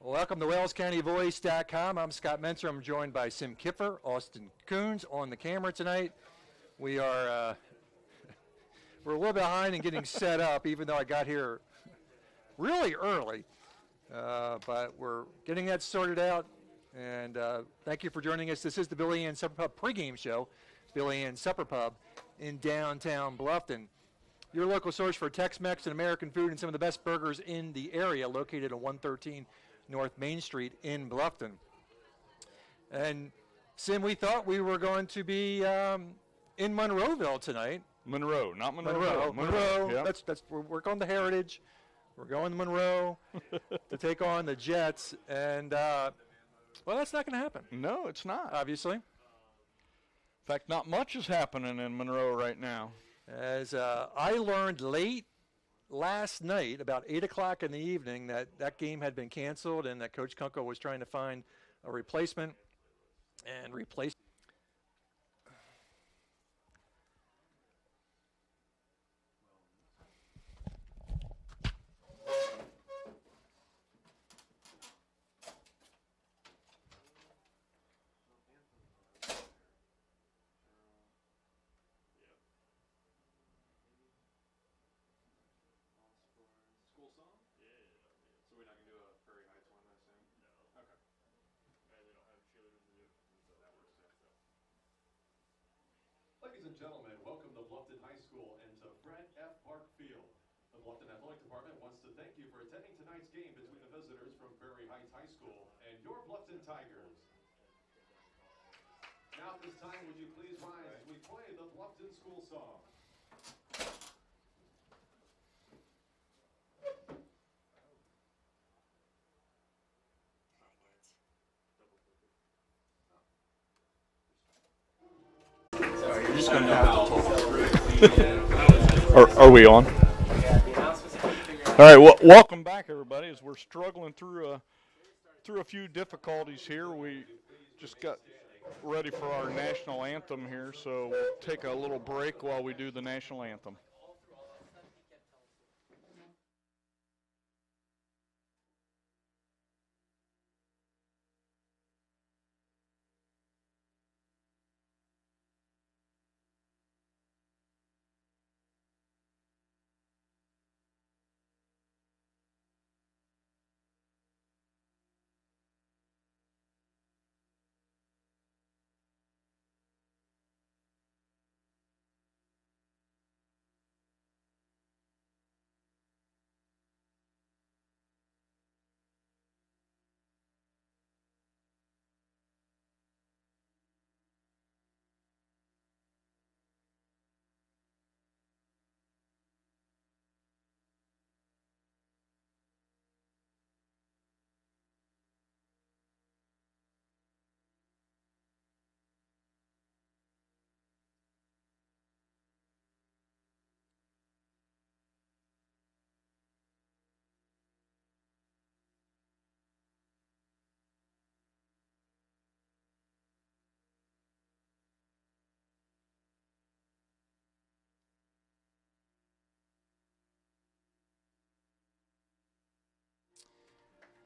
Welcome to WalesCountyVoice.com. I'm Scott Mentor. I'm joined by Sim Kipfer, Austin Coons on the camera tonight. We are we're a little behind in getting set up, even though I got here really early. But we're getting that sorted out. And thank you for joining us. This is the Billy Ann Supper Pub pregame show, Billy Ann Supper Pub in downtown Bluffton. Your local source for Tex-Mex and American food and some of the best burgers in the area, located at 113 North Main Street in Bluffton. And Sim, we thought we were going to be in Monroeville tonight. Monroe, not Monroe. Monroe. Yep. We're going to Heritage. We're going to Monroe to take on the Jets, and well, that's not going to happen. No, it's not. Obviously. In fact, not much is happening in Monroe right now. As I learned late last night, about 8 o'clock in the evening, that game had been canceled and that Coach Kunkel was trying to find a replacement and replace. So we're not going to do a Prairie Heights one, I assume? No. Okay. And they don't have cheerleaders to do it, so that works too. Ladies and gentlemen, welcome to Bluffton High School and to Fred F. Park Field. The Bluffton Athletic Department wants to thank you for attending tonight's game between the visitors from Prairie Heights High School and your Bluffton Tigers. Now at this time, would you please rise as we play the Bluffton School Song. You're just going to have to talk. Are we on? All right. Well, welcome back, everybody. As we're struggling through a few difficulties here, we just got ready for our national anthem here, so we'll take a little break while we do the national anthem.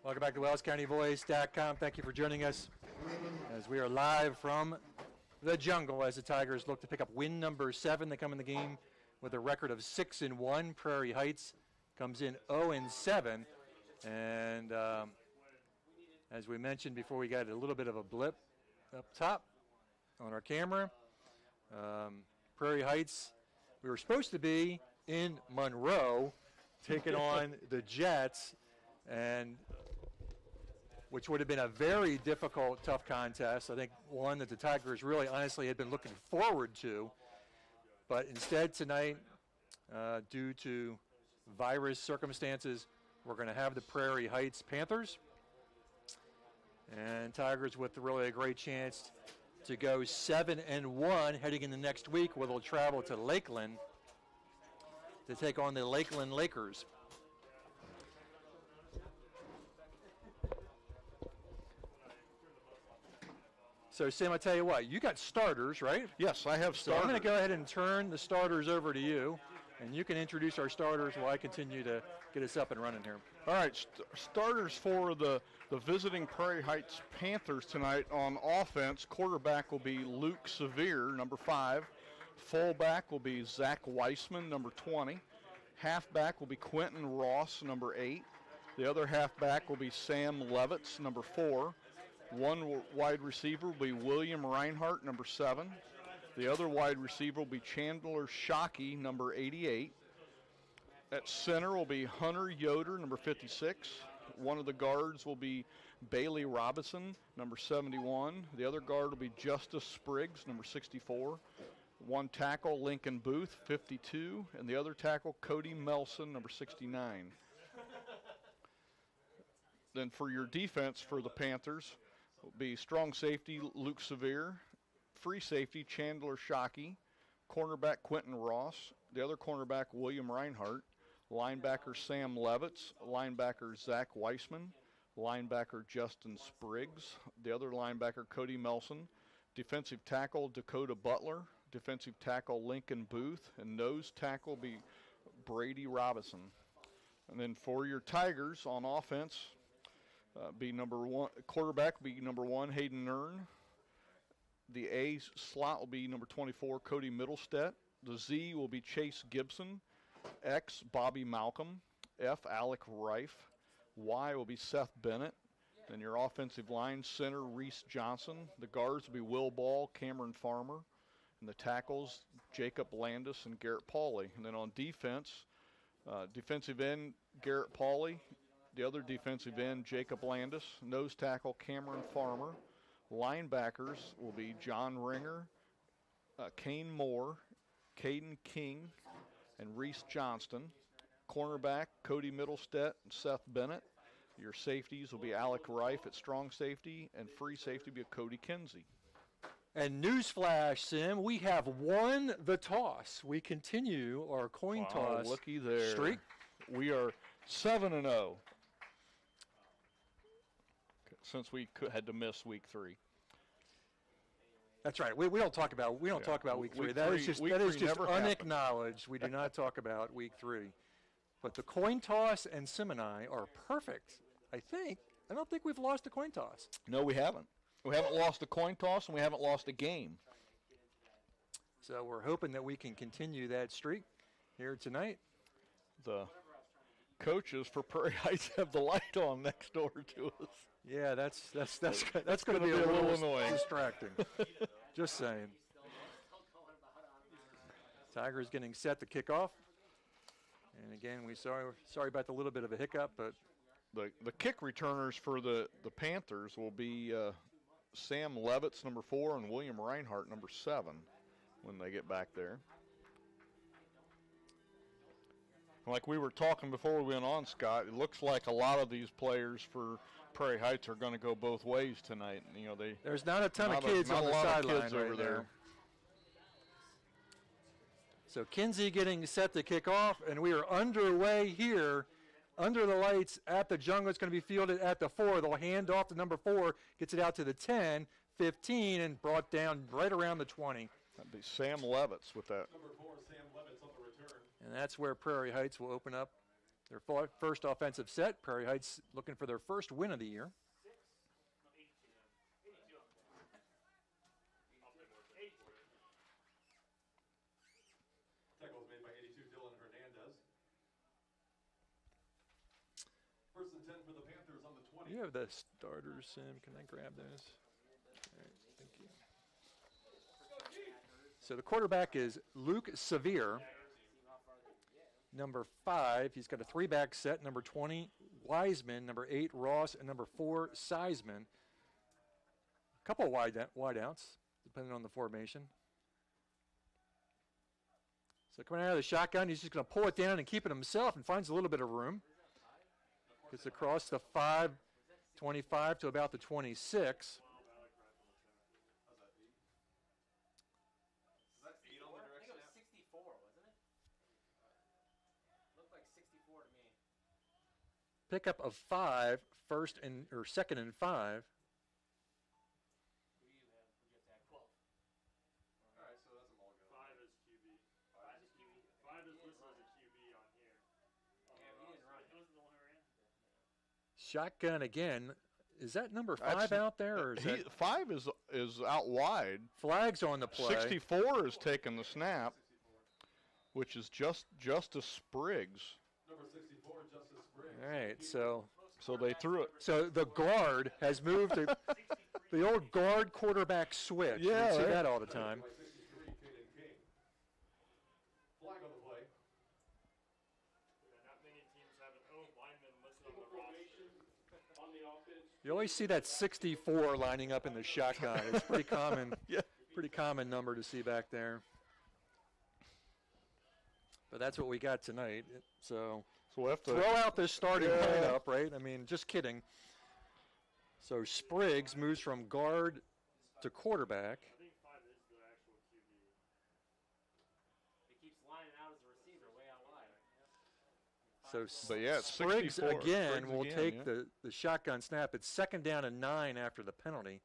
Welcome back to WalesCountyVoice.com. Thank you for joining us as we are live from the jungle as the Tigers look to pick up win number 7. They come in the game with a record of 6-1. Prairie Heights comes in 0-7. And as we mentioned before, we got a little bit of a blip up top on our camera. Prairie Heights, we were supposed to be in Monroe taking on the Jets, and which would have been a very difficult, tough contest. I think one that the Tigers really honestly had been looking forward to. But instead tonight, due to virus circumstances, we're going to have the Prairie Heights Panthers. And Tigers with really a great chance to go 7-1 heading into next week, where they'll travel to Lakeland to take on the Lakeland Lakers. So, Sam, I tell you what, you got starters, right? Yes, I have starters. So I'm going to go ahead and turn the starters over to you, and you can introduce our starters while I continue to get us up and running here. All right, starters for the visiting Prairie Heights Panthers tonight on offense. Quarterback will be Luke Sevier, number 5. Fullback will be Zach Weissman, number 20. Halfback will be Quentin Ross, number 8. The other halfback will be Sam Levitz, number 4. One wide receiver will be William Reinhart, number 7. The other wide receiver will be Chandler Shockey, number 88. At center will be Hunter Yoder, number 56. One of the guards will be Bailey Robinson, number 71. The other guard will be Justice Spriggs, number 64. One tackle, Lincoln Booth, 52. And the other tackle, Cody Melson, number 69. Then for your defense for the Panthers will be strong safety, Luke Sevier. Free safety, Chandler Shockey. Cornerback, Quentin Ross. The other cornerback, William Reinhart. Linebacker, Sam Levitz. Linebacker, Zach Weissman. Linebacker, Justin Spriggs. The other linebacker, Cody Melson. Defensive tackle, Dakota Butler. Defensive tackle, Lincoln Booth. And nose tackle be Brady Robinson. And then for your Tigers on offense, be number 1. Quarterback will be number 1, Hayden Nern. The A slot will be number 24, Cody Middlestedt. The Z will be Chase Gibson. X, Bobby Malcolm. F, Alec Reif. Y will be Seth Bennett. Then your offensive line, center, Reese Johnson. The guards will be Will Ball, Cameron Farmer. And the tackles, Jacob Landis and Garrett Pauley. And then on defense, defensive end, Garrett Pauley. The other defensive end, Jacob Landis. Nose tackle, Cameron Farmer. Linebackers will be John Ringer, Kane Moore, Caden King, and Reese Johnston. Cornerback, Cody Middlestedt and Seth Bennett. Your safeties will be Alec Reif at strong safety, and free safety will be Cody Kinsey. And newsflash, Sim, we have won the toss. We continue our coin toss looky there. streak. We are 7-0 since we had to miss week 3. That's right. We don't talk about talk about week 3. That is just unacknowledged. We do not talk about week 3. But the coin toss and Sim and I are perfect. I don't think we've lost a coin toss. No, we haven't. We haven't lost a coin toss, and we haven't lost a game. So we're hoping that we can continue that streak here tonight. The coaches for Prairie Heights have the light on next door to us. Yeah, that's going to be a little annoying, distracting. Just saying. Tigers getting set to kick off. And again, sorry about the little bit of a hiccup, but the kick returners for the Panthers will be Sam Levitz, number 4, and William Reinhart, number 7, when they get back there. Like we were talking before we went on, Scott, it looks like a lot of these players for Prairie Heights are going to go both ways tonight. You know, there's not a ton of kids on the sideline over there. So Kinsey getting set to kick off, and we are underway here, under the lights at the Jungle. It's going to be fielded at the 4. They'll hand off to number 4, gets it out to the 10, 15, and brought down right around the 20. That'd be Sam Levitz with that. Number 4, Sam Levitz on the return. And that's where Prairie Heights will open up their first offensive set. Prairie Heights looking for their first win of the year. Tackle was made by 82, Dylan Hernandez. First and 10 for the Panthers on the 20. You have the starters, Sim. Can I grab those? All right, thank you. So the quarterback is Luke Sevier, number 5. He's got a 3-back set. Number 20, Wiseman. Number 8, Ross. And number 4, Seisman. A couple of wide outs, depending on the formation. So coming out of the shotgun, he's just going to pull it down and keep it himself and finds a little bit of room. Gets across the 5, 25 to about the 26. Pickup of 5, second and 5. All right, so that's a mulligan. 5 is QB. 5 is listed as a QB on here. Yeah, he didn't run. Shotgun again. Is that number 5 That's- out there, or is that 5 is out wide. flags on the play? 64 is taking the snap, which is Justice Spriggs. Number 64, Justice Spriggs. All right, so They threw it. so the guard has moved to the old guard quarterback switch. Yeah, You see right. that all the time. By 63, Caden King. Flag on the play. Not many teams have an O lineman listed on the roster. On the offense. You always see that 64 lining up in the shotgun. It's pretty common. Yeah. Pretty common number to see back there. But that's what we got tonight. So So we have to. throw out this starting Yeah. lineup, right? I mean, just kidding. So Spriggs moves from guard to quarterback. I think 5 is the actual QB. He keeps lining out as a receiver way out wide. So But yeah, it's Spriggs 64. again Spriggs will again, take yeah. the shotgun snap. It's 2nd down and 9 after the penalty.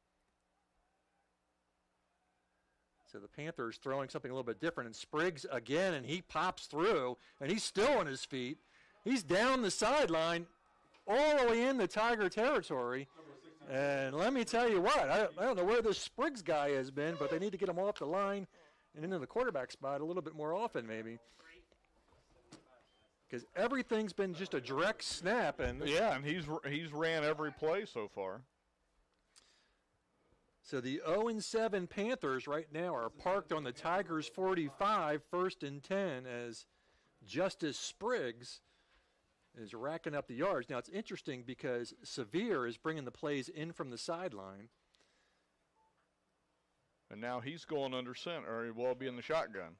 So the Panthers throwing something a little bit different. And Spriggs again, and he pops through, and he's still on his feet. He's down the sideline all the way in the Tiger territory. And let me tell you what, I don't know where this Spriggs guy has been, but they need to get him off the line and into the quarterback spot a little bit more often maybe. Because everything's been just a direct snap. And Yeah, and he's ran every play so far. so the 0-7 Panthers right now are parked on the Tigers' 45, 1st and 10, as Justice Spriggs is racking up the yards. Now, it's interesting because Sevier is bringing the plays in from the sideline. And now he's going under center, or he will be in the shotgun.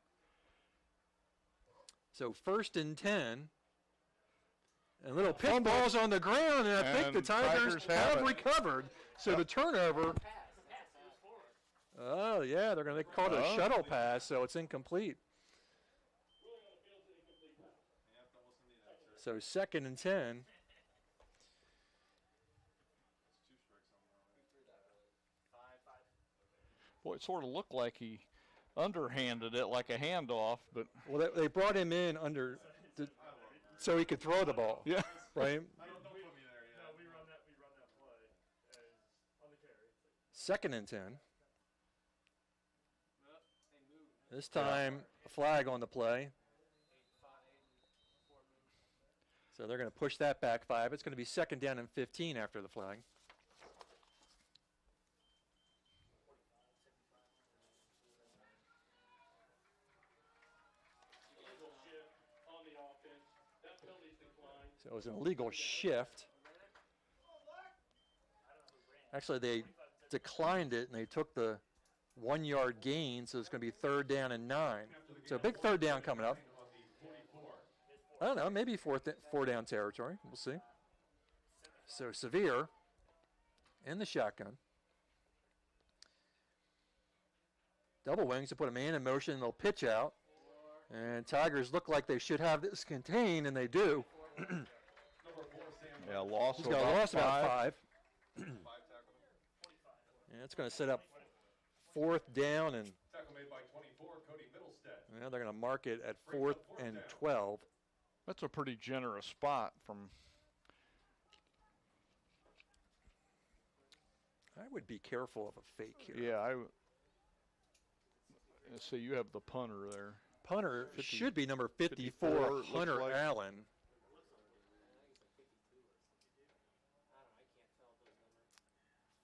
So 1st and 10. And little pitch Fumble. ball's on the ground, and I think the And Tigers Tigers have have it. recovered. So the turnover. Oh, yeah, they're going to call it a Oh. shuttle pass, so it's incomplete. So 2nd and 10. Boy, it sort of looked like he underhanded it, like a handoff, but Well, they brought him in so he could throw the ball, yeah. right? No, we run that play as on the carry. 2nd and 10. This time, a flag on the play. So they're going to push that back 5. It's going to be 2nd down and 15 after the flag. So it was an illegal shift. Actually, they declined it, and they took the 1-yard gain, so it's going to be 3rd down and 9. So a big 3rd down coming up. I don't know, maybe 4 down territory. We'll see. So Sevier in the shotgun. Double wings to put a man in motion, and they'll pitch out. And Tigers look like they should have this contained, and they do. Yeah, loss He's of got a loss about 5. Five tackle. And it's going to set up 4th down, and Tackle made by 24, Cody Middlestead. they're going to mark it at 4th and 12. That's a pretty generous spot from. I would be careful of a fake here. Yeah, let's see, you have the punter there. Punter 50 should be number 54, 54, it looks Hunter like. Allen.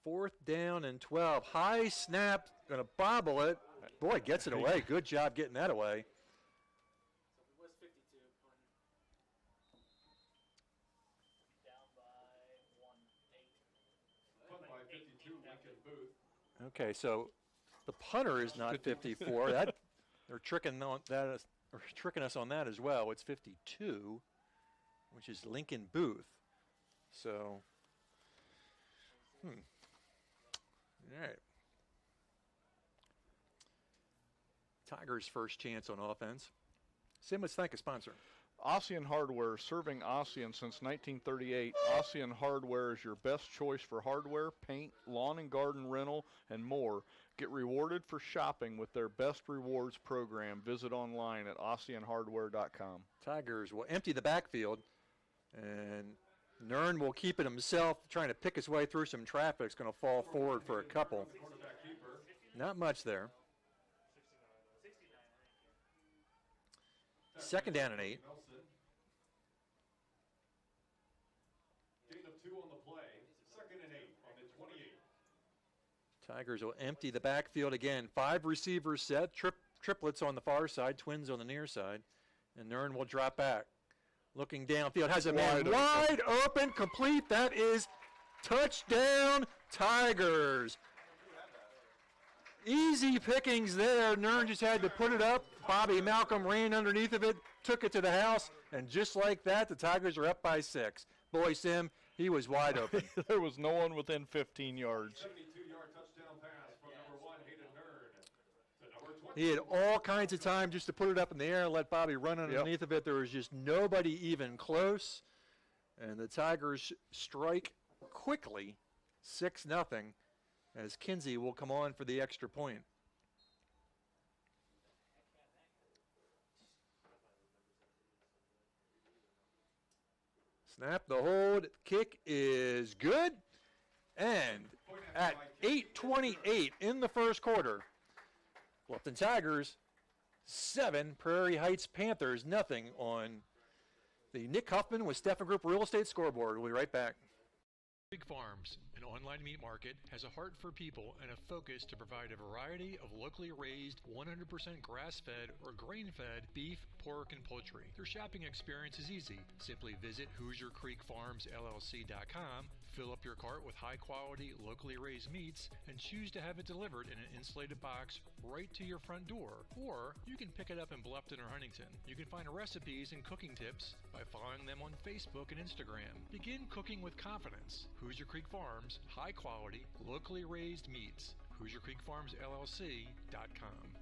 Fourth down and 12. High snap, going to bobble it. Boy, gets it away. Good job getting that away. Punt by 52, Lincoln Booth. Okay, so the punter is not 54. That they're tricking on that, or tricking us on that as well. It's 52, which is Lincoln Booth. So, all right. Tigers' first chance on offense. Sim, let's thank a sponsor. Ossian Hardware, serving Ossian since 1938. Ossian Hardware is your best choice for hardware, paint, lawn and garden rental, and more. Get rewarded for shopping with their Best Rewards program. Visit online at OssianHardware.com. Tigers will empty the backfield, and Nern will keep it himself, trying to pick his way through some traffic. It's going to fall forward for a couple. Not much there. 2nd down and 8. Gain of 2 on the play. 2nd and 8 on the 28. Tigers will empty the backfield again. 5 receivers set, triplets on the far side, twins on the near side. And Nern will drop back. Looking downfield, has a man wide open, complete. That is touchdown, Tigers. Easy pickings there. Nern just had to put it up. Bobby Malcolm ran underneath of it, took it to the house, and just like that, the Tigers are up by 6. Boy, Sim, he was wide open. There was no one within 15 yards. 72-yard touchdown pass from number 1, Hayden Nern. To number 20. He had all kinds of time just to put it up in the air and let Bobby run underneath of it. There was just nobody even close. And the Tigers strike quickly, 6-0, as Kinsey will come on for the extra point. Snap, the hold, kick is good. And at 8:28 in the first quarter, Bluffton Tigers 7, Prairie Heights Panthers nothing on the Nick Huffman with Steffen Group Real Estate scoreboard. We'll be right back. Creek Farms, an online meat market, has a heart for people and a focus to provide a variety of locally raised, 100% grass-fed or grain-fed beef, pork, and poultry. Their shopping experience is easy. Simply visit HoosierCreekFarmsLLC.com, fill up your cart with high-quality, locally raised meats, and choose to have it delivered in an insulated box right to your front door. Or you can pick it up in Bluffton or Huntington. You can find recipes and cooking tips by following them on Facebook and Instagram. Begin cooking with confidence. Hoosier Creek Farms, high quality, locally raised meats. HoosierCreekFarmsLLC.com.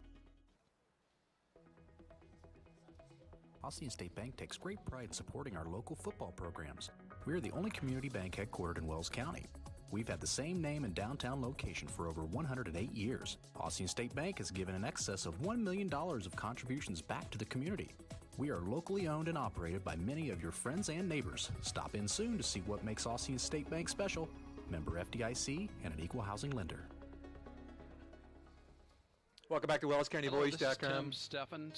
Ossian State Bank takes great pride in supporting our local football programs. We are the only community bank headquartered in Wells County. We've had the same name and downtown location for over 108 years. Ossian State Bank has given in excess of $1 million of contributions back to the community. We are locally owned and operated by many of your friends and neighbors. Stop in soon to see what makes Ossian State Bank special. Member FDIC and an equal housing lender. Welcome back to WellsCountyVoice.com. Steffen.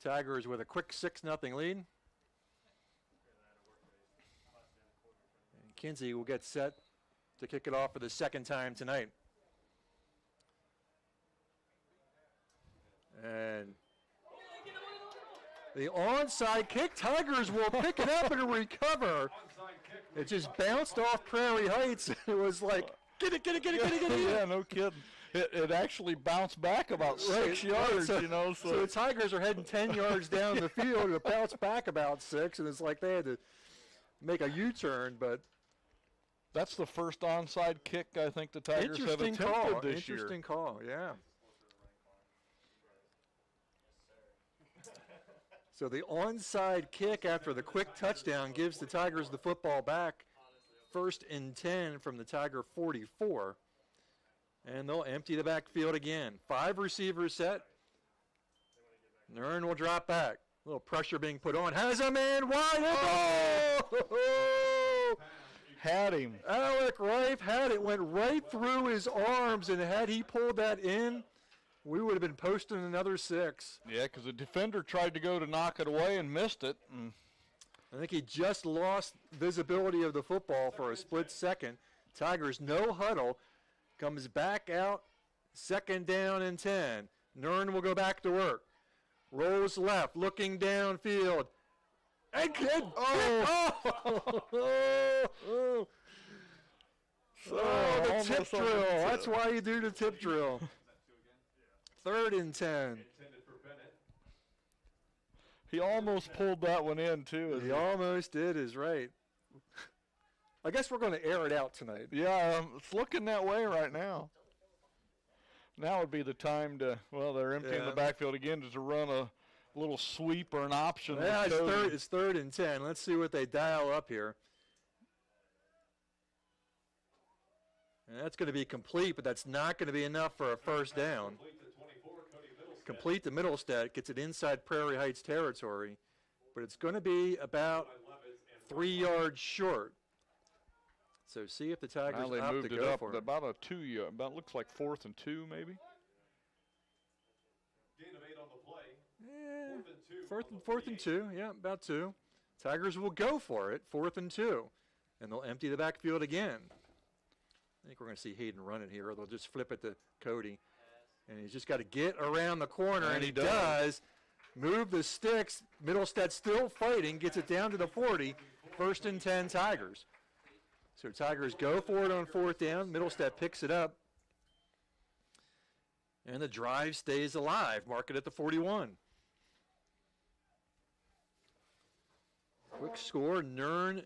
Tigers with a quick 6-0 lead. And Kinsey will get set to kick it off for the 2nd time tonight. And the onside kick, Tigers will pick it up and recover. It just bounced off Prairie Heights. It was like, get it. Yeah, no kidding. It actually bounced back about 6 yards, so, you know. So the Tigers are heading 10 yards down the field. It bounced back about 6, and it's like they had to make a U-turn, but that's the first onside kick I think the Tigers have attempted this year. Interesting call, yeah. So the onside kick after the quick touchdown gives the Tigers the football back. 1st and 10 from the Tiger 44. And they'll empty the backfield again. 5 receivers set. Nern will drop back. A little pressure being put on. Has a man wide open. Oh! Had him. Alec Reif had it. Went right through his arms, and had he pulled that in, we would have been posting another 6. Yeah, because the defender tried to go to knock it away and missed it. I think he just lost visibility of the football for a split second. Tigers no huddle. Comes back out. 2nd down and 10. Nern will go back to work. Rolls left, looking downfield. And kid. The tip drill. That's why you do the tip drill. 3rd and 10. He almost pulled that one in, too. He almost did, is right. I guess we're going to air it out tonight. Yeah, it's looking that way right now. Now would be the time to, well, they're emptying the backfield again to run a little sweep or an option. Yeah, it's 3rd and 10. Let's see what they dial up here. And that's going to be complete, but that's not going to be enough for a 1st down. Complete to Middlestead, gets it inside Prairie Heights territory, but it's going to be about 3 yards short. So see if the Tigers Now they opt moved to it go up for to it. about a 2 yard. About looks like 4th and 2 maybe. Gain of 8 on the play. Yeah, 4th and 2. fourth and 2. Yeah, about 2. Tigers will go for it, 4th and 2. And they'll empty the backfield again. I think we're going to see Hayden run it here, or they'll just flip it to Cody. And he's just got to get around the corner, and he does. Move the sticks. Middlestead still fighting, gets it down to the 40. 1st and 10 Tigers. So Tigers go for it on 4th down. Middlestead picks it up. And the drive stays alive. Mark it at the 41. Quick score, Nern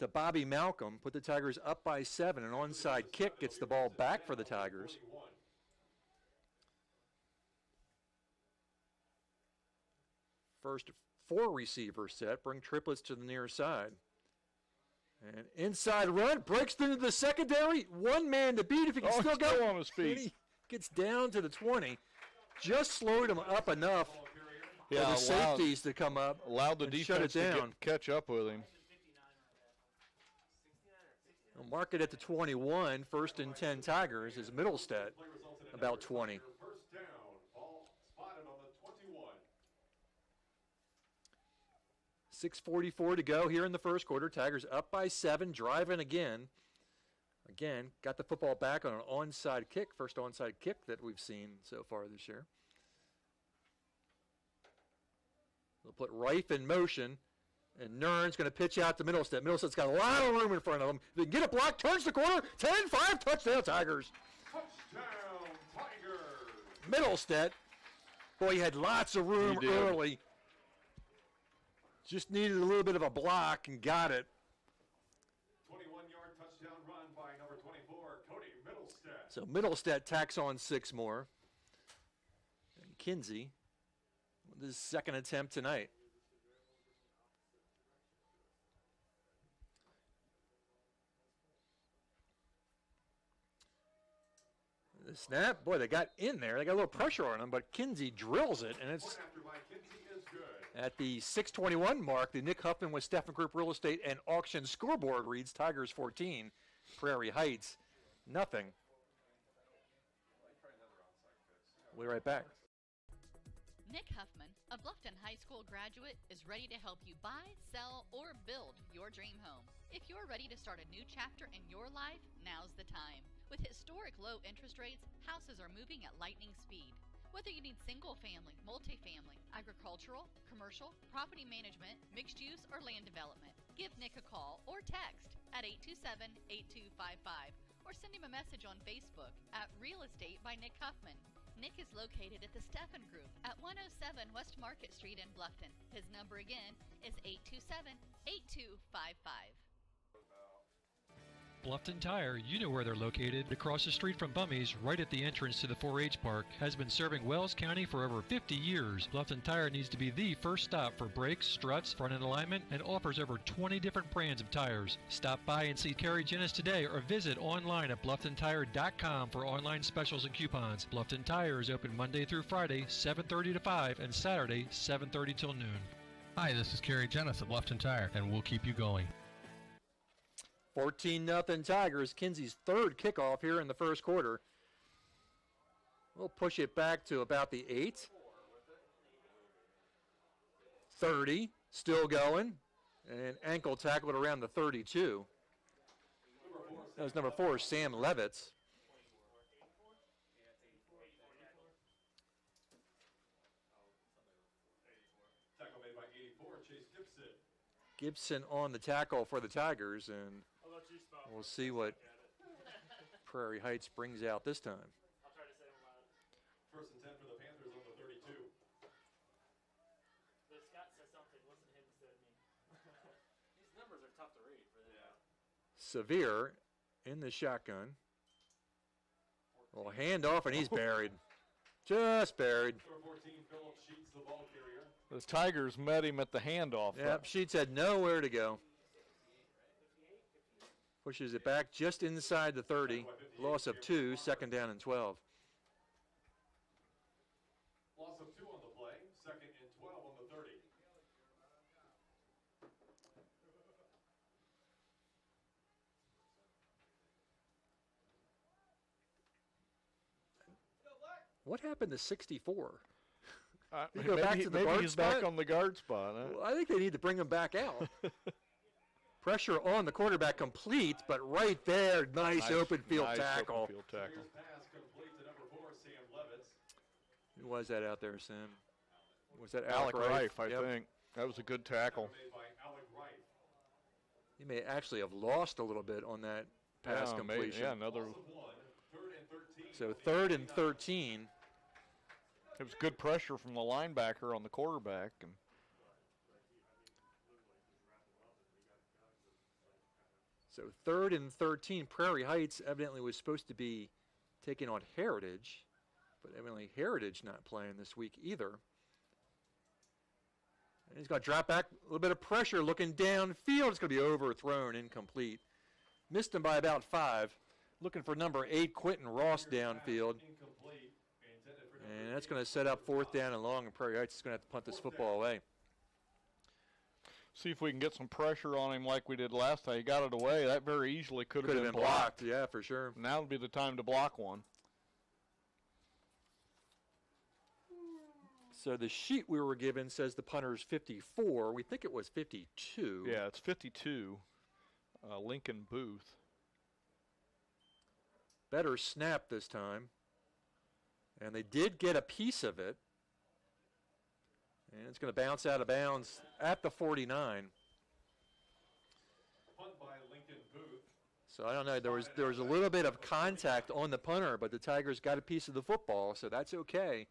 to Bobby Malcolm. Put the Tigers up by 7. An onside kick gets the ball back for the Tigers. First 4 receiver set. Bring triplets to the near side. And inside run. Breaks into the secondary. 1 man to beat if he can still go. Still on his feet. And he gets down to the 20. Just slowed him up enough for the safeties to come up. Allowed the and shut it defense to down. catch up with him. We'll mark it at the 21. 1st and 10 Tigers is Middlestead, about 20. First down. Ball spotted on the 21. 6:44 to go here in the first quarter. Tigers up by 7, driving again. Again, got the football back on an onside kick, first onside kick that we've seen so far this year. They'll put Reif in motion, and Nern's going to pitch out to Middlestead. Middlestead's got a lot of room in front of him. They can get it blocked, turns the corner, 10-5, touchdown Tigers. Touchdown, Tigers. Middlestead, boy, he had lots of room He did. early. Just needed a little bit of a block and got it. 21-yard touchdown run by number 24, Cody Middlestead. So Middlestead tacks on 6 more. And Kinsey with his 2nd attempt tonight. The snap, boy, they got in there. They got a little pressure on him, but Kinsey drills it, and it's Point after by Kinsey is good. at the 6:21 mark. The Nick Huffman with Steffen Group Real Estate and Auction scoreboard reads Tigers 14, Prairie Heights nothing. We'll be right back. Nick Huffman, a Bluffton High School graduate, is ready to help you buy, sell, or build your dream home. If you're ready to start a new chapter in your life, now's the time. With historic low interest rates, houses are moving at lightning speed. Whether you need single-family, multifamily, agricultural, commercial, property management, mixed use, or land development, give Nick a call or text at 827-8255 or send him a message on Facebook at Real Estate by Nick Huffman. Nick is located at the Steffen Group at 107 West Market Street in Bluffton. His number again is 827-8255. Bluffton Tire, you know where they're located, across the street from Bummy's, right at the entrance to the 4-H park, has been serving Wells County for over 50 years. Bluffton Tire needs to be the first stop for brakes, struts, front end alignment, and offers over 20 different brands of tires. Stop by and see Kerry Jennis today or visit online at BlufftonTire.com for online specials and coupons. Bluffton Tire is open Monday through Friday, 7:30 to 5, and Saturday, 7:30 till noon. Hi, this is Kerry Jennis at Bluffton Tire, and we'll keep you going. 14-0 Tigers. Kinsey's 3rd kickoff here in the first quarter. We'll push it back to about the 8. 30, still going. And ankle tackled around the 32. That was number 4, Sam Levitz. Tackle made by 84, Chase Gibson. Gibson on the tackle for the Tigers, and we'll see what Prairie Heights brings out this time. I'll try to say them loud. 1st and 10 for the Panthers on the 32. But if Scott says something, listen to him instead of me. These numbers are tough to read for them. Severe in the shotgun. Well, hand off, and he's buried. Just buried. Number 14, Philip Sheets, the ball carrier. The Tigers met him at the handoff. Yep, Sheets had nowhere to go. Pushes it back just inside the 30. Loss of 2, 2nd down and 12. Loss of 2 on the play, 2nd and 12 on the 30. What happened to 64? You go back to the maybe guard he's spot? back on the guard spot. Huh? Well, I think they need to bring him back out. Pressure on the quarterback complete, but right there, nice open field tackle. Open field tackle. Pass complete to number 4, Sam Levitz. Who was that out there, Sam? Was that Alec Rife, I Yep. think. That was a good tackle. Made by Alec Rife. He may actually have lost a little bit on that pass Yeah, completion. yeah, another. Loss of 1, 3rd and 13. So 3rd and 13. It was good pressure from the linebacker on the quarterback, and So 3rd and 13. Prairie Heights evidently was supposed to be taking on Heritage, but evidently Heritage not playing this week either. And he's going to drop back, a little bit of pressure, looking downfield. It's going to be overthrown, incomplete. Missed him by about 5. Looking for number 8, Quentin Ross downfield. Incomplete. Intended for number And that's going to set up 4th down and long, and Prairie Heights is going to have to punt this football away. see if we can get some pressure on him like we did last time. He got it away. That very easily could have been blocked. Yeah, for sure. Now would be the time to block one. So the sheet we were given says the punter's 54. We think it was 52. Yeah, it's 52. Lincoln Booth. Better snap this time. And they did get a piece of it. And it's going to bounce out of bounds at the 49. Punt by Lincoln Booth. So I don't know. There was a little bit of contact on the punter, but the Tigers got a piece of the football, so that's okay.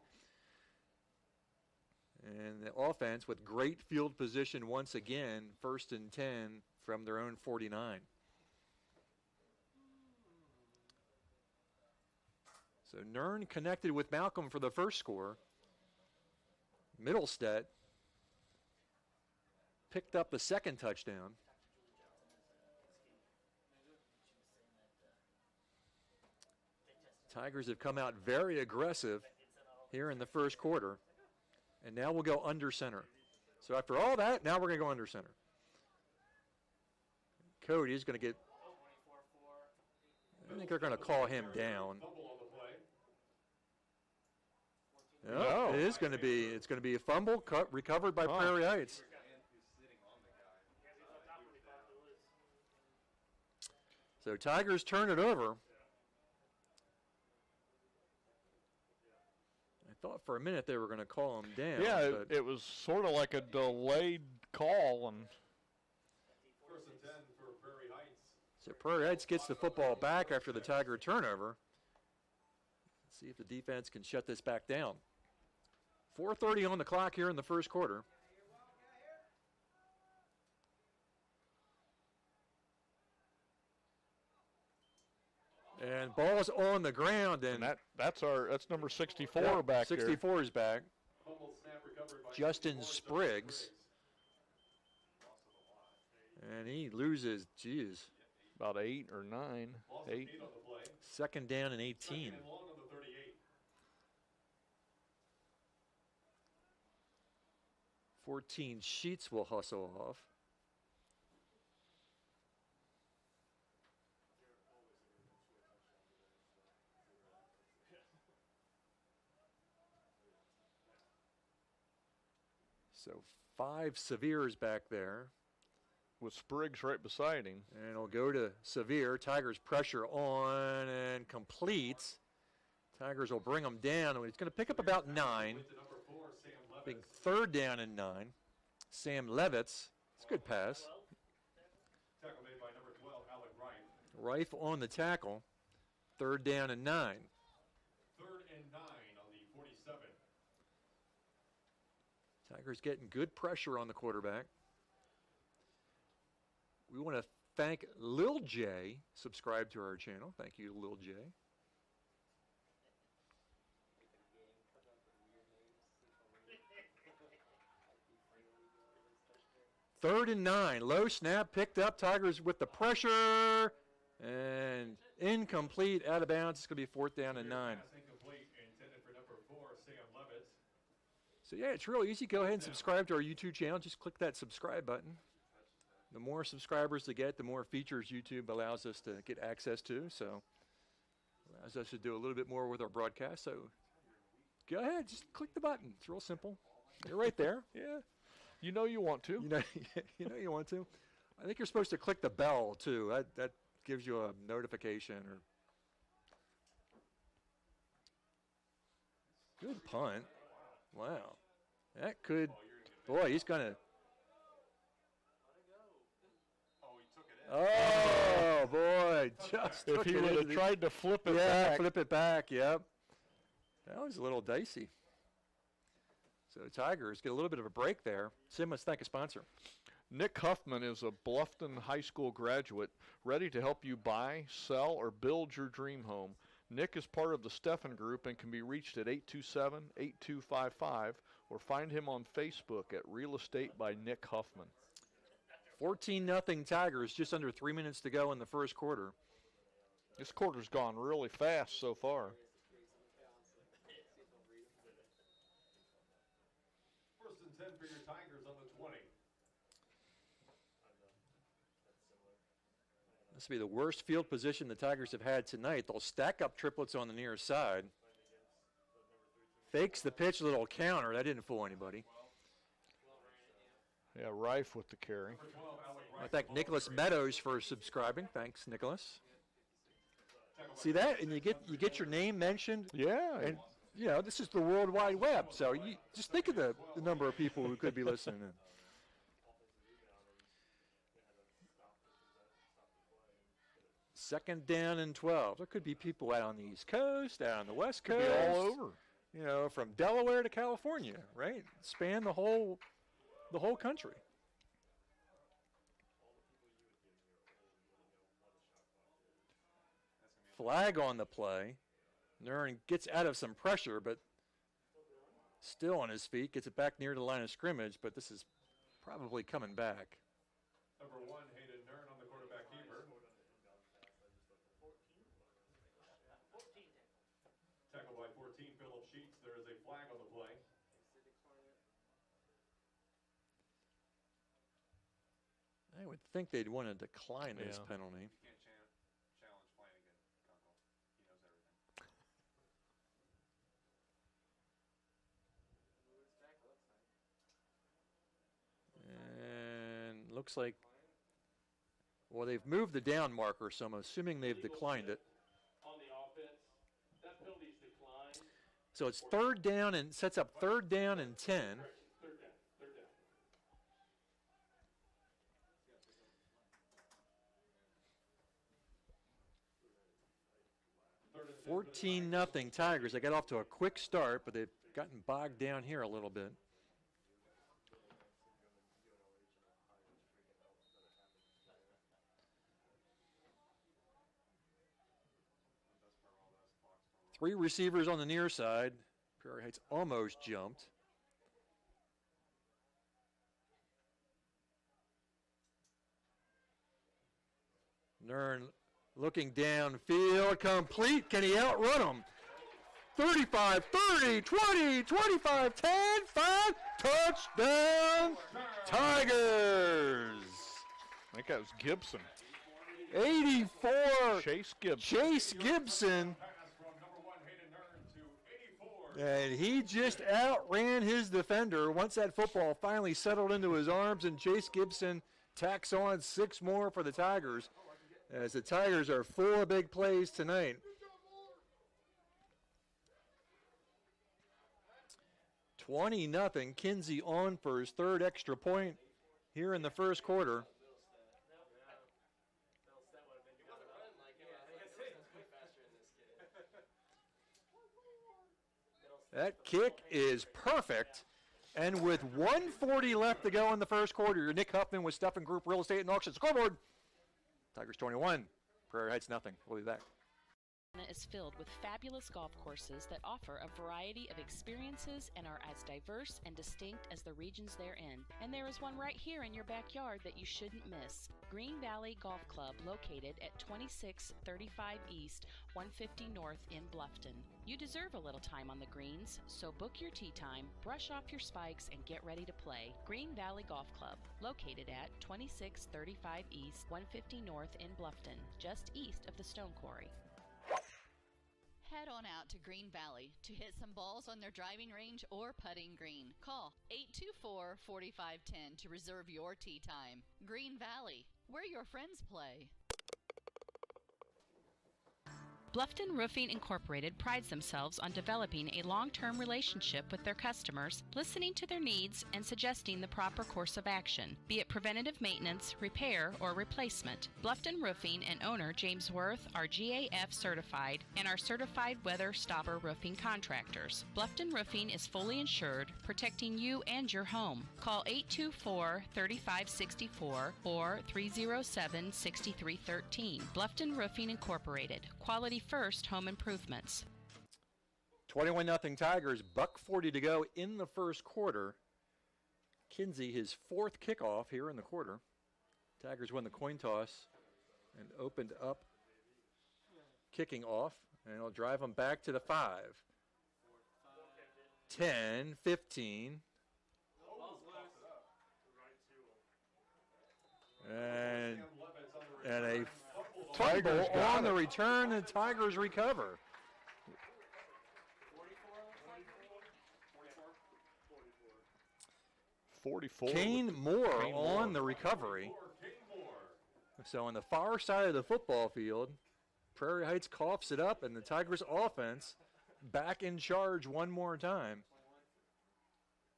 And the offense with great field position once again, 1st and 10 from their own 49. So Nern connected with Malcolm for the first score. Middlestead picked up the second touchdown. Tigers have come out very aggressive here in the first quarter. And now we'll go under center. So after all that, now we're going to go under center. Cody is going to get, I think they're going to call him down. No, it is going to be, it's going to be a fumble recovered by Prairie Heights. So Tigers turn it over. I thought for a minute they were going to call him down. Yeah, it was sort of like a delayed call. And 1st and 10 for Prairie Heights. so Prairie Heights gets the football back after the Tiger turnover. Let's see if the defense can shut this back down. 4:30 on the clock here in the first quarter. And ball's on the ground, and that's number 64 back there. 64 is back. Fumble snap recovered by Justin Spriggs. And he loses, about 8 or 9. Loss of 8. 8 on the play. 2nd down and 18. 2nd and long on the 38. 14 Sheets will hustle off. So 5 Severe's back there. With Spriggs right beside him. And it'll go to Severe. Tigers pressure on and completes. Tigers will bring him down. He's going to pick up about 9. To number 4, Sam Levitz. Big 3rd down and 9. Sam Levitz. It's a good pass. Tackle made by number 12, Alec Rife. Rife on the tackle. 3rd down and 9. 3rd and 9 on the 47. Tigers getting good pressure on the quarterback. We want to thank Lil J. Subscribe to our channel. Thank you, Lil J. Third and 9. Low snap picked up. Tigers with the pressure. And incomplete, out of bounds. It's going to be 4th down and 9. Pass incomplete, intended for number 4, Sam Levitz. So yeah, it's real easy. Go ahead and subscribe to our YouTube channel. Just click that subscribe button. The more subscribers they get, the more features YouTube allows us to get access to. So allows us to do a little bit more with our broadcast. So Go ahead, just click the button. It's real simple. You're right there. Yeah. You know you want to. You know, you want to. I think you're supposed to click the bell too. That gives you a notification. Or good punt. Wow, that could. Boy, he's gonna. Oh boy, just If took he it would into have the- tried to flip it yeah, back. flip it back. Yep, that was a little dicey. So Tigers get a little bit of a break there. Sim, let's thank a sponsor. Nick Huffman is a Bluffton High School graduate ready to help you buy, sell, or build your dream home. Nick is part of the Steffen Group and can be reached at 827-8255 or find him on Facebook at Real Estate by Nick Huffman. 14-0 Tigers, just under 3 minutes to go in the first quarter. This quarter's gone really fast so far. First and 10 for your Tigers on the 20. This will be the worst field position the Tigers have had tonight. They'll stack up triplets on the near side. Fakes the pitch, a little counter. That didn't fool anybody. Yeah, Rife with the carry. I thank Nicholas Meadows for subscribing. Thanks, Nicholas. See that? And you get your name mentioned. Yeah. And, you know, this is the World Wide Web. So you just think of the number of people who could be listening in. Second down and 12. There could be people out on the East Coast, out on the West Coast. Could be all over. You know, from Delaware to California, right? Span the whole country. Flag on the play. Nurin gets out of some pressure, but still on his feet. Gets it back near the line of scrimmage, but this is probably coming back. Number 1, Hayden Nern on the quarterback keeper. Tackled by 14, Philip Sheets. There is a flag on the play. I would think they'd want to decline this Yeah. penalty. You can't challenge Flanagan, Kunkel. He knows everything. And looks like, well, they've moved the down marker, so I'm assuming they've declined it. On the offense, that penalty's declined. So it's third down and sets up third down and 10. Third down. 14-0 Tigers. They got off to a quick start, but they've gotten bogged down here a little bit. Three receivers on the near side. Prairie Heights almost jumped. Nern looking downfield, complete. Can he outrun him? 35, 30, 20, 25, 10, 5, touchdown, Tigers. I think that was Gibson. 84, Chase Gibson. Chase Gibson. Pass from number 1, Hayden Nern to 84. And he just outran his defender once that football finally settled into his arms, and Chase Gibson tacks on 6 more for the Tigers, as the Tigers are full of big plays tonight. 20-0. Kinsey on for his 3rd extra point here in the first quarter. That kick is perfect. And with 1:40 left to go in the first quarter, your Nick Huffman with Steffen Group Real Estate and Auction scoreboard. Tigers 21, Prairie Heights nothing. We'll be back. Is filled with fabulous golf courses that offer a variety of experiences and are as diverse and distinct as the regions they're in. And there is one right here in your backyard that you shouldn't miss. Green Valley Golf Club, located at 2635 East, 150 North in Bluffton. You deserve a little time on the greens, so book your tee time, brush off your spikes, and get ready to play. Green Valley Golf Club, located at 2635 East, 150 North in Bluffton, just east of the Stone Quarry. Head on out to Green Valley to hit some balls on their driving range or putting green. Call 824-4510 to reserve your tee time. Green Valley, where your friends play. Bluffton Roofing Incorporated prides themselves on developing a long-term relationship with their customers, listening to their needs and suggesting the proper course of action, be it preventative maintenance, repair, or replacement. Bluffton Roofing and owner James Worth are GAF certified and are certified weather stopper roofing contractors. Bluffton Roofing is fully insured, protecting you and your home. Call 824-3564 or 307-6313. Bluffton Roofing Incorporated. Quality first home improvements. 21-0 Tigers, $1:40 to go in the first quarter. Kinsey, his fourth kickoff here in the quarter. Tigers won the coin toss and opened up kicking off, and it'll drive them back to the 5. 10, 15. And a Tigers fumble got on the it. return, and Tigers recover. 44. Kane Moore Kane on Moore. the recovery. So on the far side of the football field, Prairie Heights coughs it up, and the Tigers offense back in charge one more time.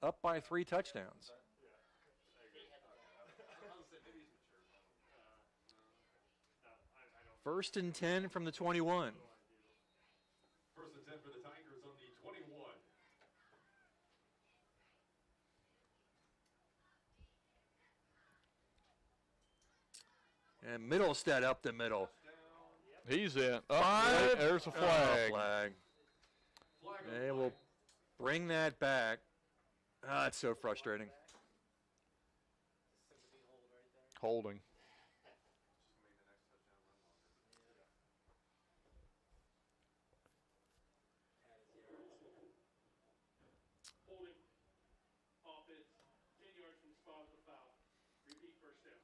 Up by 3 touchdowns. First and 10 from the 21. First and 10 for the Tigers on the 21. And Middlestead up the middle. He's in. Five. Wait, there's a flag. Flag. They will bring that back. Ah, it's so frustrating. Holding. Holding. Offense. 10 yards from the spot of the foul. Repeat first down.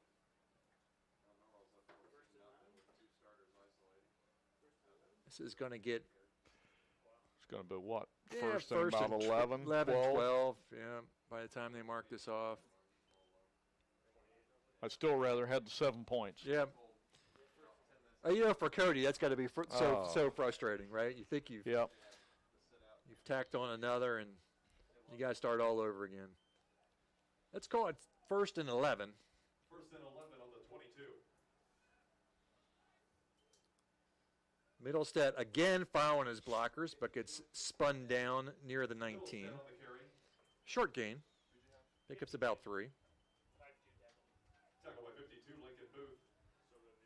This is going to get It's going to be what? yeah, First and about and 11, 11, 12. 12. Yeah, by the time they mark this off. I'd still rather have the 7 points. Yeah. You know, for Cody, that's got to be Oh. so frustrating, right? You think you've Yep. tacked on another, and you got to start all over again. Let's call it first and 11. First and 11 on the 22. Middlestead again following his blockers, but gets spun down near the 19. Middlestead on the carry. Short gain. Pickups about 3. Tackle by 52, Lincoln Booth.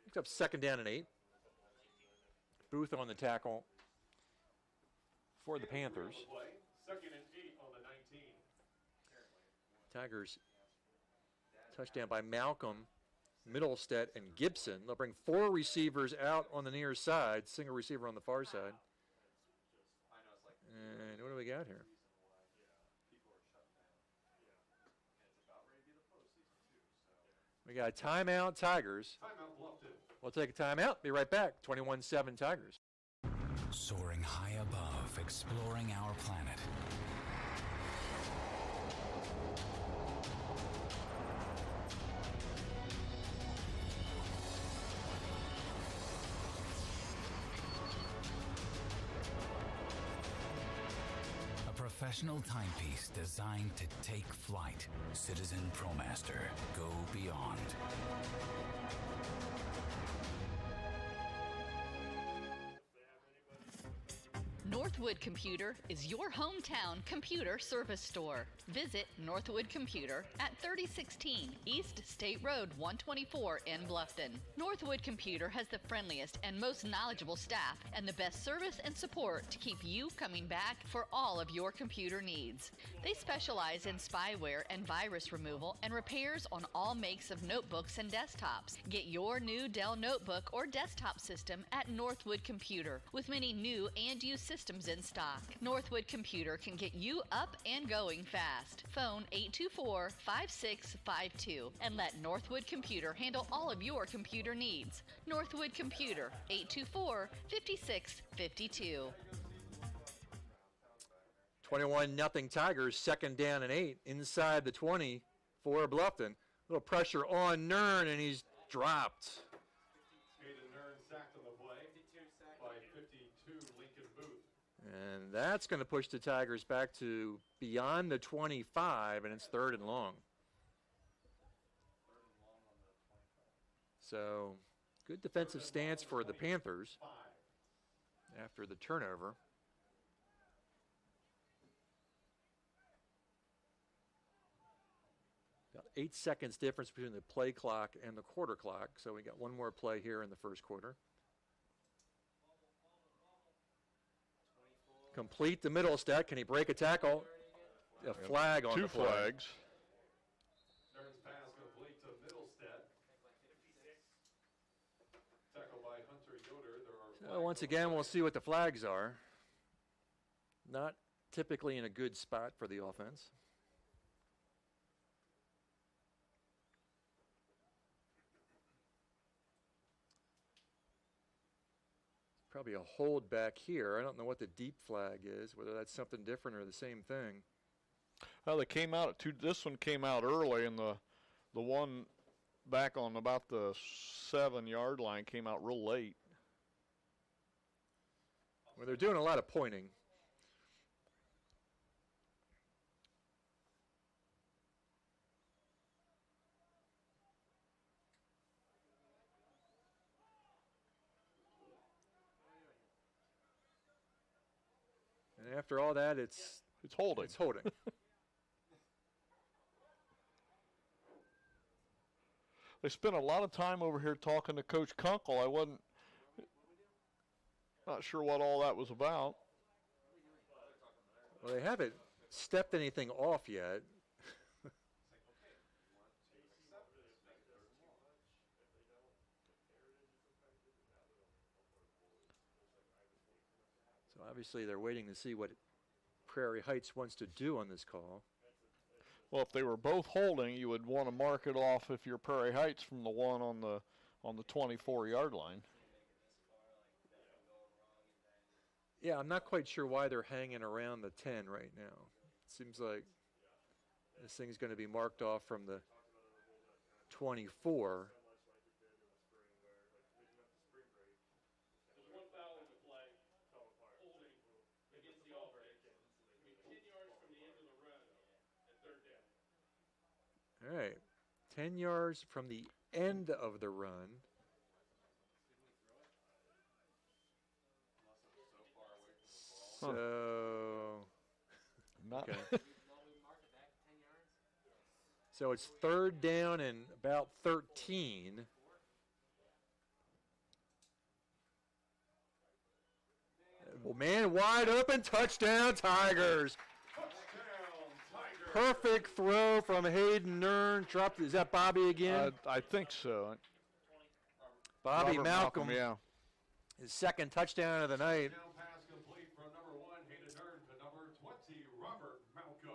Picks up second down and 8. Booth on the tackle for the Panthers. Play. Second and 8 on the 19. Tigers touchdown by Malcolm, Middlestead, and Gibson. They'll bring 4 receivers out on the near side, single receiver on the far side. And what do we got here? We got a timeout, Tigers. Timeout Bluffton. We'll take a timeout. Be right back. 21-7 Tigers. Soaring high above, exploring our planet. A professional timepiece designed to take flight. Citizen ProMaster. Go beyond. Northwood Computer is your hometown computer service store. Visit Northwood Computer at 3016 East State Road 124 in Bluffton. Northwood Computer has the friendliest and most knowledgeable staff and the best service and support to keep you coming back for all of your computer needs. They specialize in spyware and virus removal and repairs on all makes of notebooks and desktops. Get your new Dell notebook or desktop system at Northwood Computer with many new and used systems is in stock. Northwood Computer can get you up and going fast. Phone 824-5652 and let Northwood Computer handle all of your computer needs. Northwood Computer, 824-5652. 21-0 Tigers, 2nd down and 8 inside the 20 for Bluffton. Little pressure on Nern, and he's dropped. Hayden Nern sacked on the play by 52 Lincoln Booth. And that's going to push the Tigers back to beyond the 25, and it's 3rd and long. So, good defensive stance for the Panthers after the turnover. About 8 seconds difference between the play clock and the quarter clock, so we got one more play here in the first quarter. Complete the middle step. Can he break a tackle? A flag on the play. 2 flags. Nern's pass complete to Middlestead. Tackle by Hunter Yoder. There are So once again, we'll see what the flags are. Not typically in a good spot for the offense. Probably a hold back here. I don't know what the deep flag is, whether that's something different or the same thing. Well, they came out at 2. This one came out early, and the one back on about the 7-yard line came out real late. Well, they're doing a lot of pointing. And after all that, it's holding. It's holding. They spent a lot of time over here talking to Coach Kunkel. I wasn't not sure what all that was about. Well, they haven't stepped anything off yet. So obviously they're waiting to see what Prairie Heights wants to do on this call. Well, if they were both holding, you would want to mark it off if you're Prairie Heights from the one on the 24-yard line. Yeah, I'm not quite sure why they're hanging around the 10 right now. It seems like this thing's going to be marked off from the 24. All right, 10 yards from the end of the run. So, not. Okay. So it's 3rd down and about 13. Well, man, wide open, touchdown Tigers. Perfect throw from Hayden Nern. Dropped. Is that Bobby again? I think so. Bobby Robert Malcolm. Yeah. His 2nd touchdown of the night. Pass complete from number 1, Hayden Nern, to number 20, Robert Malcolm.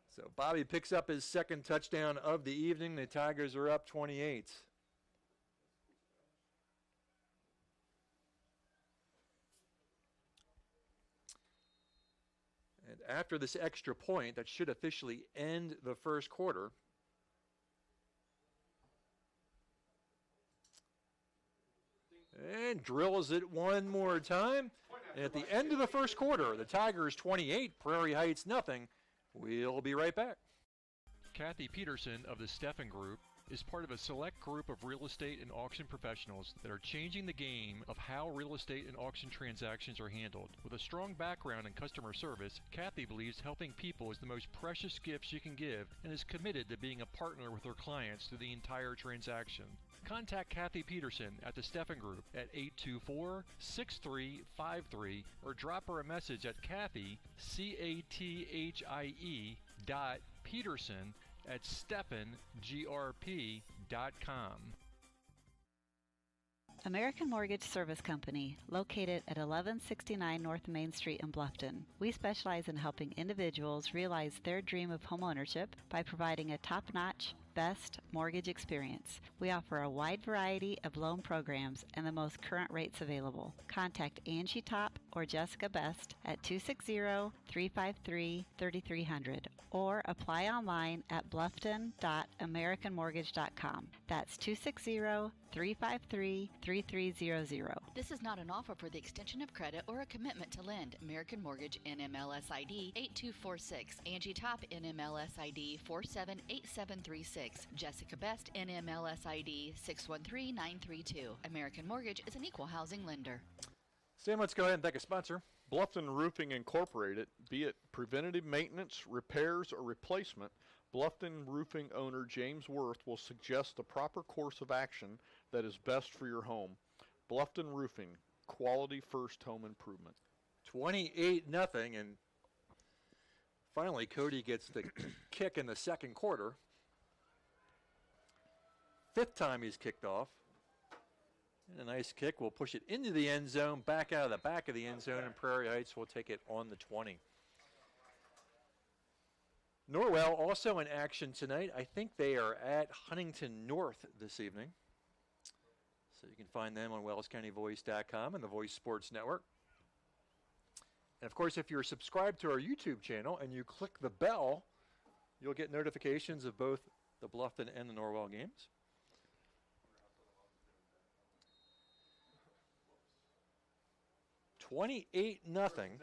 So Bobby picks up his 2nd touchdown of the evening. The Tigers are up 28. And after this extra point, that should officially end the first quarter. And drills it one more time. And at the end of the first quarter, the Tigers 28, Prairie Heights nothing. We'll be right back. Kathy Peterson of the Steffen Group is part of a select group of real estate and auction professionals that are changing the game of how real estate and auction transactions are handled. With a strong background in customer service, Kathy believes helping people is the most precious gift she can give and is committed to being a partner with her clients through the entire transaction. Contact Kathy Peterson at the Steffen Group at 824-6353 or drop her a message at Kathy, C-A-T-H-I-E Peterson at SteffenGRP.com. American Mortgage Service Company, located at 1169 North Main Street in Bluffton. We specialize in helping individuals realize their dream of homeownership by providing a top-notch, best mortgage experience. We offer a wide variety of loan programs and the most current rates available. Contact Angie Top or Jessica Best at 260-353-3300 or apply online at bluffton.americanmortgage.com. That's 260-353-3300. This is not an offer for the extension of credit or a commitment to lend. American Mortgage, NMLS ID 8246. Angie Top, NMLS ID 478736. Jessica Best, NMLS ID 613932. American Mortgage is an equal housing lender. Sam, let's go ahead and thank a sponsor. Bluffton Roofing Incorporated, be it preventative maintenance, repairs, or replacement, Bluffton Roofing owner James Worth will suggest the proper course of action that is best for your home. Bluffton Roofing, quality first home improvement. 28-0, and finally Cody gets the kick in the second quarter. Fifth time he's kicked off. And a nice kick will push it into the end zone, back out of the back of the end zone, and Prairie Heights will take it on the 20. Norwell also in action tonight. I think they are at Huntington North this evening. So you can find them on wellscountyvoice.com and the Voice Sports Network. And of course, if you're subscribed to our YouTube channel and you click the bell, you'll get notifications of both the Bluffton and the Norwell games. $28-0.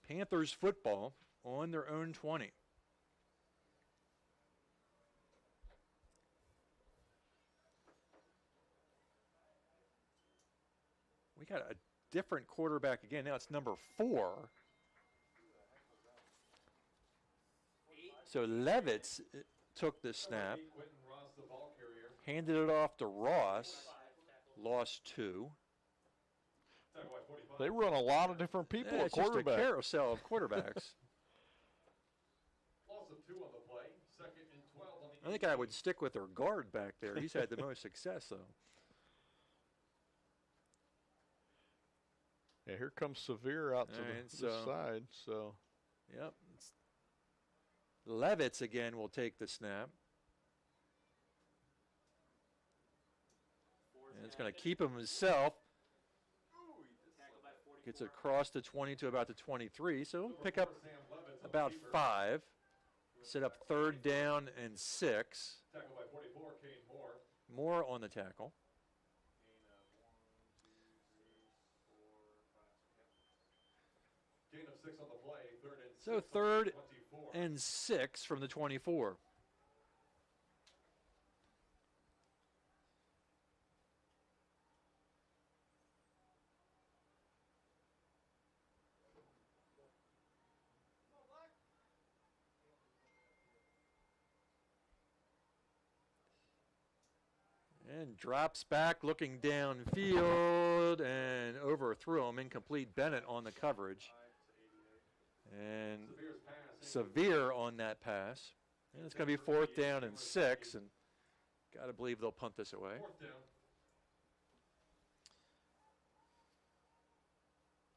Panthers football on their own 20. We got a different quarterback again. Now it's number 4. So Levitz took the snap, handed it off to Ross, lost 2. They run a lot of different people at It's just a quarterback. carousel of quarterbacks. I think I would stick with their guard back there. He's had the most success, though. Yeah, here comes Severe out to the side. So, yep. Levitz again will take the snap. And it's going to keep him himself. Gets it across the 20 to about the 23, so he'll pick up about 5. Set up 3rd down and 6. Moore on the tackle. So 3rd and 6 from the 24. And drops back, looking downfield, and overthrew him. Incomplete. Bennett on the coverage. And Severe on that pass. And it's going to be 4th down and 6, and got to believe they'll punt this away.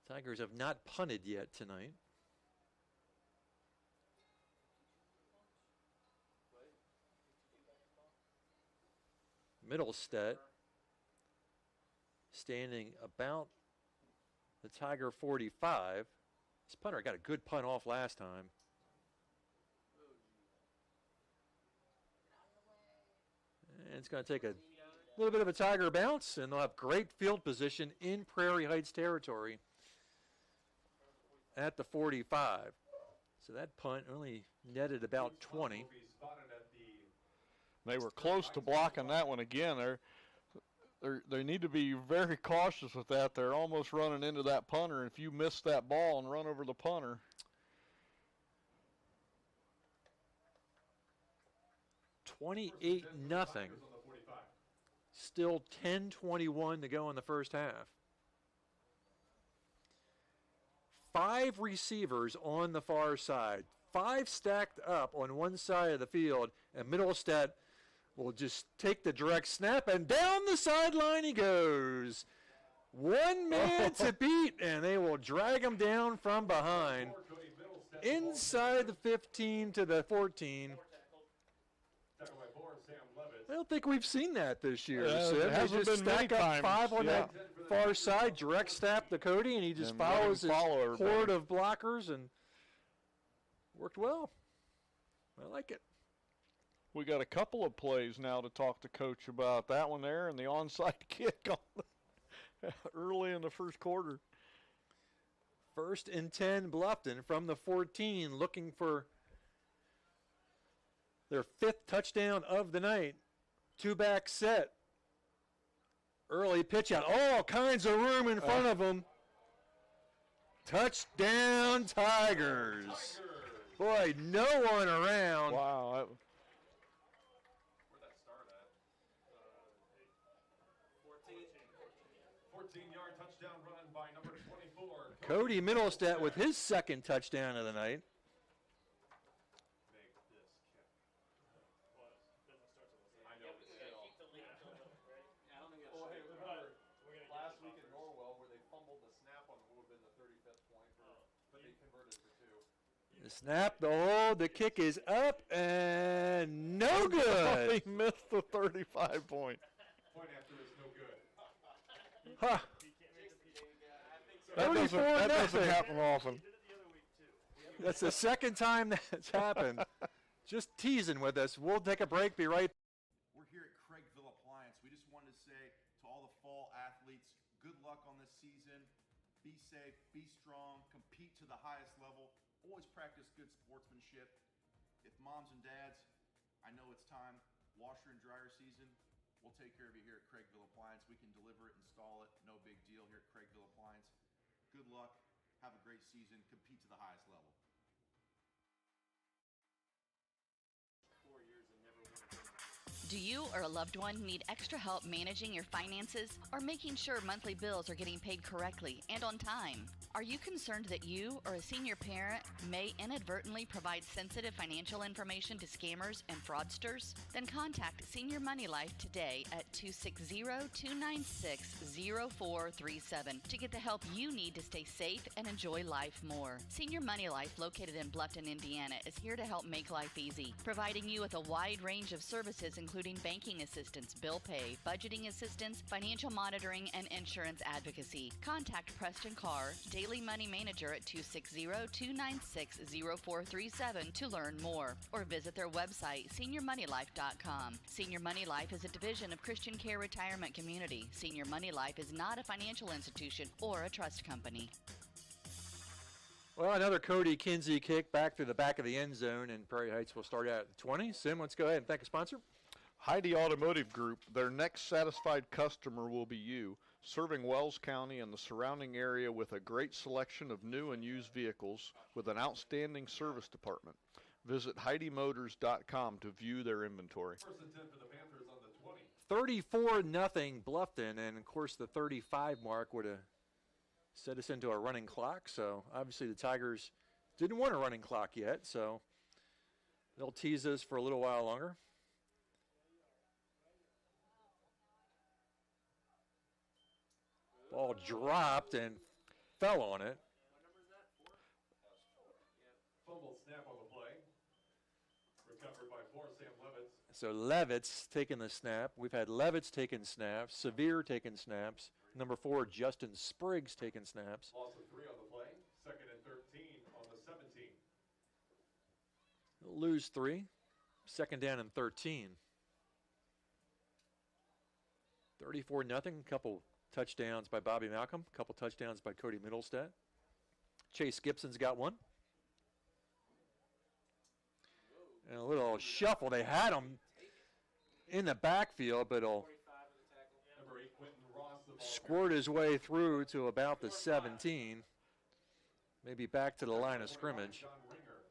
Tigers have not punted yet tonight. Middlestead standing about the Tiger 45. This punter got a good punt off last time. And it's going to take a little bit of a Tiger bounce, and they'll have great field position in Prairie Heights territory at the 45. So that punt only netted about 20. They were close to blocking that one again. They need to be very cautious with that. They're almost running into that punter. And if you miss that ball and run over the punter. 28-0. Still 10:21 to go in the first half. 5 receivers on the far side. 5 stacked up on one side of the field, and Middlestead will just take the direct snap, and down the sideline he goes. One man to beat, and they will drag him down from behind. Inside the 15 to the 14. I don't think we've seen that this year. It Sid. hasn't They just been stack many up times. 5 on Yeah. that far side, direct snap to Cody, and he just And let him follows his follow everybody. horde of blockers, and worked well. I like it. We got a couple of plays now to talk to Coach about. That one there and the onside kick early in the first quarter. 1st and 10 Bluffton from the 14, looking for their 5th touchdown of the night. 2-back set. Early pitch out. All kinds of room in front of them. Touchdown Tigers. Boy, no one around. Wow. Where'd that start at? 14-yard touchdown run by number 24. Cody Middlestat with his 2nd touchdown of the night. Make this kick. I know, but still. Well, hey, remember last week in Norwell where they fumbled the snap on what would have been the 35th point, but they converted for 2. The snap, the hold, the kick is up, and no good. He missed the 35 point. Point after is no good. Huh. That 34 doesn't nothing. happen often. That's the 2nd time that's happened. Just teasing with us. We'll take a break, be right. We're here at Craigville Appliance. We just wanted to say to all the fall athletes, good luck on this season. Be safe, be strong, compete to the highest level. Always practice good sportsmanship. If moms and dads, I know it's time, washer and dryer season, we'll take care of you here at Craigville Appliance. We can deliver it, install it, no big deal here at Craigville Appliance. Good luck, have a great season, compete to the highest level. Do you or a loved one need extra help managing your finances or making sure monthly bills are getting paid correctly and on time? Are you concerned that you or a senior parent may inadvertently provide sensitive financial information to scammers and fraudsters? Then contact Senior Money Life today at 260-296-0437 to get the help you need to stay safe and enjoy life more. Senior Money Life, located in Bluffton, Indiana, is here to help make life easy, providing you with a wide range of services including banking assistance, bill pay, budgeting assistance, financial monitoring, and insurance advocacy. Contact Preston Carr, Daily Money Manager at 260-296-0437 to learn more, or visit their website, seniormoneylife.com. Senior Money Life is a division of Christian Care Retirement Community. Senior Money Life is not a financial institution or a trust company. Well, another Cody Kinsey kick back through the back of the end zone, and Prairie Heights will start out at 20. Sim, let's go ahead and thank a sponsor. Heidi Automotive Group, their next satisfied customer will be you, serving Wells County and the surrounding area with a great selection of new and used vehicles with an outstanding service department. Visit HeidiMotors.com to view their inventory. 1st and 10 for the Panthers on the 20. 34-0 Bluffton, and of course the 35 mark would have set us into a running clock, so obviously the Tigers didn't want a running clock yet, so they'll tease us for a little while longer. Ball dropped and fell on it. Fumble snap on the play. Recovered by 4, Sam Levitz. So Levitz taking the snap. We've had Levitz taking snaps, Severe taking snaps. Number 4, Justin Spriggs taking snaps. Loss of 3 on the play. 2nd and 13 on the 17. They'll lose 3. 2nd down and 13. 34-0. Couple touchdowns by Bobby Malcolm. Couple touchdowns by Cody Middlestat. Chase Gibson's got one. And a little shuffle. They had him in the backfield, but he'll Number 8, Quentin Ross. The ball squirt his way through to about the 17. Maybe back to the line of scrimmage. John Ringer.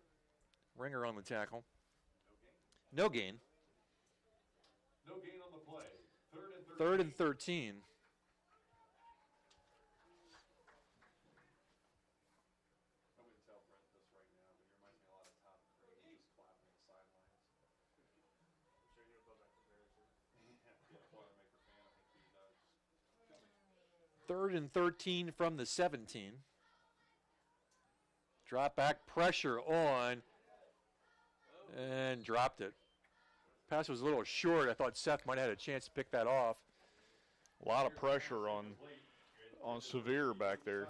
Ringer on the tackle. No gain. No gain on the play. 3rd and 13. 3rd and 13. I wouldn't tell Brent this right now, but he reminds me a lot of Tom Craig. He's clapping at the sidelines. 3rd and 13 from the 17. Drop back pressure on and dropped it. Pass was a little short. I thought Seth might have had a chance to pick that off. A lot of pressure on Sevier back there.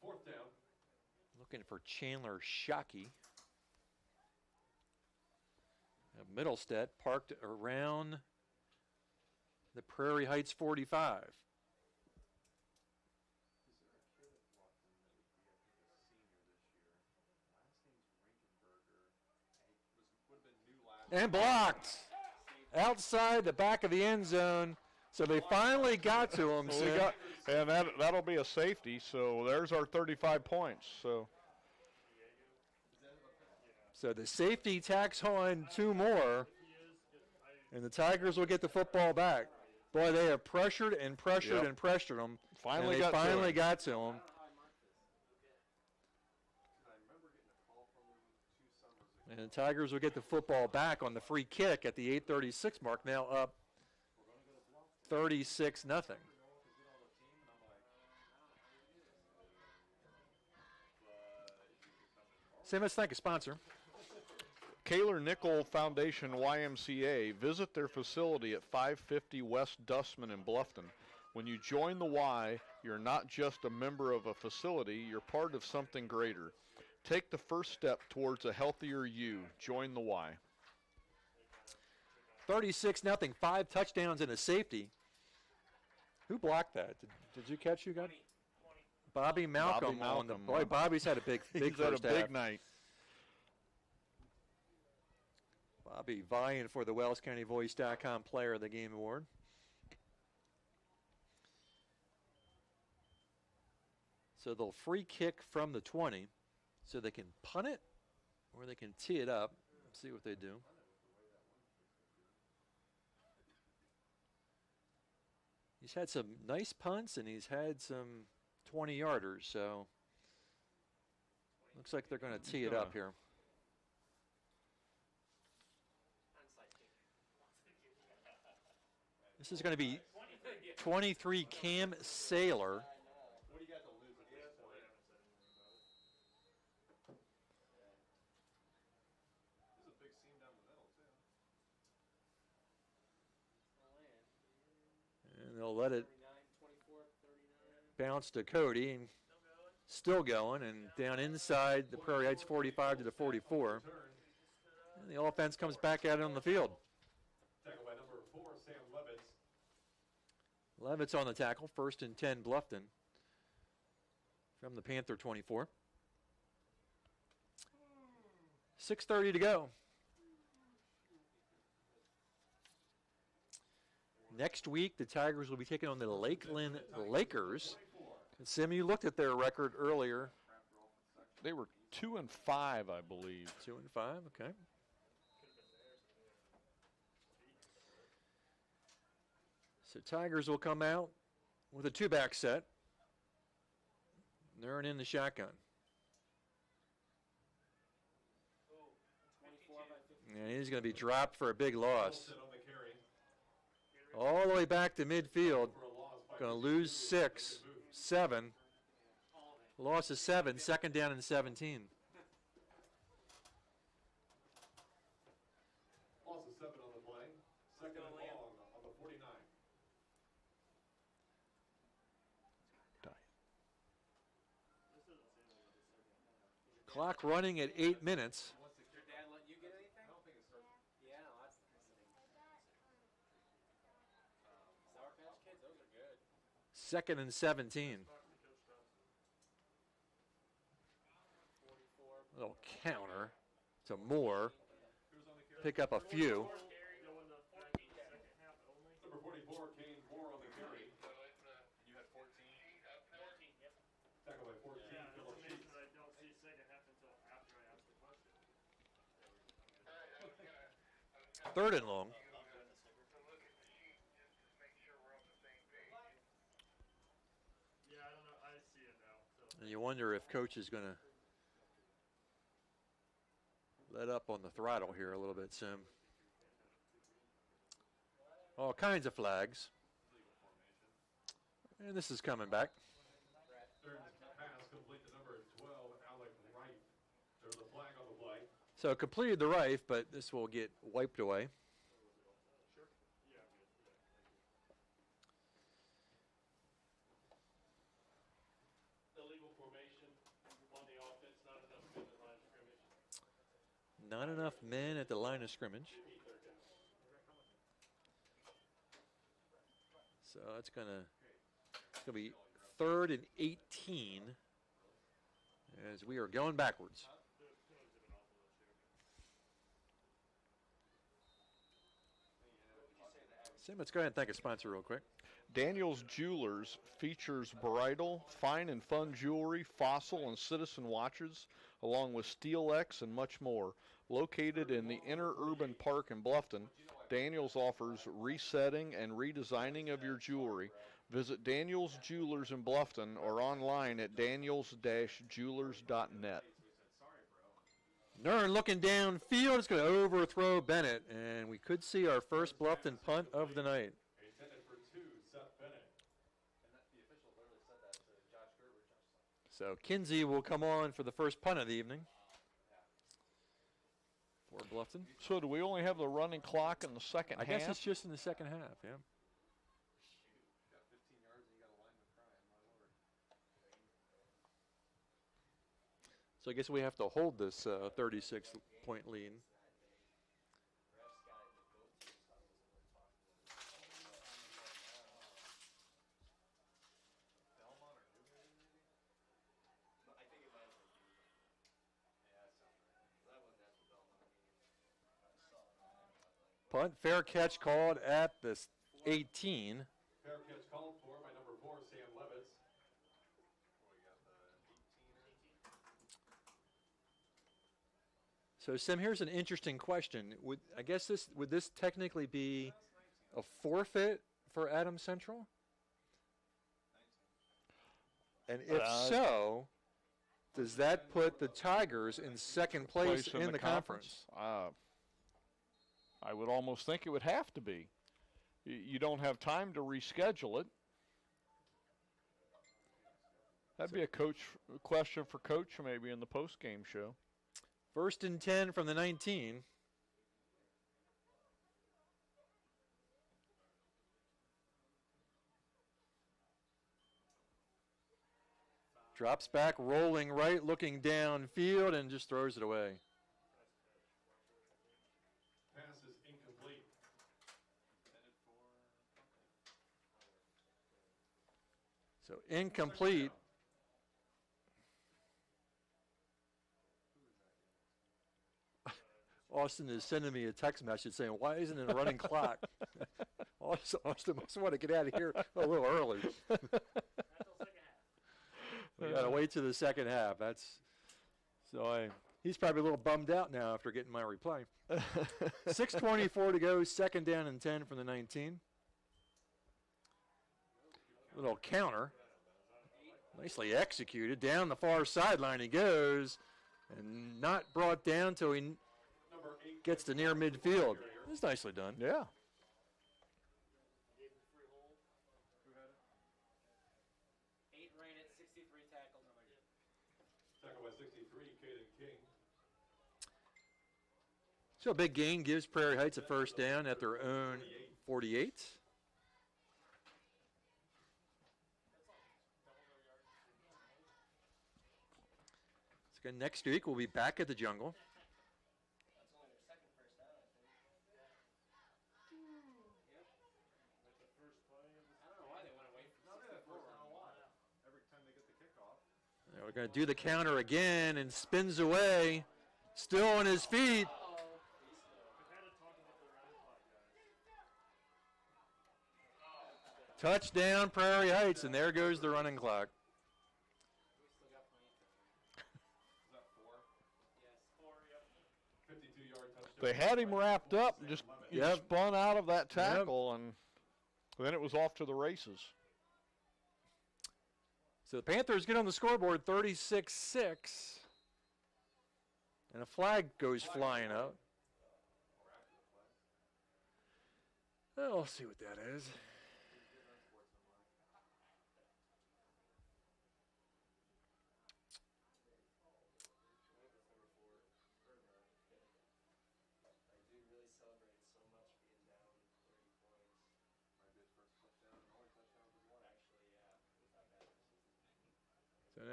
4th down. Looking for Chandler Shockey. Middlestead parked around the Prairie Heights 45. And blocked outside the back of the end zone. So they finally got to him. Well, and that'll be a safety. So there's our 35 points. So the safety tacks on 2 more, and the Tigers will get the football back. Boy, they have pressured and pressured and pressured them. Finally got to him. And the Tigers will get the football back on the free kick at the 8:36 mark, now up 36-0. Say, let's thank a sponsor. Kaler Nickel Foundation YMCA. Visit their facility at 550 West Dustman in Bluffton. When you join the Y, you're not just a member of a facility, you're part of something greater. Take the first step towards a healthier you. Join the Y. 36-0, 5 touchdowns and a safety. Who blocked that? Did you catch, you guys? Bobby Malcolm. Boy, Bobby's had a big He's first had a big half. night. Bobby vying for the WellsCountyVoice.com Player of the Game award. So they'll free kick from the 20, so they can punt it or they can tee it up. Let's see what they do. He's had some nice punts and he's had some 20-yarders, so looks like they're going to tee it up here. This is going to be 23 Cam Saylor. What do you got to lose at this point? There's a big seam down the middle, too. And they'll let it bounce to Cody, and still going, and down inside the Prairie Heights 45 to the 44. And the offense comes back out on the field. Tackle by number 4, Sam Levitz. Levitt's on the tackle, 1st and 10 Bluffton from the Panther 24. 6:30 to go. Next week, the Tigers will be taking on the Lakeland Lakers. And Sim, you looked at their record earlier. They were 2-5, I believe. 2-5, okay. So Tigers will come out with a 2-back set. They're in the shotgun. And he's going to be dropped for a big loss. All the way back to midfield. Going to lose 6, 7. Loss of 7, 2nd down and 17. Loss of 7 on the play. 2nd and long on the 49. Clock running at 8 minutes. Your dad let you get anything? I don't think it's yeah, no, that's the Sour Patch Kids, those are good. 2nd and 17. A little counter to Moore. Pick up a few. Number 44, Kane Moore on the carry. You had 14? 14, yep. Tackle by 14, Philip Sheets. I don't see second half until after I ask the question. 3rd and long. Yeah, I don't know. I see it now. So. And you wonder if coach is going to let up on the throttle here a little bit, Sim. All kinds of flags. And this is coming back. Third pass complete to number 12, Alec Wright. There's a flag on the play. So completed the Rife, but this will get wiped away. Illegal formation on the offense, not enough men at the line of scrimmage. Not enough men at the line of scrimmage. So it's gonna be 3rd and 18 as we are going backwards. Sim, let's go ahead and thank a sponsor real quick. Daniel's Jewelers features bridal, fine and fun jewelry, fossil and citizen watches, along with SteelX and much more. Located in the inner urban park in Bluffton, Daniel's offers resetting and redesigning of your jewelry. Visit Daniel's Jewelers in Bluffton or online at daniels-jewelers.net. Nern looking downfield. It's going to overthrow Bennett, and we could see our first Bluffton punt of the night. Intended for 2, Seth Bennett. So Kinsey will come on for the first punt of the evening for Bluffton. So do we only have the running clock in the second I half? guess it's just in the second half, yeah. So I guess we have to hold this 36-point lead. Punt, fair catch called at the 18. Fair catch called for by number 4, Sam Levitz. So, Sim, here's an interesting question. Would this technically be a forfeit for Adams Central? And if so, does that put the Tigers in second place in the conference? I would almost think it would have to be. You don't have time to reschedule it. That'd be a question for Coach maybe in the post-game show. 1st and 10 from the 19. Drops back, rolling right, looking downfield, and just throws it away. Pass is incomplete. So incomplete. Austin is sending me a text message saying, why isn't it a running clock? Austin must want to get out of here a little early. We got to wait till the second half. He's probably a little bummed out now after getting my reply. 6:24 to go, 2nd down and 10 from the 19. Little counter. Nicely executed. Down the far sideline he goes, and not brought down till he gets to near midfield. It's nicely done. Yeah. Tackle by 63, Caden King. So a big gain gives Prairie Heights a 1st down at their own 48. So again, next week we'll be back at the Jungle. We're going to do the counter again, and spins away, still on his feet. Touchdown, Prairie Heights, and there goes the running clock. They had him wrapped up, just spun out of that tackle, and then it was off to the races. So the Panthers get on the scoreboard 36-6. And a flag goes flying out. Well, we'll see what that is.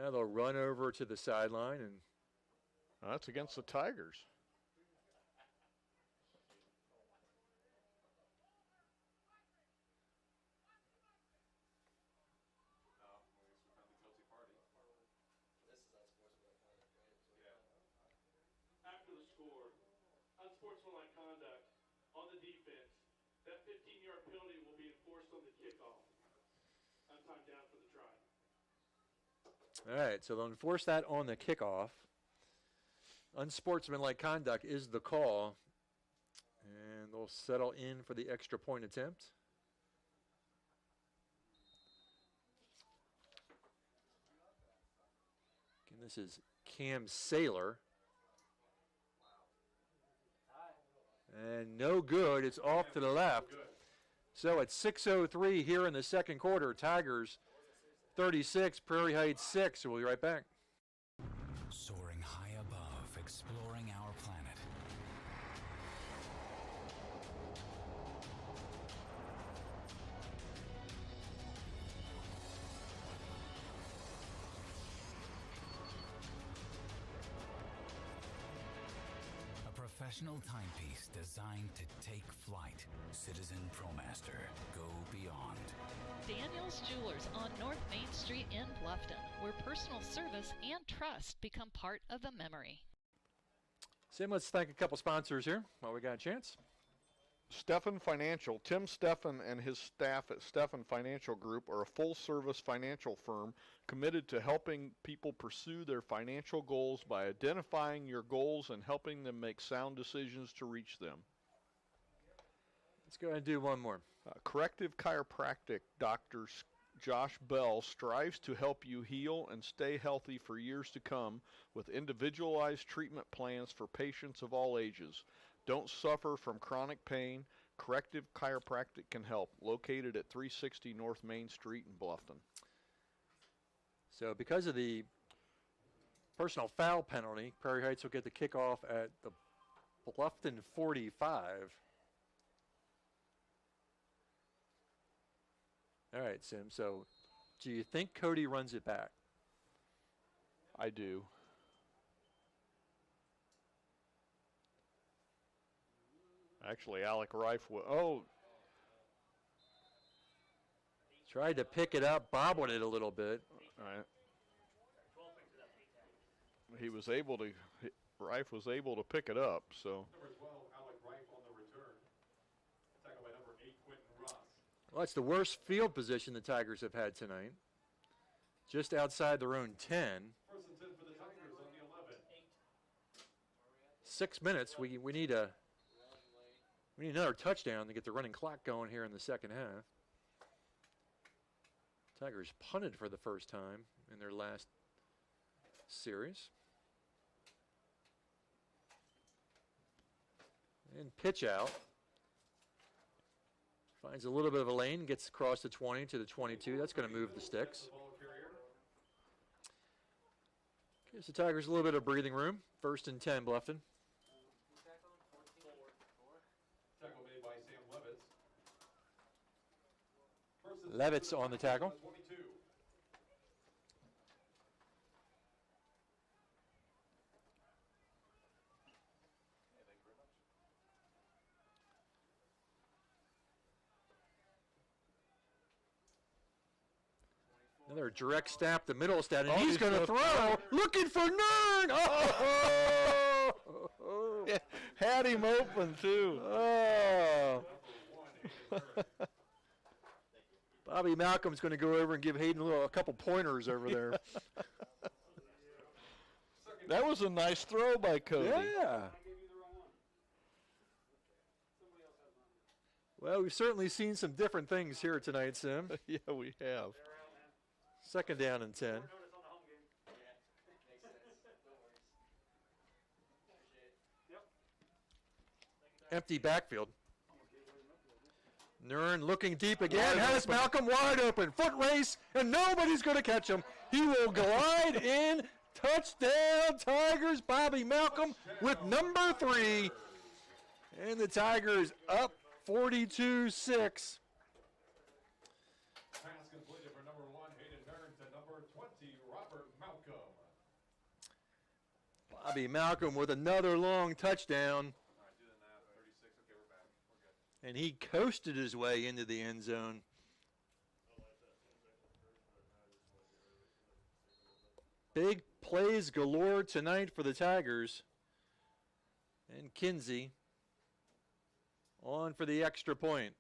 Now they'll run over to the sideline, and that's against the Tigers. After the score, unsportsmanlike conduct on the defense. That 15-yard penalty will be enforced on the kickoff. Time down for the try. all right, so they'll enforce that on the kickoff. Unsportsmanlike conduct is the call, and they'll settle in for the extra point attempt. Again, this is Cam Saylor. And no good. It's off to the left. So at 6:03 here in the second quarter, Tigers 36, Prairie Heights 6. We'll be right back. Soaring high above, exploring our planet. Professional timepiece designed to take flight. Citizen ProMaster. Go beyond. Daniel's Jewelers on North Main Street in Bluffton, where personal service and trust become part of the memory. Sim, let's thank a couple sponsors here while we got a chance. Steffen Financial. Tim Steffen and his staff at Steffen Financial Group are a full-service financial firm committed to helping people pursue their financial goals by identifying your goals and helping them make sound decisions to reach them. Let's go ahead and do one more. Corrective Chiropractic Dr. Josh Bell strives to help you heal and stay healthy for years to come with individualized treatment plans for patients of all ages. Don't suffer from chronic pain. Corrective Chiropractic can help. Located at 360 North Main Street in Bluffton. So because of the personal foul penalty, Prairie Heights will get the kickoff at the Bluffton 45. All right, Sim. So do you think Cody runs it back? I do. Actually, Alec Reif will. Oh. Tried to pick it up, bobbled it a little bit. All right. He was able to, Reif was able to pick it up, so. Number 12, Alec Reif on the return. Tackled by number 8, Quentin Ross. Well, that's the worst field position the Tigers have had tonight. Just outside their own 10. First and 10 for the Tigers on the 11. 6 minutes. We need another touchdown to get the running clock going here in the second half. Tigers punted for the first time in their last series. And pitch out. Finds a little bit of a lane, gets across the 20 to the 22. That's going to move the sticks. Gives the Tigers a little bit of breathing room. First and 10, Bluffton. Tackle made by Sam Levitz. Levitz on the tackle. 22. Another direct snap, the middle stat, and Oh, he's going to throw. Looking for Nern. Oh! Yeah, had him open, too. Oh. Bobby Malcolm's going to go over and give Hayden a couple pointers over there. That was a nice throw by Cody. Yeah. Well, we've certainly seen some different things here tonight, Sim. Yeah, we have. Second down and 10. Empty backfield. Nern looking deep again, has Malcolm wide open. Foot race, and nobody's going to catch him. He will glide in. Touchdown, Tigers. Bobby Malcolm with number 3. And the Tigers up 42-6. Pass completed for number 1, Hayden Nern, to number 20, Robert Malcolm. Bobby Malcolm with another long touchdown. And he coasted his way into the end zone. Big plays galore tonight for the Tigers. And Kinsey on for the extra point.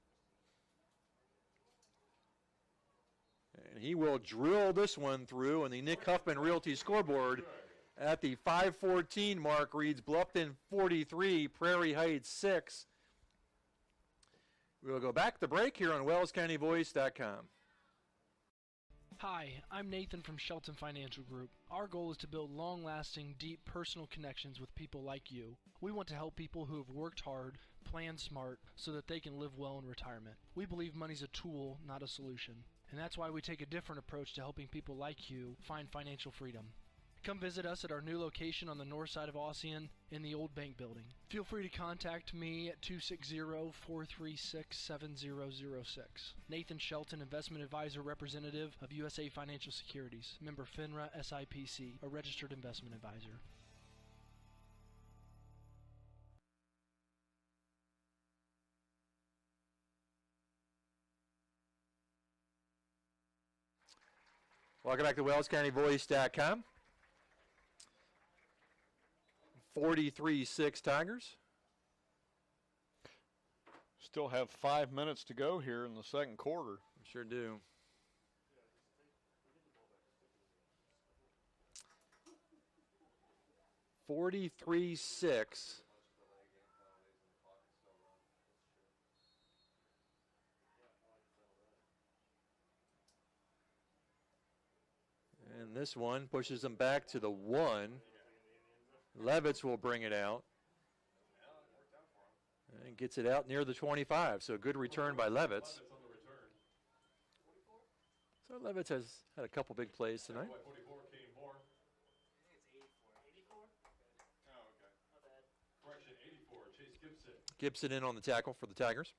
And he will drill this one through, and the Nick Huffman Realty scoreboard at the 5:14 mark reads Bluffton 43, Prairie Heights 6. We'll go back to break here on WellsCountyVoice.com. Hi, I'm Nathan from Shelton Financial Group. Our goal is to build long-lasting, deep personal connections with people like you. We want to help people who have worked hard, planned smart, so that they can live well in retirement. We believe money's a tool, not a solution. And that's why we take a different approach to helping people like you find financial freedom. Come visit us at our new location on the north side of Ossian in the old bank building. Feel free to contact me at 260-436-7006. Nathan Shelton, Investment Advisor Representative of USA Financial Securities. Member FINRA SIPC, a registered investment advisor. Welcome back to WellsCountyVoice.com. 43-6 Tigers. Still have 5 minutes to go here in the second quarter. Sure do. $43-6. And this one pushes them back to the 1. Levitz will bring it out. And gets it out near the 25. So a good return by Levitz. So Levitz has had a couple big plays tonight. Gibson in on the tackle for the Tigers.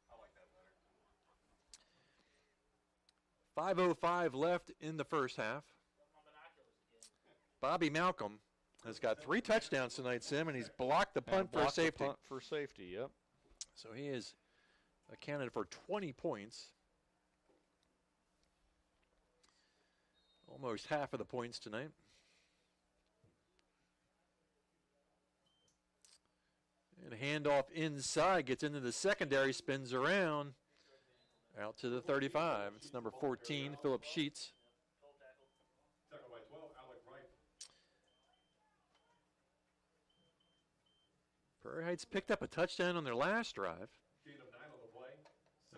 5:05 left in the first half. Bobby Malcolm has got 3 touchdowns tonight, Sim, and he's blocked the punt for safety. Punt for safety, yep. So he is accounted for 20 points. Almost half of the points tonight. And handoff inside, gets into the secondary, spins around, out to the 35. It's number 14, Philip Sheets. Prairie Heights picked up a touchdown on their last drive.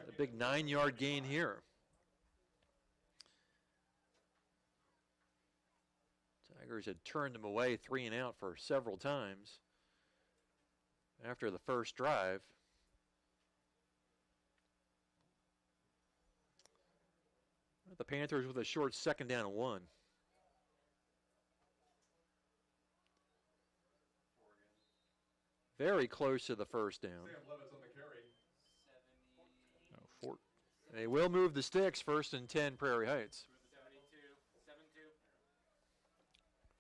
A big 9-yard gain here. Tigers had turned them away 3 and out for several times after the first drive. The Panthers with a short 2nd down and 1. Very close to the first down. They will move the sticks, 1st and 10, Prairie Heights.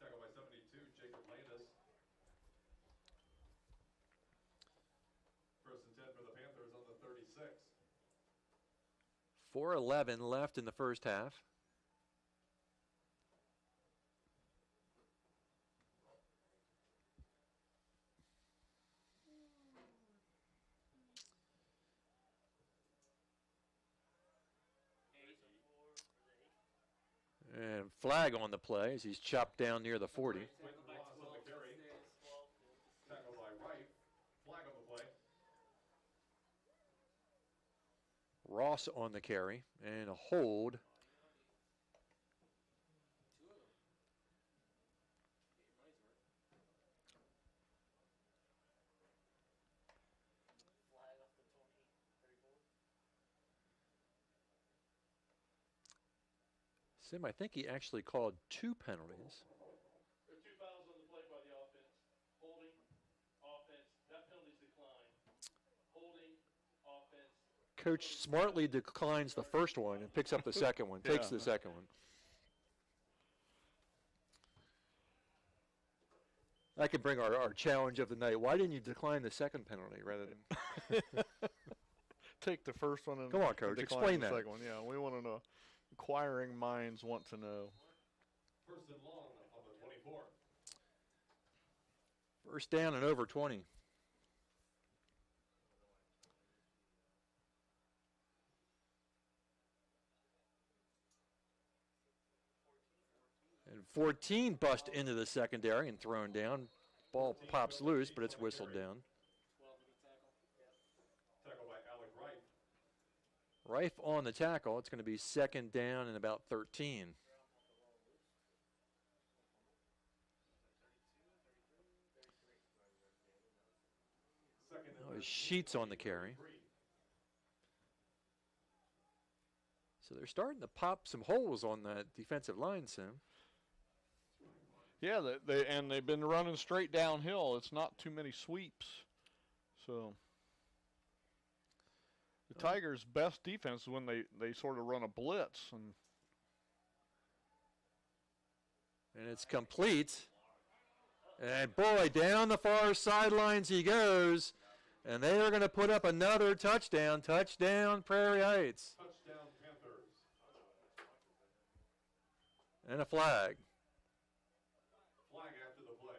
Tackle by 72, Jacob Landis. 1st and 10 for the Panthers on the 36. 4:11 left in the first half. And flag on the play as he's chopped down near the 40. Tackle by Wright. Flag on the play. Ross on the carry and a hold. Sim, I think he actually called 2 penalties. There are 2 fouls on the play by the offense. Holding, offense. That penalty's declined. Holding, offense. Coach smartly declines the first one and picks up the second one, takes the second one. I could bring our challenge of the night. Why didn't you decline the second penalty rather than take the first one and come on, Coach, decline explain the that. second one? Yeah, we want to know. Inquiring minds want to know. First and long on the 24. First down and over 20. And 14 bust into the secondary and thrown down. Ball pops loose, but it's whistled down. Tackle by Alec Wright. Rife on the tackle. It's going to be second down and about 13. Sheets on the carry. So they're starting to pop some holes on that defensive line, Sim. Yeah, they've been running straight downhill. It's not too many sweeps. So the Tigers' best defense is when they sort of run a blitz. And it's complete. And boy, down the far sidelines he goes. And they are going to put up another touchdown. Touchdown, Prairie Heights. Touchdown, Panthers. And a flag. Flag after the play.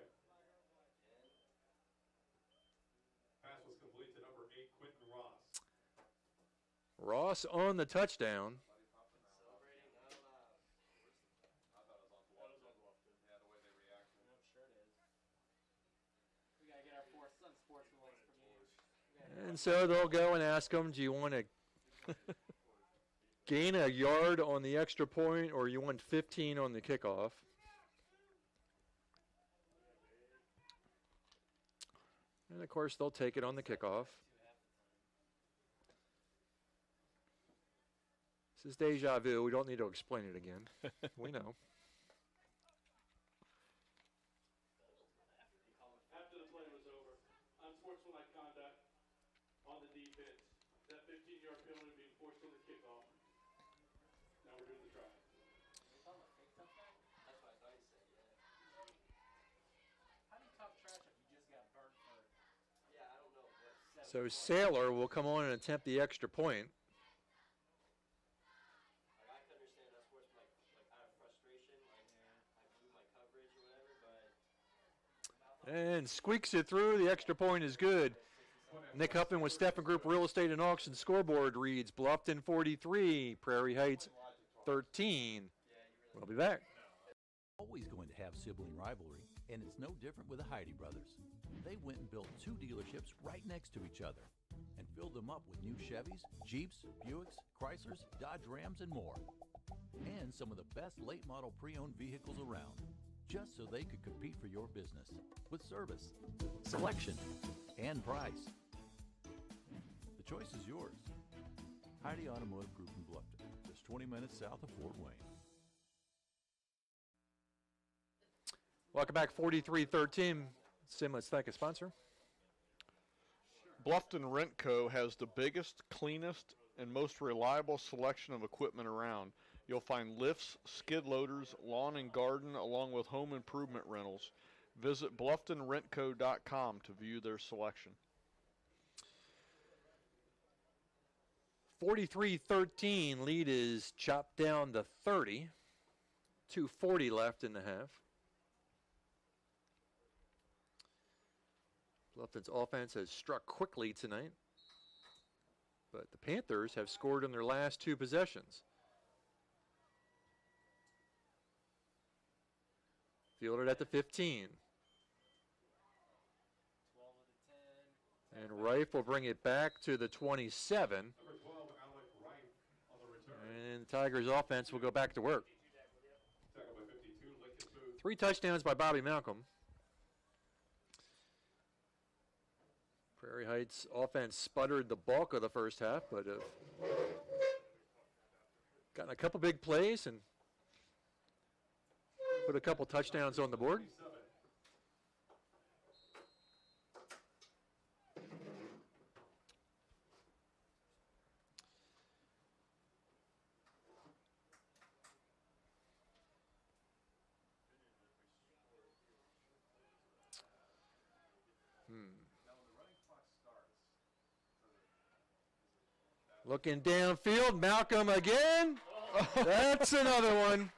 Pass was complete to number 8, Quentin Ross. Ross on the touchdown. And so they'll go and ask them, do you want to gain a yard on the extra point or you want 15 on the kickoff? And, of course, they'll take it on the kickoff. This is deja vu. We don't need to explain it again. We know. After the play was over, unsportsmanlike conduct on the defense. That 15-yard penalty being forced on the kickoff. Now we're doing the try. So Saylor will come on and attempt the extra point. And squeaks it through. The extra point is good. Nick Huffman with Steffen Group Real Estate and Auction scoreboard reads Bluffton 43, Prairie Heights 13. We'll be back. Always going to have sibling rivalry, and it's no different with the Heidi brothers. They went and built 2 dealerships right next to each other and filled them up with new Chevys, Jeeps, Buicks, Chryslers, Dodge Rams, and more. And some of the best late model pre-owned vehicles around, just so they could compete for your business with service, selection, and price. The choice is yours. Heidi Automotive Group in Bluffton, just 20 minutes south of Fort Wayne. Welcome back, 43-13. Sim, let's thank a sponsor. Bluffton Rent Co. has the biggest, cleanest, and most reliable selection of equipment around. You'll find lifts, skid loaders, lawn and garden, along with home improvement rentals. Visit BlufftonRentCo.com to view their selection. 43-13, lead is chopped down to 30. 2:40 left in the half. Bluffton's offense has struck quickly tonight, but the Panthers have scored in their last 2 possessions. Fielded at the 15. And Rife will bring it back to the 27. Number 12, Alec Wright on the return. And the Tigers offense will go back to work. Tackle by 52, Lincoln Booth. 3 touchdowns by Bobby Malcolm. Prairie Heights offense sputtered the bulk of the first half, but gotten a couple big plays and put a couple touchdowns on the board. Looking downfield, Malcolm again. That's another one.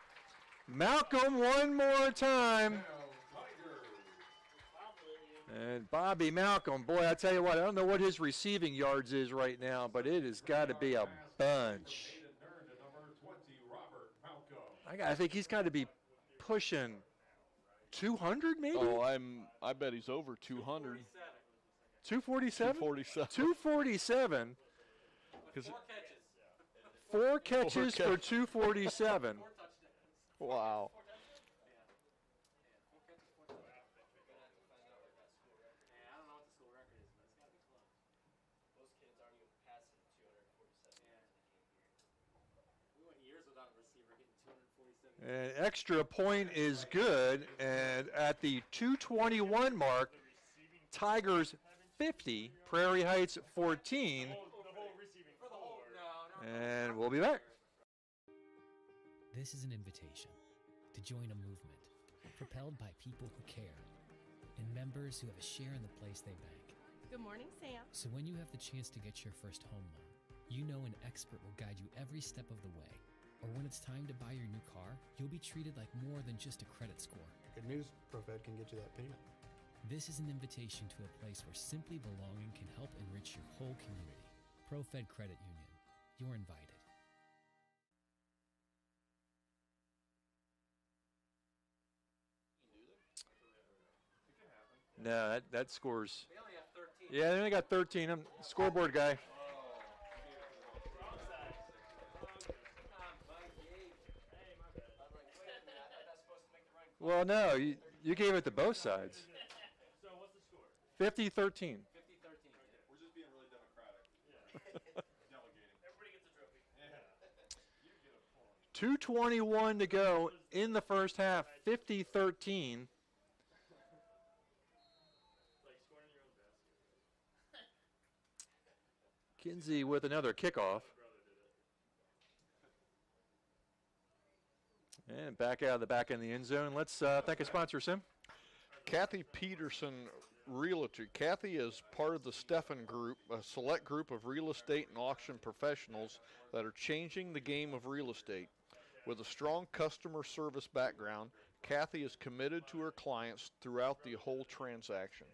Malcolm one more time. And Bobby Malcolm, boy, I tell you what, I don't know what his receiving yards is right now, but it has got to be a bunch. I think he's got to be pushing 200 maybe? Oh, I bet he's over 200. 247? 247. 247. Four catches for 247. Wow. An extra point is good, and at the 221 mark, Tigers 50, Prairie Heights 14, and we'll be back. This is an invitation to join a movement propelled by people who care and members who have a share in the place they bank. Good morning, Sam. So when you have the chance to get your first home loan, you know an expert will guide you every step of the way. Or when it's time to buy your new car, you'll be treated like more than just a credit score. Good news, ProFed can get you that payment. This is an invitation to a place where simply belonging can help enrich your whole community. ProFed Credit Union. You're invited. No, that scores. Yeah, they only got 13. I'm scoreboard guy. Well, no, you gave it to both sides. So what's the score? 50-13. 50-13. We're just being really democratic. Delegating. Everybody gets a trophy. You get a point. 2:21 to go in the first half. 50-13. Kinsey with another kickoff. And back out of the back end of the end zone. Let's thank a sponsor, Sim. Kathy Peterson Realty. Kathy is part of the Stephan Group, a select group of real estate and auction professionals that are changing the game of real estate. With a strong customer service background, Kathy is committed to her clients throughout the whole transaction.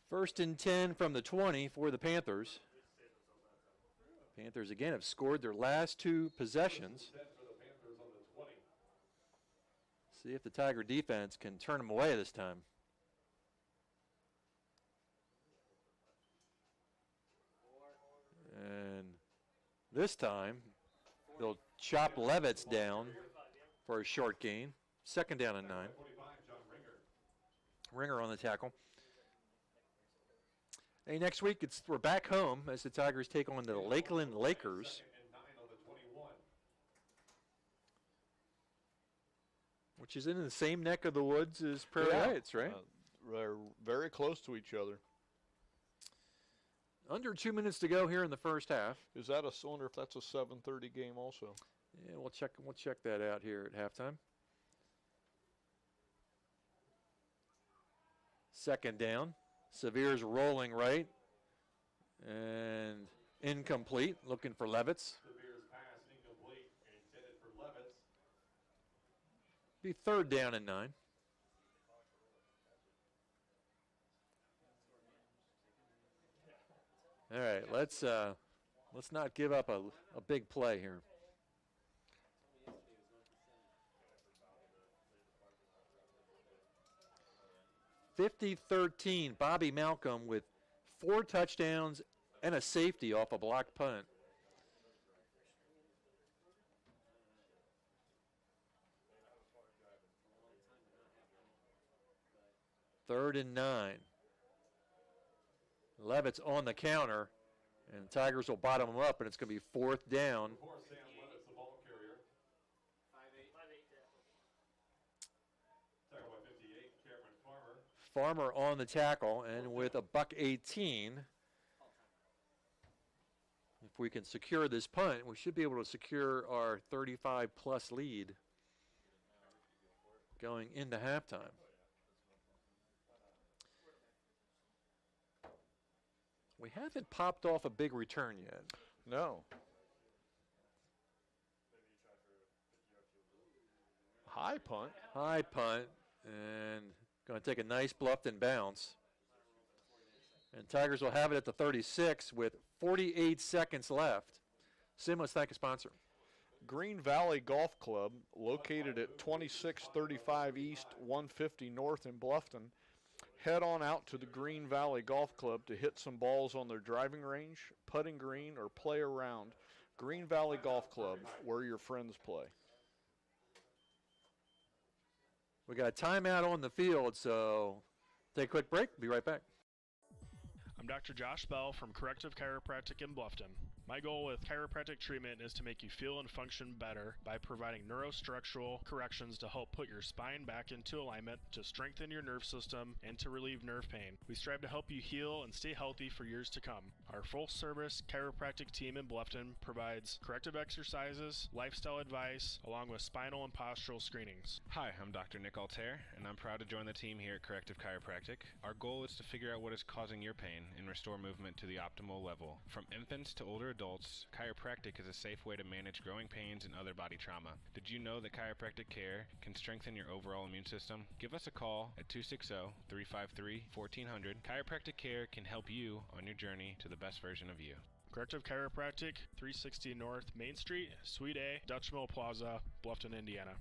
First and 10 from the 20 for the Panthers. Panthers again have scored their last two possessions. See if the Tiger defense can turn them away this time. And this time, they'll chop Levitz down for a short gain. Second down and 9. Ringer on the tackle. Hey, next week we're back home as the Tigers take on the Lakeland Lakers. Which is in the same neck of the woods as Prairie Heights, right? They're very close to each other. Under 2 minutes to go here in the first half. Is that I wonder if that's a 7:30 game also? Yeah, we'll check that out here at halftime. Second down. Severe's rolling right. And incomplete. Looking for Levitz. Severe's pass incomplete, intended for Levitz. Be third down and 9. All right, let's not give up a big play here. (50-13). Bobby Malcolm with 4 touchdowns and a safety off a blocked punt. Third and 9. Levitz on the counter, and the Tigers will bottom him up, and it's going to be fourth down. Farmer on the tackle, and with a $1.18, if we can secure this punt, we should be able to secure our 35-plus lead going into halftime. We haven't popped off a big return yet. No. High punt. High punt, and going to take a nice Bluffton bounce. And Tigers will have it at the 36 with 48 seconds left. Sim, let's thank a sponsor. Green Valley Golf Club, located at 2635 East, 150 North in Bluffton. Head on out to the Green Valley Golf Club to hit some balls on their driving range, putting green, or play around. Green Valley Golf Club, where your friends play. We got a timeout on the field, so take a quick break. Be right back. I'm Dr. Josh Bell from Corrective Chiropractic in Bluffton. My goal with chiropractic treatment is to make you feel and function better by providing neurostructural corrections to help put your spine back into alignment, to strengthen your nerve system, and to relieve nerve pain. We strive to help you heal and stay healthy for years to come. Our full-service chiropractic team in Bluffton provides corrective exercises, lifestyle advice, along with spinal and postural screenings. Hi, I'm Dr. Nick Altair, and I'm proud to join the team here at Corrective Chiropractic. Our goal is to figure out what is causing your pain and restore movement to the optimal level. From infants to older adults, chiropractic is a safe way to manage growing pains and other body trauma. Did you know that chiropractic care can strengthen your overall immune system? Give us a call at 260-353-1400. Chiropractic care can help you on your journey to the best version of you. Corrective Chiropractic, 360 North Main Street, Suite A, Dutch Mill Plaza, Bluffton, Indiana.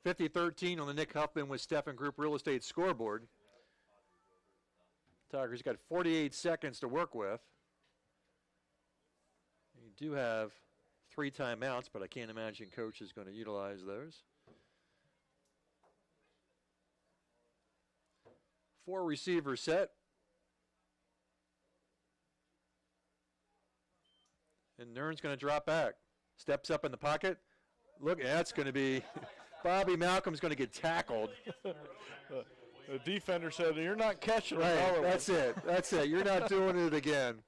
50-13 on the Nick Huffman with Steffen Group Real Estate scoreboard. Tigers got 48 seconds to work with. You do have 3 timeouts, but I can't imagine Coach is going to utilize those. 4 receivers set. And Nern's going to drop back. Steps up in the pocket. Look, that's going to be Bobby Malcolm's going to get tackled. The defender said, "You're not catching it." Right, that's it. That's it. You're not doing it again.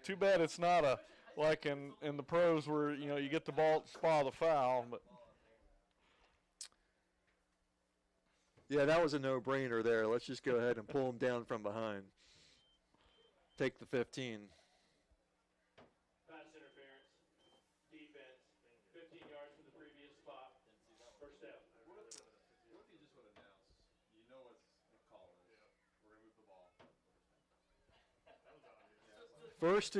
Too bad it's not a like in the pros where you get the ball at the spot of the foul. But yeah, that was a no-brainer there. Let's just go ahead and pull him down from behind. Take the 15. Pass interference. Defense. 15 yards from the previous spot. First down. What if you just would announce, you know what the call is. We're going to move the ball. First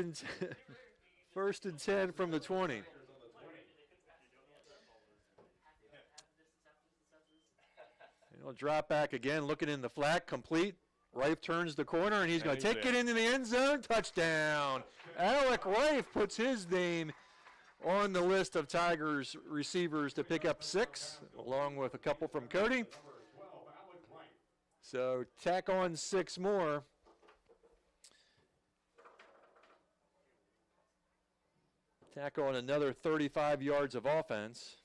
and 10 from the 20. He'll drop back again, looking in the flat, complete. Rife turns the corner, and he's going to take it into the end zone. Touchdown. Alec Rife puts his name on the list of Tigers receivers to pick up 6, along with a couple from Cody. So tack on 6 more. Tack on another 35 yards of offense.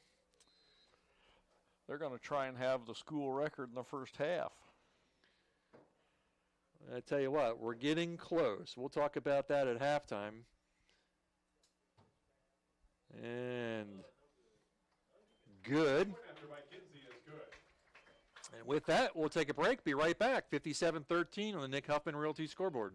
they're going to try and have the school record in the first half. I tell you what, we're getting close. We'll talk about that at halftime. And good. And with that, we'll take a break. Be right back. 57-13 on the Nick Huffman Realty scoreboard.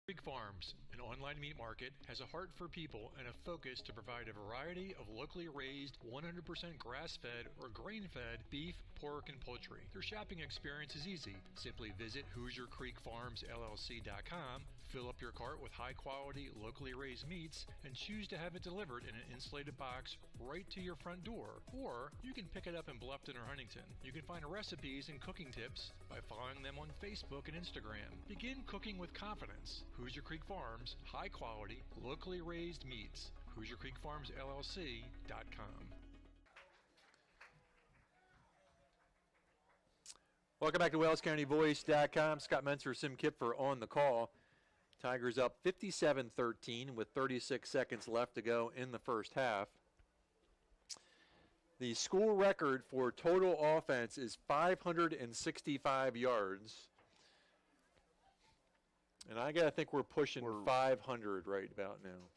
Creek Farms, an online meat market, has a heart for people and a focus to provide a variety of locally raised, 100% grass-fed or grain-fed beef, pork, and poultry. Their shopping experience is easy. Simply visit HoosierCreekFarmsLLC.com, fill up your cart with high-quality, locally raised meats, and choose to have it delivered in an insulated box right to your front door. Or you can pick it up in Bluffton or Huntington. You can find recipes and cooking tips by following them on Facebook and Instagram. Begin cooking with confidence. Hoosier Creek Farms, high quality, locally raised meats. HoosierCreekFarmsLLC.com. Welcome back to WellsCountyVoice.com. Scott Menser, Sim Kipfer on the call. Tigers up 57-13 with 36 seconds left to go in the first half. The school record for total offense is 565 yards. And I gotta think we're pushing 500 right about now.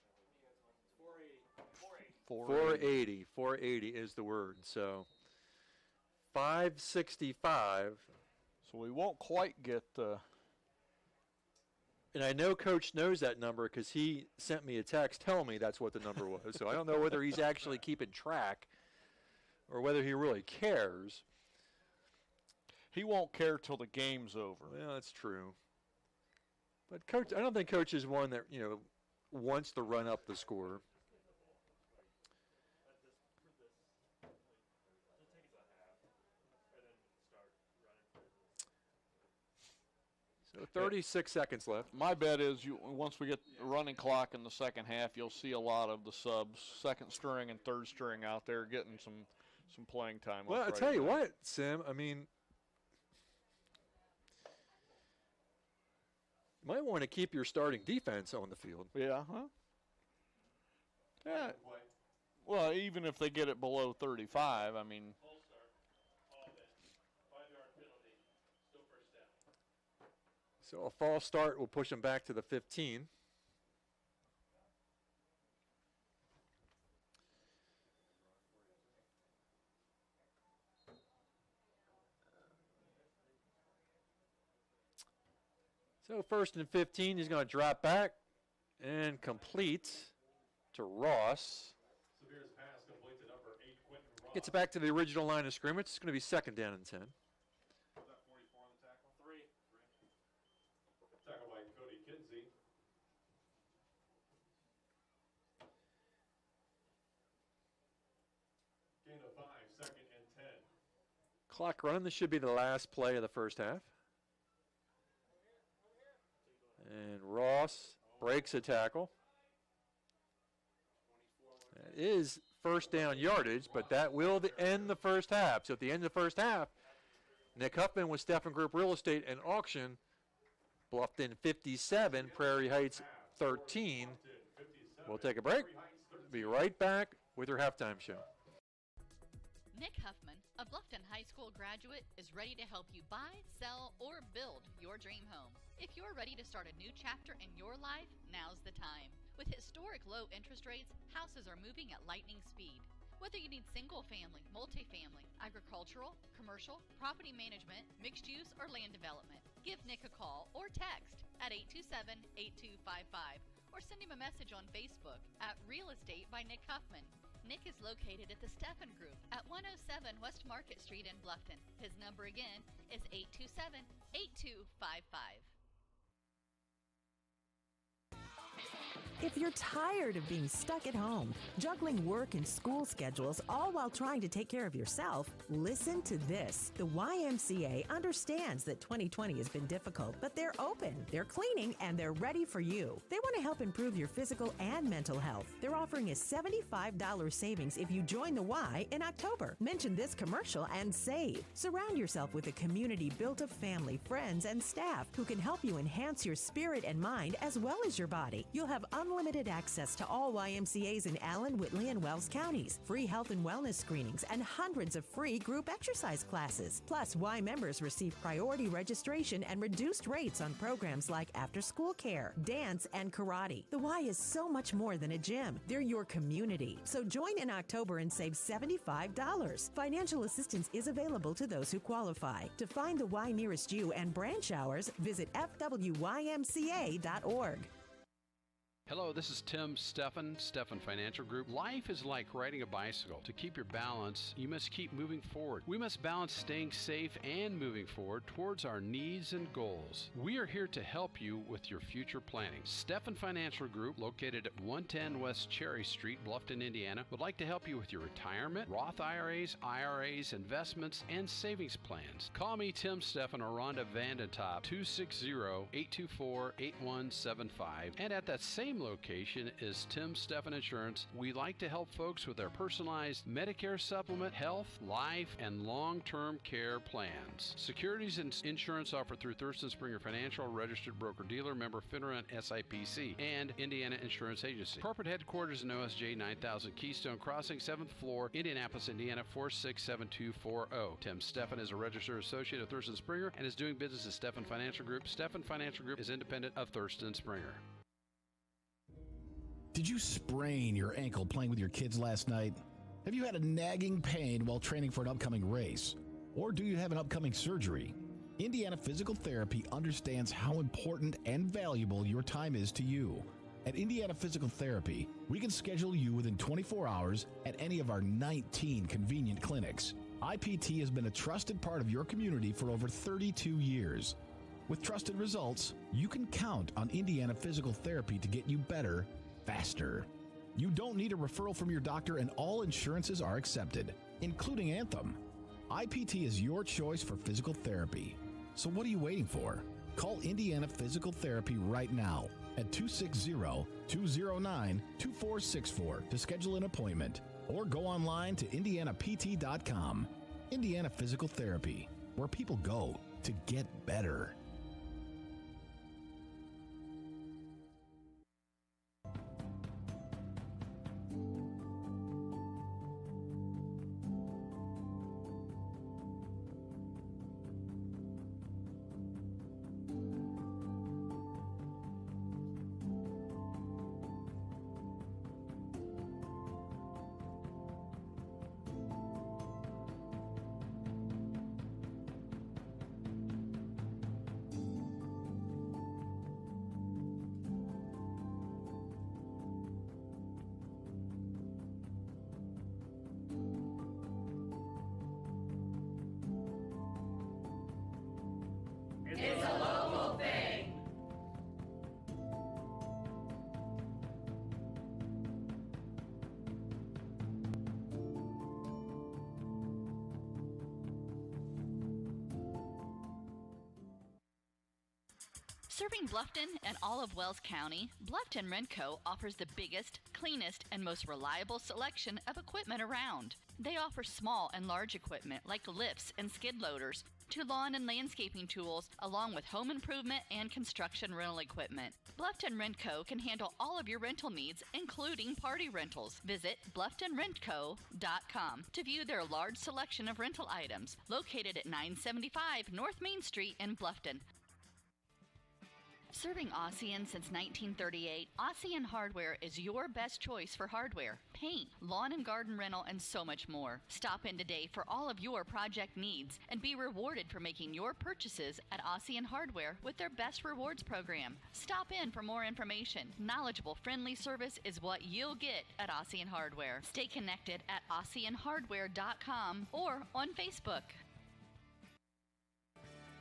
480. 480 is the word. So 565. So we won't quite get and I know Coach knows that number because he sent me a text telling me that's what the number was. So I don't know whether he's actually keeping track or whether he really cares. He won't care till the game's over. Well, that's true. But Coach, I don't think Coach is one that, wants to run up the score. So 36 seconds left. My bet is once we get the running clock in the second half, you'll see a lot of the subs, second string and third string out there getting some playing time. Well, I tell you what, Sim, I mean, you might want to keep your starting defense on the field. Yeah, huh? Yeah. Well, even if they get it below 35, I mean. So a false start will push them back to the 15. So first and 15, he's going to drop back and complete to Ross. Severe's pass complete to number 8, Quentin Ross. Gets it back to the original line of scrimmage. It's going to be second down and 10. Was that 44 on the tackle? 3. Tackle by Cody Kinsey. Gain of 5, second and 10. Clock running. This should be the last play of the first half. And Ross breaks a tackle. That is first down yardage, but that will end the first half. So at the end of the first half, Nick Huffman with Steffen Group Real Estate and Auction, Bluffton 57, Prairie Heights 13. We'll take a break. Be right back with your halftime show. Nick Huffman, a Bluffton High School graduate, is ready to help you buy, sell, or build your dream home. If you're ready to start a new chapter in your life, now's the time. With historic low interest rates, houses are moving at lightning speed. Whether you need single-family, multifamily, agricultural, commercial, property management, mixed use, or land development, give Nick a call or text at 827-8255 or send him a message on Facebook at Real Estate by Nick Huffman. Nick is located at the Steffen Group at 107 West Market Street in Bluffton. His number again is 827-8255. If you're tired of being stuck at home, juggling work and school schedules, all while trying to take care of yourself, listen to this. The YMCA understands that 2020 has been difficult, but they're open, they're cleaning, and they're ready for you. They want to help improve your physical and mental health. They're offering a $75 savings if you join the Y in October. Mention this commercial and save. Surround yourself with a community built of family, friends, and staff who can help you enhance your spirit and mind as well as your body. You'll have unlimited access to all YMCAs in Allen, Whitley, and Wells counties, free health and wellness screenings, and hundreds of free group exercise classes. Plus, Y members receive priority registration and reduced rates on programs like after-school care, dance, and karate. The Y is so much more than a gym. They're your community. So join in October and save $75. Financial assistance is available to those who qualify. To find the Y nearest you and branch hours, visit fwymca.org. Hello, this is Tim Steffen Financial Group. Life is like riding a bicycle. To keep your balance, you must keep moving forward. We must balance staying safe and moving forward towards our needs and goals. We are here to help you with your future planning. Steffen Financial Group, located at 110 West Cherry Street, Bluffton, Indiana, would like to help you with your retirement, Roth IRAs, investments, and savings plans. Call me, Tim Steffen, or Rhonda Vandentop, 260-824-8175. And at that same location is Tim Steffen Insurance. We like to help folks with their personalized Medicare supplement, health, life, and long-term care plans. Securities and insurance offered through Thurston Springer Financial, registered broker-dealer, member FINRA and SIPC, and Indiana Insurance Agency. Corporate headquarters in OSJ 9000 Keystone Crossing, 7th floor, Indianapolis, Indiana 467240. Tim Steffen is a registered associate of Thurston Springer and is doing business as Steffen Financial Group. Steffen Financial Group is independent of Thurston Springer. Did you sprain your ankle playing with your kids last night? Have you had a nagging pain while training for an upcoming race? Or do you have an upcoming surgery? Indiana Physical Therapy understands how important and valuable your time is to you. At Indiana Physical Therapy, we can schedule you within 24 hours at any of our 19 convenient clinics. IPT has been a trusted part of your community for over 32 years. With trusted results, you can count on Indiana Physical Therapy to get you better, faster. You don't need a referral from your doctor, and all insurances are accepted, including Anthem. IPT is your choice for physical therapy. So what are you waiting for? Call Indiana Physical Therapy right now at 260-209-2464 to schedule an appointment, or go online to indianapt.com. Indiana Physical Therapy, where people go to get better. It's a local thing. Serving Bluffton and all of Wells County, Bluffton Rentco offers the biggest, cleanest, and most reliable selection of equipment around. They offer small and large equipment like lifts and skid loaders, to lawn and landscaping tools, along with home improvement and construction rental equipment. Bluffton Rentco can handle all of your rental needs, including party rentals. Visit BlufftonRentco.com to view their large selection of rental items, located at 975 North Main Street in Bluffton. Serving Ossian since 1938, Ossian Hardware is your best choice for hardware, paint, lawn and garden rental, and so much more. Stop in today for all of your project needs and be rewarded for making your purchases at Ossian Hardware with their Best Rewards program. Stop in for more information. Knowledgeable, friendly service is what you'll get at Ossian Hardware. Stay connected at OssianHardware.com or on Facebook.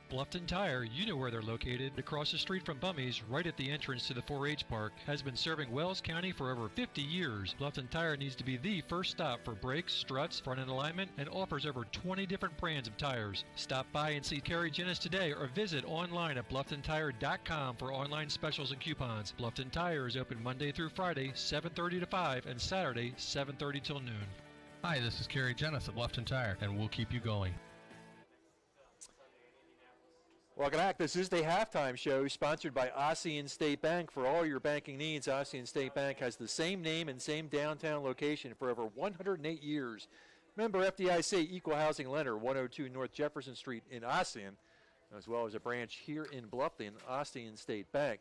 Bluffton Tire, you know where they're located. Across the street from Bummy's, right at the entrance to the 4-H park, has been serving Wells County for over 50 years. Bluffton Tire needs to be the first stop for brakes, struts, front-end alignment, and offers over 20 different brands of tires. Stop by and see Carrie Jennis today or visit online at BlufftonTire.com for online specials and coupons. Bluffton Tire is open Monday through Friday, 7:30 to 5, and Saturday, 7:30 till noon. Hi, this is Carrie Jennis at Bluffton Tire, and we'll keep you going. Welcome back. This is the halftime show sponsored by Ossian State Bank. For all your banking needs, Ossian State Bank has the same name and same downtown location for over 108 years. Member FDIC, equal housing lender, 102 North Jefferson Street in Ossian, as well as a branch here in Bluffton, Ossian State Bank.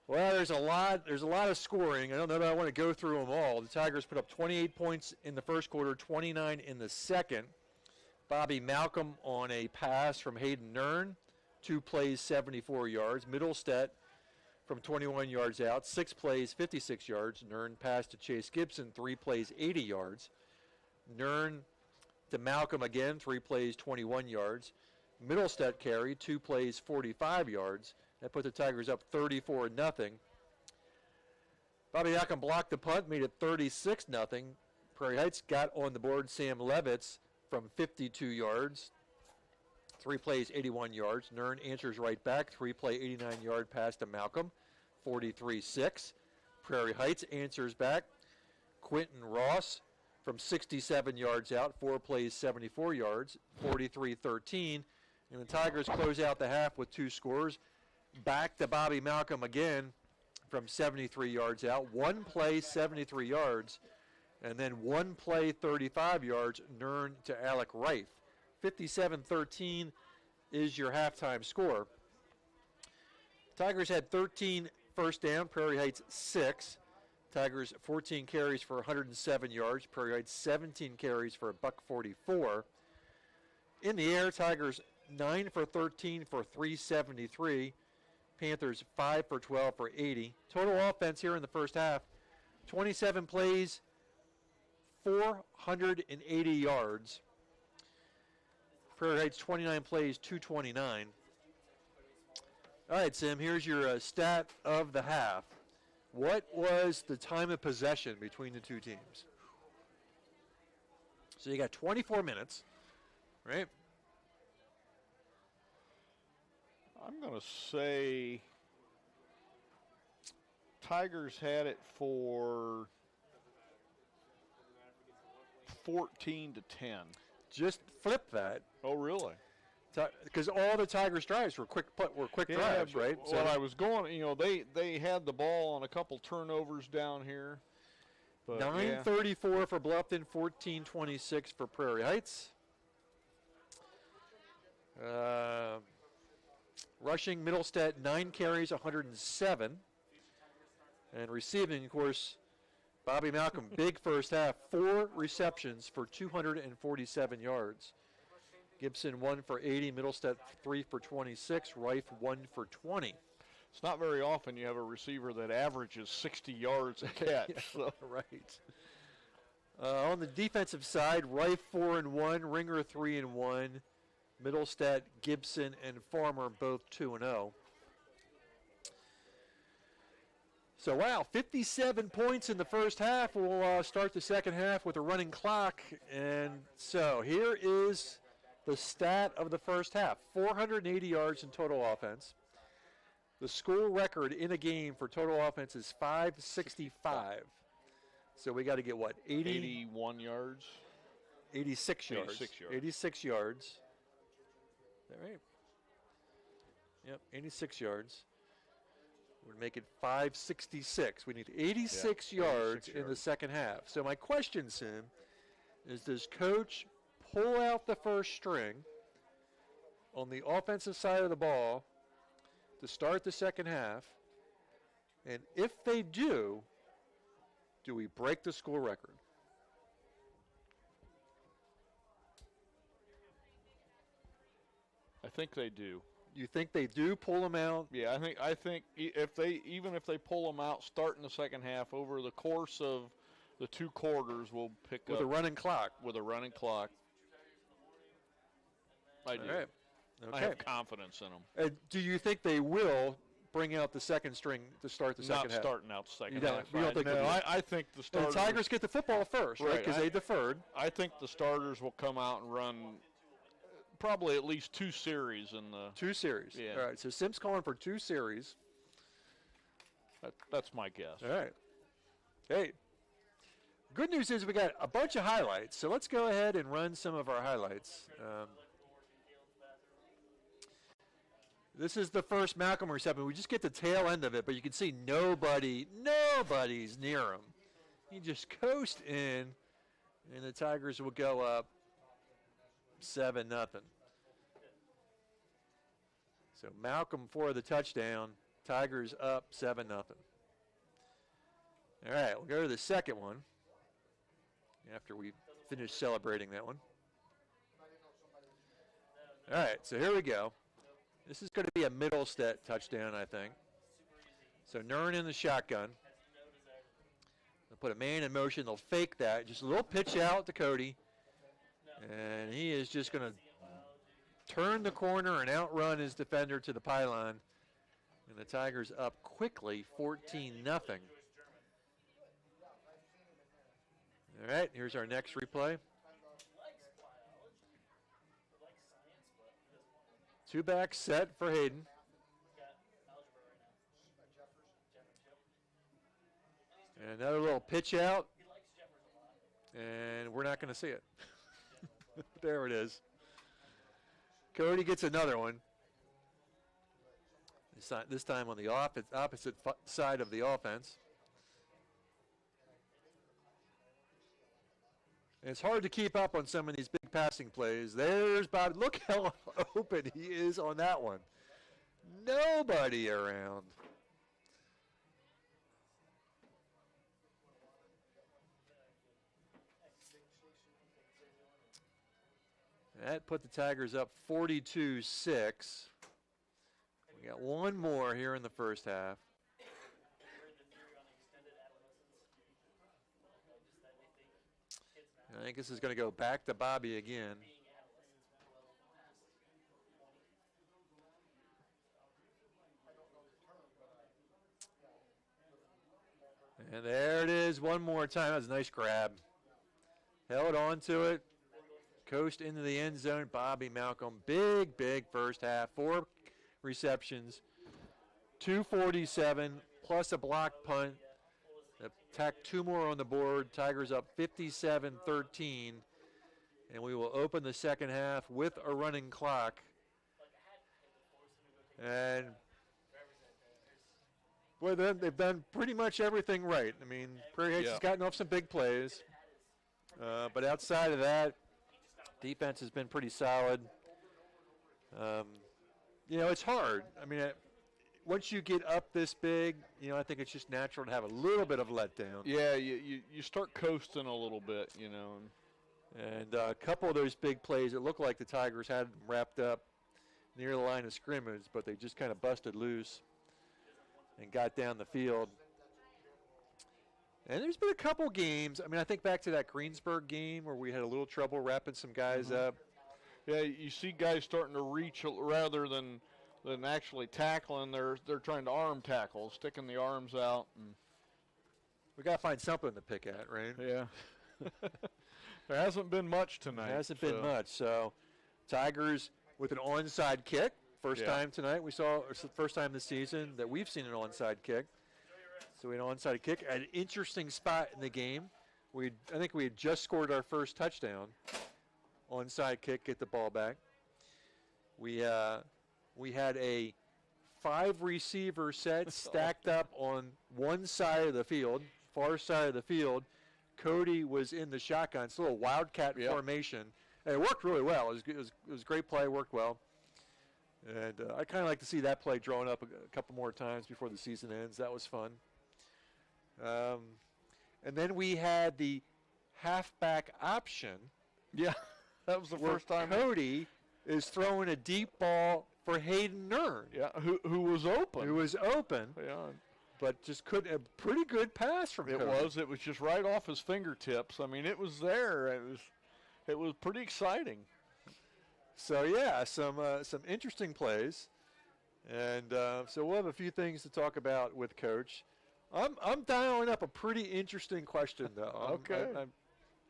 Well, there's a lot of scoring. I don't know that I want to go through them all. The Tigers put up 28 points in the first quarter, 29 in the second. Bobby Malcolm on a pass from Hayden Nern, 2 plays, 74 yards. Middlestead from 21 yards out, 6 plays, 56 yards. Nern passed to Chase Gibson, 3 plays, 80 yards. Nern to Malcolm again, 3 plays, 21 yards. Middlestead carry, 2 plays, 45 yards. That put the Tigers up 34-0. Bobby Malcolm blocked the punt, made it 36-0. Prairie Heights got on the board. Sam Levitz from 52 yards, 3 plays, 81 yards. Nern answers right back, 3-play, 89-yard pass to Malcolm, 43-6. Prairie Heights answers back. Quentin Ross from 67 yards out, 4 plays, 74 yards, 43-13. And the Tigers close out the half with 2 scores. Back to Bobby Malcolm again from 73 yards out, 1 play, 73 yards. And then 1 play, 35 yards, Nern to Alec Reif. 57-13 is your halftime score. Tigers had 13 first down, Prairie Heights 6. Tigers 14 carries for 107 yards, Prairie Heights 17 carries for $144. In the air, Tigers 9 for 13 for 373. Panthers 5 for 12 for 80. Total offense here in the first half, 27 plays, 480 yards. Prairie Heights 29 plays, 229. All right, Sim, here's your stat of the half. What was the time of possession between the two teams? So you got 24 minutes, right? I'm going to say Tigers had it for 14 to 10. Just flip that. Oh, really? Because all the Tigers drives were quick drives, right? So I was going, they had the ball on a couple turnovers down here. 9:34 for Bluffton, 14:26 for Prairie Heights. Rushing Middlestead, 9 carries, 107. And receiving, of course, Bobby Malcolm, big first half, 4 receptions for 247 yards. Gibson 1 for 80, Middlestead 3 for 26, Rife 1 for 20. It's not very often you have a receiver that averages 60 yards a catch. Yeah, so. Right. On the defensive side, Rife 4 and 1, Ringer 3 and 1, Middlestead, Gibson, and Farmer both 2 and 0. So, wow, 57 points in the first half. We'll start the second half with a running clock. And so here is the stat of the first half. 480 yards in total offense. The school record in a game for total offense is 565. So we got to get what? 81 yards? 86 yards. 86 yards. 86 yards. Is that right? Yep, 86 yards. Would make it 566. We need 86 yards in the second half. So my question, Sim, is does Coach pull out the first string on the offensive side of the ball to start the second half? And if they do we break the school record? I think they do. You think they do pull them out? Yeah, I think if they pull them out, starting the second half over the course of the 2 quarters, we'll pick up with a running clock. With a running clock. I do. All right. Okay. I have confidence in them. Do you think they will bring out the second string to start the second half? Not starting out the second you half. You don't think I think the starters. The Tigers get the football first, right? Because they deferred. I think the starters will come out and run probably at least 2 series in the 2 series. Yeah. All right. So Sim's calling for 2 series. That's my guess. All right. Hey. Good news is we got a bunch of highlights. So let's go ahead and run some of our highlights. This is the first Malcolm reception. We just get the tail end of it, but you can see nobody's near him. He just coast in, and the Tigers will go up 7-0. So Malcolm for the touchdown. Tigers up 7-0. All right, we'll go to the second one after we finish celebrating that one. All right, so here we go. This is going to be a Middlestead touchdown, I think. So Nern in the shotgun. They'll put a man in motion. They'll fake that. Just a little pitch out to Cody. And he is just going to turn the corner and outrun his defender to the pylon. And the Tigers up quickly, 14-0. All right, here's our next replay. 2-back set for Hayden. And another little pitch out. And we're not going to see it. There it is. Cody gets another one. This time on the opposite side of the offense. And it's hard to keep up on some of these big passing plays. There's Bob. Look how open he is on that one. Nobody around. That put the Tigers up 42-6. We got one more here in the first half. I think this is going to go back to Bobby again. And there it is one more time. That was a nice grab. Held on to it. Coast into the end zone. Bobby Malcolm. Big, big first half. 4 receptions. 247 plus a block punt. Tack 2 more on the board. Tigers up 57-13. And we will open the second half with a running clock. And well, they've done pretty much everything right. I mean, Prairie Heights has gotten off some big plays. But outside of that, defense has been pretty solid. It's hard. I mean, once you get up this big, I think it's just natural to have a little bit of letdown. Yeah, you start coasting a little bit, And a couple of those big plays, it looked like the Tigers had them wrapped up near the line of scrimmage, but they just kind of busted loose and got down the field. And there's been a couple games. I mean, I think back to that Greensburg game where we had a little trouble wrapping some guys up. Yeah, you see guys starting to reach rather than actually tackling. They're trying to arm tackle, sticking the arms out. And we got to find something to pick at, right? Yeah. There hasn't been much tonight. There hasn't been much. So Tigers with an onside kick. First time tonight we saw, or first time this season that we've seen an onside kick. So we had an onside kick at an interesting spot in the game. I think we had just scored our first touchdown. Onside kick, get the ball back. We had a 5-receiver set stacked up on one side of the field, far side of the field. Cody was in the shotgun. It's a little wildcat formation. And it worked really well. It was a great play, worked well. And I kind of like to see that play drawn up a couple more times before the season ends. That was fun. And then we had the halfback option. Yeah, that was the first time. Cody is throwing a deep ball for Hayden Nern. Yeah, who was open. Who was open. Yeah. But just couldn't. A pretty good pass from Cody. It was just right off his fingertips. I mean, it was there. It was pretty exciting. So yeah, some interesting plays, and so we'll have a few things to talk about with Coach. I'm dialing up a pretty interesting question though. Okay.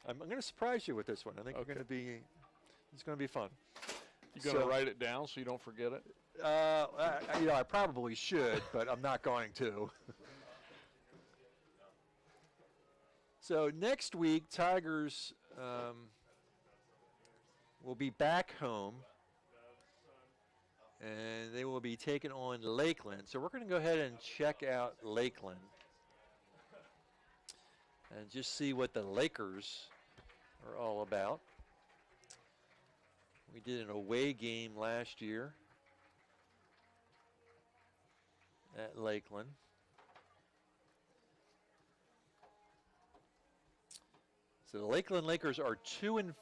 I'm going to surprise you with this one. I think it's going to be fun. You going to write it down so you don't forget it? I probably should, but I'm not going to. So next week, Tigers will be back home, and they will be taking on Lakeland. So we're going to go ahead and check out Lakeland and just see what the Lakers are all about. We did an away game last year at Lakeland. So the Lakeland Lakers are 2-5.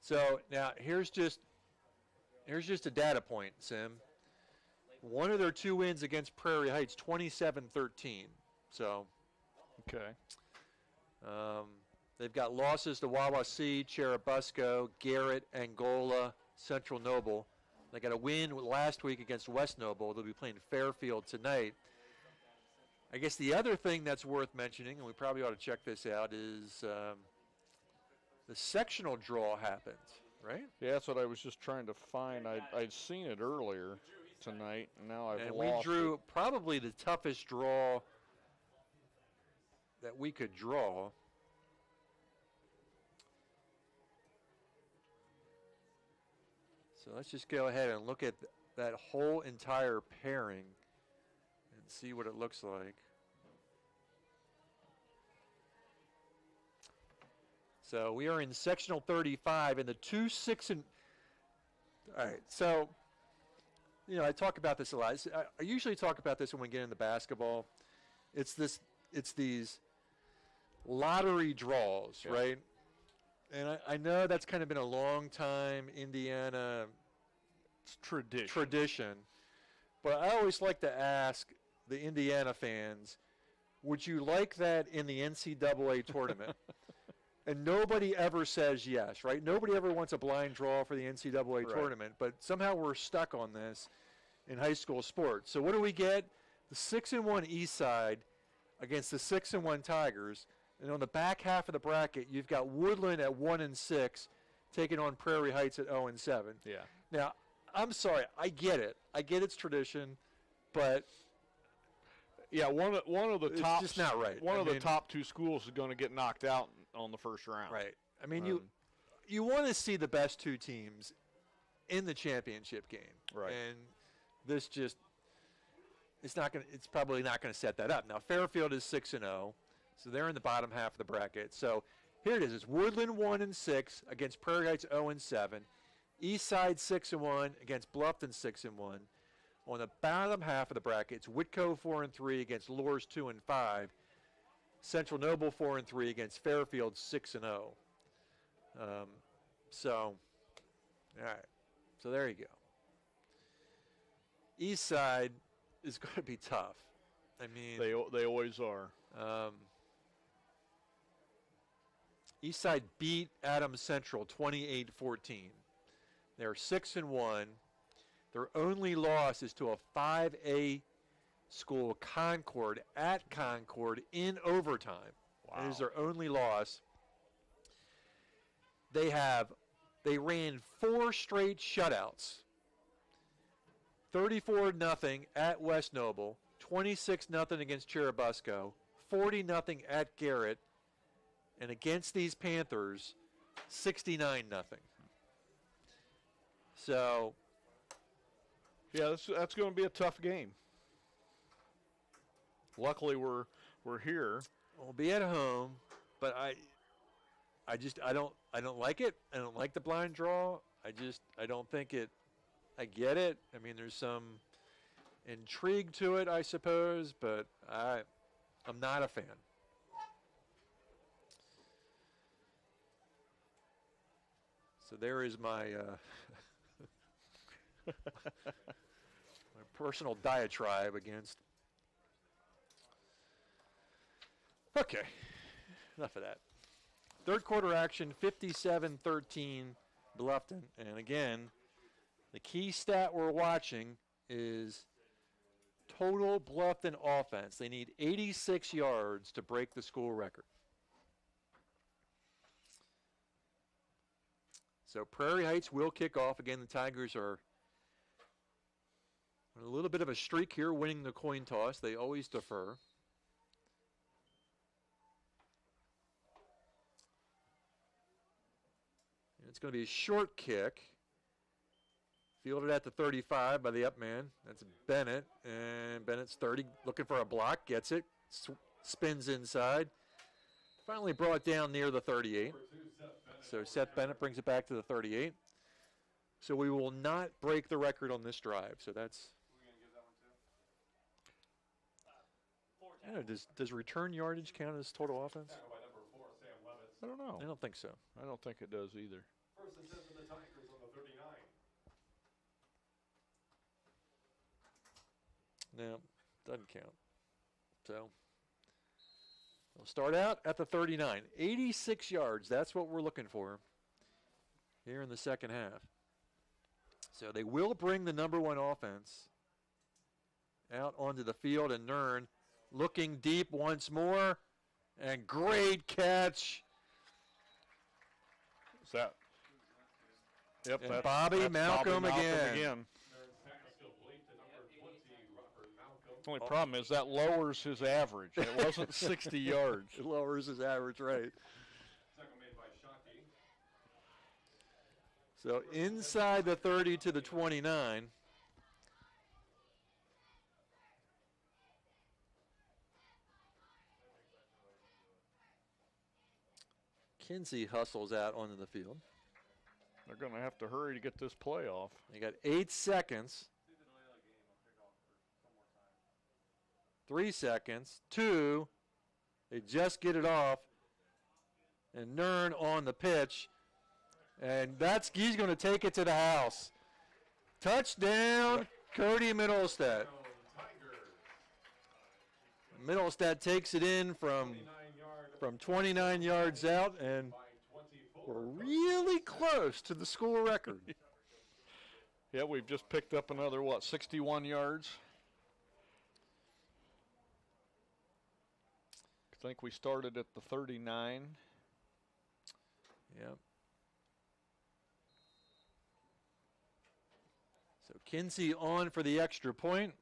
So now here's just a data point, Sim. One of their 2 wins against Prairie Heights, 27-13. So, okay. They've got losses to Wawasee, Cherubusco, Garrett, Angola, Central Noble. They got a win last week against West Noble. They'll be playing Fairfield tonight. I guess the other thing that's worth mentioning, and we probably ought to check this out, is the sectional draw happened, right? Yeah, that's what I was just trying to find. I'd seen it earlier tonight, and now I've and lost we drew it. Probably the toughest draw that we could draw. So let's just go ahead and look at that whole entire pairing and see what it looks like. So we are in sectional 35 and the 2, 6, and all right. So, I talk about this a lot. I usually talk about this when we get into basketball. It's these lottery draws, right? And I know that's kind of been a long time Indiana tradition. But I always like to ask the Indiana fans, would you like that in the NCAA tournament? And nobody ever says yes, right? Nobody ever wants a blind draw for the NCAA tournament, but somehow we're stuck on this in high school sports. So what do we get? The 6-1 East Side against the 6-1 Tigers, and on the back half of the bracket, you've got Woodland at 1-6, taking on Prairie Heights at 0-7. Yeah. Now, I'm sorry, I get it. I get it's tradition, but yeah, one of the top, it's just not right. One of the top two schools is going to get knocked out on the first round. Right. I mean, you want to see the best two teams in the championship game. Right. And this just it's probably not going to set that up. Now Fairfield is 6-0, so they're in the bottom half of the bracket. So here it is. It's Woodland 1-6 against Prairie Heights 0-7. Eastside 6-1 against Bluffton 6-1. On the bottom half of the bracket, it's Whitco 4-3 against Lourdes 2-5. Central Noble 4-3 against Fairfield 6-0. So, all right. So there you go. Eastside is going to be tough. I mean, they always are. Eastside beat Adams Central 28-14. They're 6-1. Their only loss is to a 5A school, Concord, at Concord in overtime. Wow. It is their only loss. They ran 4 straight shutouts. 34-0 at West Noble, 26-0 against Cherubusco, 40-0 at Garrett, and against these Panthers, 69-0. So, yeah, that's going to be a tough game. Luckily, we're here. We'll be at home, but I don't like it. I don't like the blind draw. I don't think it. I get it. I mean, there's some intrigue to it, I suppose, but I'm not a fan. So there is my my personal diatribe against. Okay, enough of that. Third quarter action, 57-13 Bluffton. And again, the key stat we're watching is total Bluffton offense. They need 86 yards to break the school record. So Prairie Heights will kick off. Again, the Tigers are on a little bit of a streak here, winning the coin toss. They always defer. And it's going to be a short kick. Fielded at the 35 by the up man. That's Bennett. And Bennett's 30, looking for a block. Gets it. Spins inside. Finally brought down near the 38. So Seth Bennett brings it back to the 38. So we will not break the record on this drive. So that's. I don't know, does return yardage count as total offense? I don't know. I don't think so. I don't think it does either. First and 10 for the Tigers on the 39. No, doesn't count. So we'll start out at the 39. 86 yards, that's what we're looking for here in the second half. So they will bring the number one offense out onto the field, and Nern looking deep once more, and great catch. Is that? Yep, and Bobby Malcolm again. The only problem is that lowers his average. It wasn't 60 yards. It lowers his average, right. So inside the 30 to the 29. Kinsey hustles out onto the field. They're going to have to hurry to get this play off. They got 8 seconds. 3 seconds. 2. They just get it off. And Nern on the pitch. And he's going to take it to the house. Touchdown, Cody Middlestead. Middlestead takes it in from 29 yards out, and we're really close to the school record. Yeah, we've just picked up another, 61 yards? I think we started at the 39. Yep. So Kinsey on for the extra point.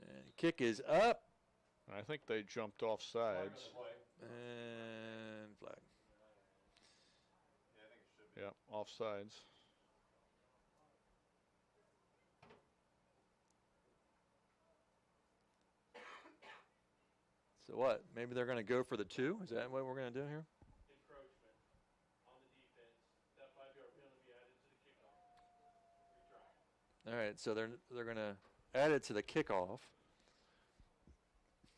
And kick is up. I think they jumped off sides. And flag. Yeah, offsides. So what? Maybe they're going to go for the 2? Is that what we're going to do here? Encroachment on the defense. That 5-yard penalty be added to the kickoff. Retry. All right, so they're going to add it to the kickoff.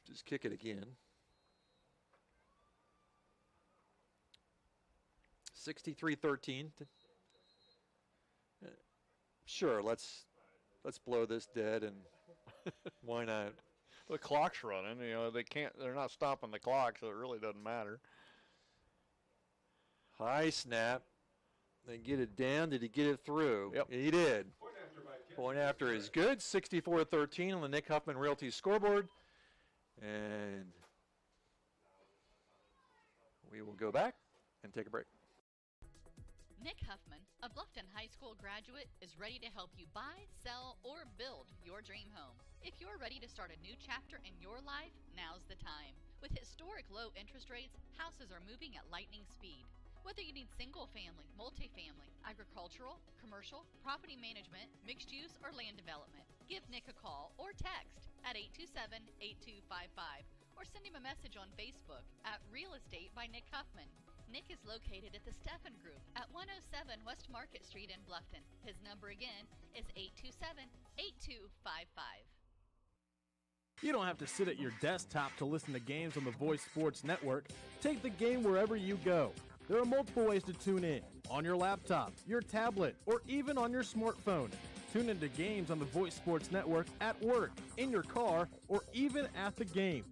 Just kick it again. 63-13. Sure, let's blow this dead, and why not? The clock's running. They're not stopping the clock, so it really doesn't matter. High snap. They get it down. Did he get it through? Yep. He did. Point after is good. 64-13 on the Nick Huffman Realty scoreboard. And we will go back and take a break. Nick Huffman, a Bluffton High School graduate, is ready to help you buy, sell, or build your dream home. If you're ready to start a new chapter in your life, now's the time. With historic low interest rates, houses are moving at lightning speed. Whether you need single-family, multifamily, agricultural, commercial, property management, mixed use, or land development, give Nick a call or text at 827-8255 or send him a message on Facebook at Real Estate by Nick Huffman. Nick is located at the Steffen Group at 107 West Market Street in Bluffton. His number again is 827-8255. You don't have to sit at your desktop to listen to games on the Voice Sports Network. Take the game wherever you go. There are multiple ways to tune in, on your laptop, your tablet, or even on your smartphone. Tune into games on the Voice Sports Network at work, in your car, or even at the game.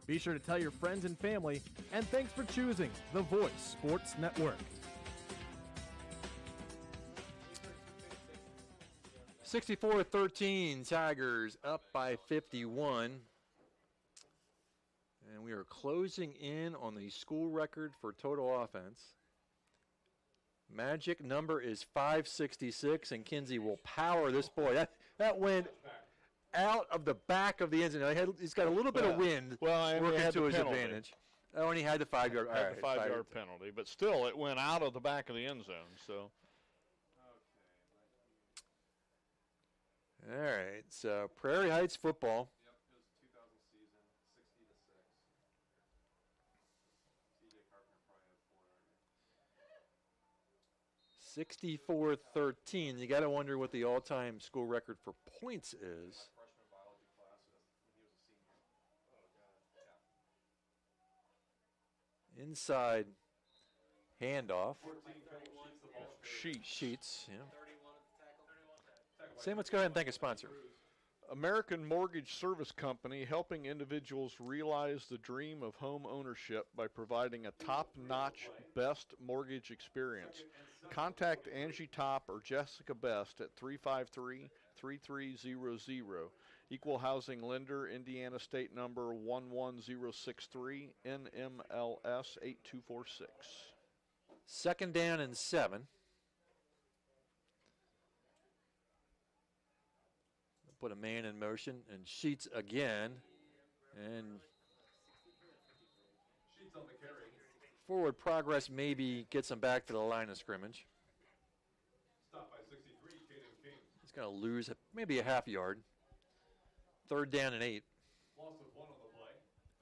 Be sure to tell your friends and family, and thanks for choosing the Voice Sports Network. 64-13, Tigers up by 51. And we are closing in on the school record for total offense. Magic number is 566, and Kinsey will power this boy. That went out of the back of the end zone. He's got a little bit of wind working to his advantage. Oh, and he had the 5-yard. Had the 5-yard penalty, but still, it went out of the back of the end zone. So. All right, so Prairie Heights football. Yep, it was 2000 season, 60-6. TJ Carpenter probably had 4 already. 64-13. You got to wonder what the all-time school record for points is. Freshman biology class when he was a senior. Oh, God. Yeah. Inside handoff. 14 Phillips the ball. Sheets, yeah. Sam, let's go ahead and thank a sponsor. American Mortgage Service Company, helping individuals realize the dream of home ownership by providing a top-notch, best mortgage experience. Contact Angie Top or Jessica Best at 353-3300. Equal housing lender, Indiana State number 11063, NMLS 8246. Second down and 7. Put a man in motion, and Sheets again, and Sheets on the carry. forward progress maybe gets him back to the line of scrimmage. Stop by 63, Caden King. He's going to lose maybe a half yard. Third down and 8. Loss of 1 on the play.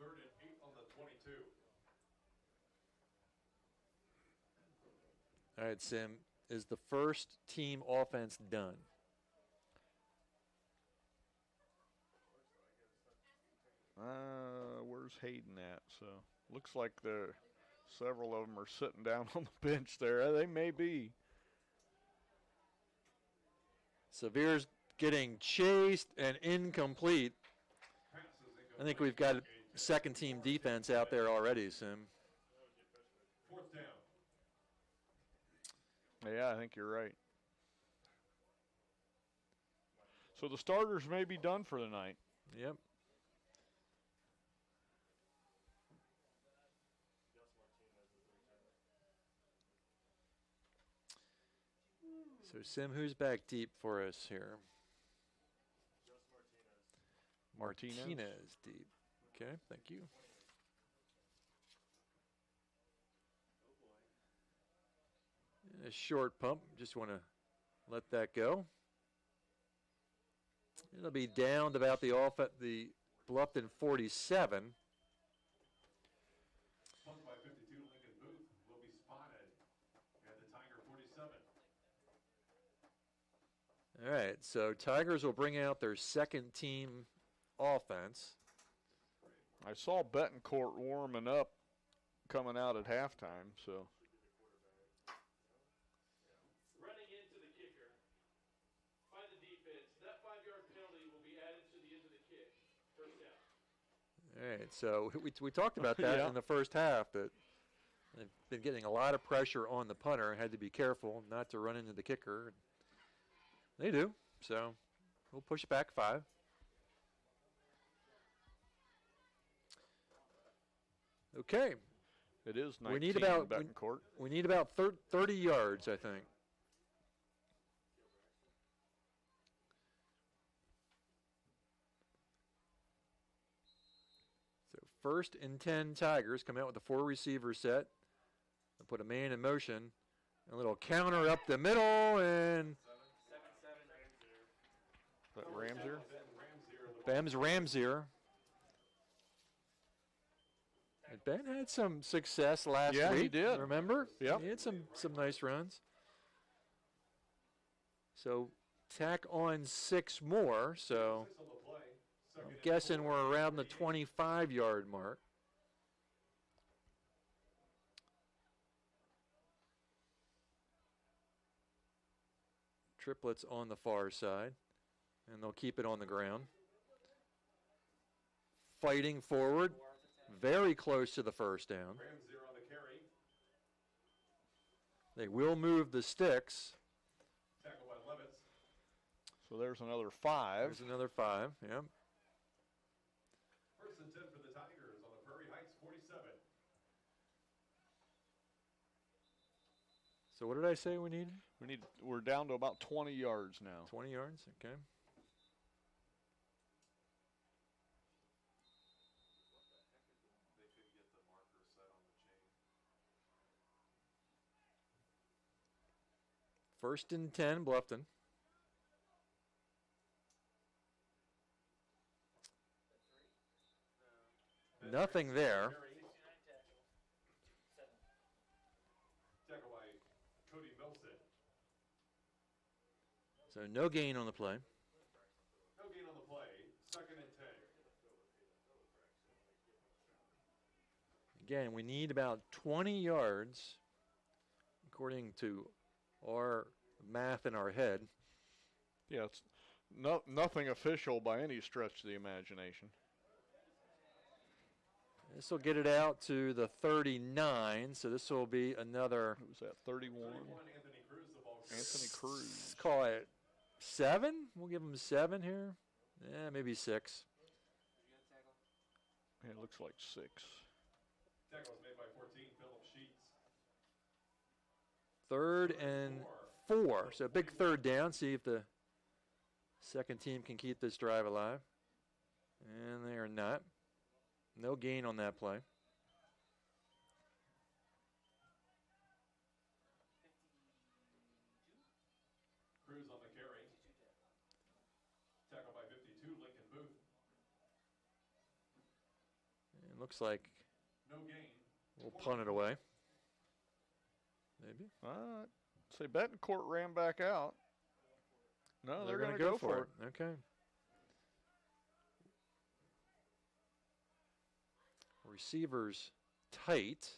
3rd and 8 on the 22. All right, Sim, is the first team offense done? Where's Hayden at? So looks like several of them are sitting down on the bench there. They may be. Severe's getting chased and incomplete. I think we've got second team defense out there already, Sim. Fourth down. Yeah, I think you're right. So the starters may be done for the night. Yep. So, Sim, who's back deep for us here? Martinez deep. Okay, thank you. A short pump. Just want to let that go. It'll be down to about the Bluffton 47. Punt by 52, Lincoln Booth will be spotted at the Tiger 47. All right, so Tigers will bring out their second team offense. I saw Betancourt warming up coming out at halftime, so. Running into the kicker by the defense. That 5-yard penalty will be added to the end of the kick. First down. All right, so we talked about that Yeah. in the first half, that they've been getting a lot of pressure on the punter. Had to be careful not to run into the kicker. They do, so we'll push it back 5. Okay. It is 19 we need about Betancourt. we need about 30 yards, I think. So 1st and 10 Tigers come out with a 4-receiver set. They'll put a man in motion. A little counter up the middle, and That Ramsier? Bam's Ramsier. And Ben had some success last week. Yeah, he did. Remember? Yep. He had some nice runs. So tack on 6 more. So I'm guessing we're around the 25-yard mark. Triplets on the far side, and they'll keep it on the ground. Fighting forward, very close to the first down. Ramsier on the carry. They will move the sticks. Tackle by Levitz. So there's another 5. There's another 5, yeah. 1st and 10 for the Tigers on the Prairie Heights 47. So what did I say we need? We're down to about 20 yards now. 20 yards, okay. First and 10, Bluffton. Nothing there. Tackle by Cody Milson. So no gain on the play. No gain on the play. 2nd and 10. Again, we need about 20 yards, according to our math in our head. Yeah, it's nothing official by any stretch of the imagination. This will get it out to the 39, so this will be another. What was that, 31? Anthony Cruz, the ball. Anthony Cruz. Call it 7. We'll give him 7 here. Yeah, maybe 6. Yeah, it looks like 6. Tackle was made by 14, Philip Sheets. 3rd and 4. So big 3rd down. See if the second team can keep this drive alive. And they are not. No gain on that play. Cruz on the carry. Tackle by 52, Lincoln Booth. It looks like No gain. we'll punt it away. Maybe. Say Betancourt ran back out. No, they're going to go for it. Okay. Receivers tight.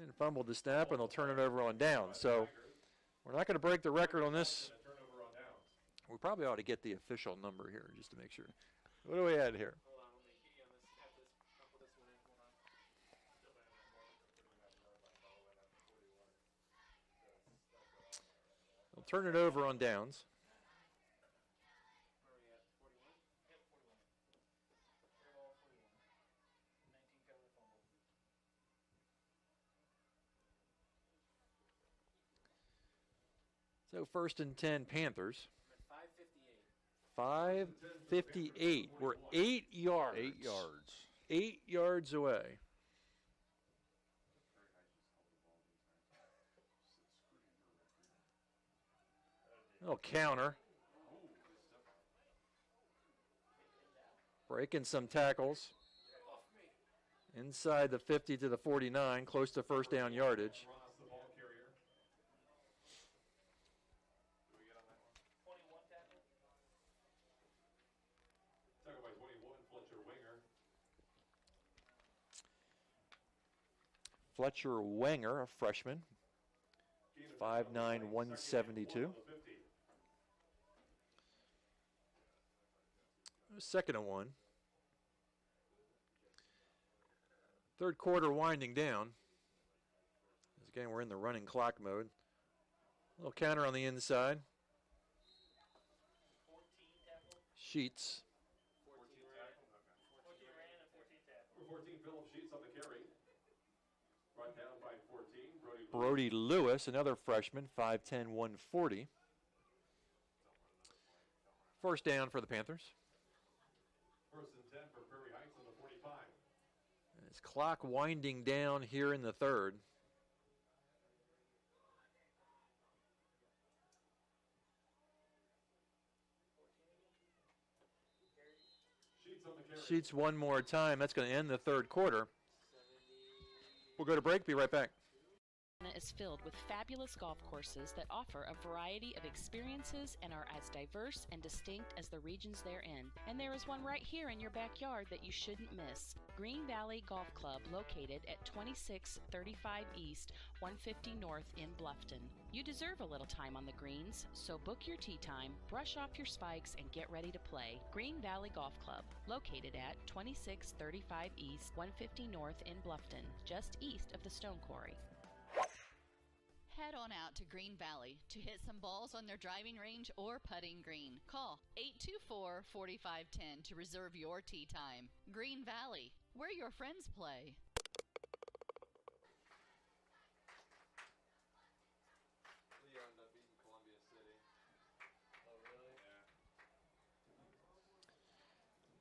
And fumbled the snap, and they'll turn it over on down. So we're not going to break the record on this. We probably ought to get the official number here just to make sure. What do we have here? They'll turn it over on downs. So 1st and 10 Panthers. 5:58. We're 8 yards. 8 yards. 8 yards away. Little counter. Breaking some tackles. Inside the 50 to the 49, close to first down yardage. Fletcher Wenger, a freshman, 5'9", 172. 2nd and 1. Third quarter winding down. Again, we're in the running clock mode. A little counter on the inside. Sheets. 14, Philip Sheets on the carry. Brought down by 14, Brody Lewis, another freshman, 5'10", 140. First down for the Panthers. 1st and 10 for Prairie Heights on the 45. It's clock winding down here in the third. Sheets one more time. That's going to end the third quarter. We'll go to break. Be right back. Is filled with fabulous golf courses that offer a variety of experiences and are as diverse and distinct as the regions they're in. And there is one right here in your backyard that you shouldn't miss. Green Valley Golf Club, located at 2635 East, 150 North in Bluffton. You deserve a little time on the greens, so book your tee time, brush off your spikes, and get ready to play. Green Valley Golf Club, located at 2635 East, 150 North in Bluffton, just east of the Stone Quarry. Head on out to Green Valley to hit some balls on their driving range or putting green. Call 824-4510 to reserve your tee time. Green Valley, where your friends play.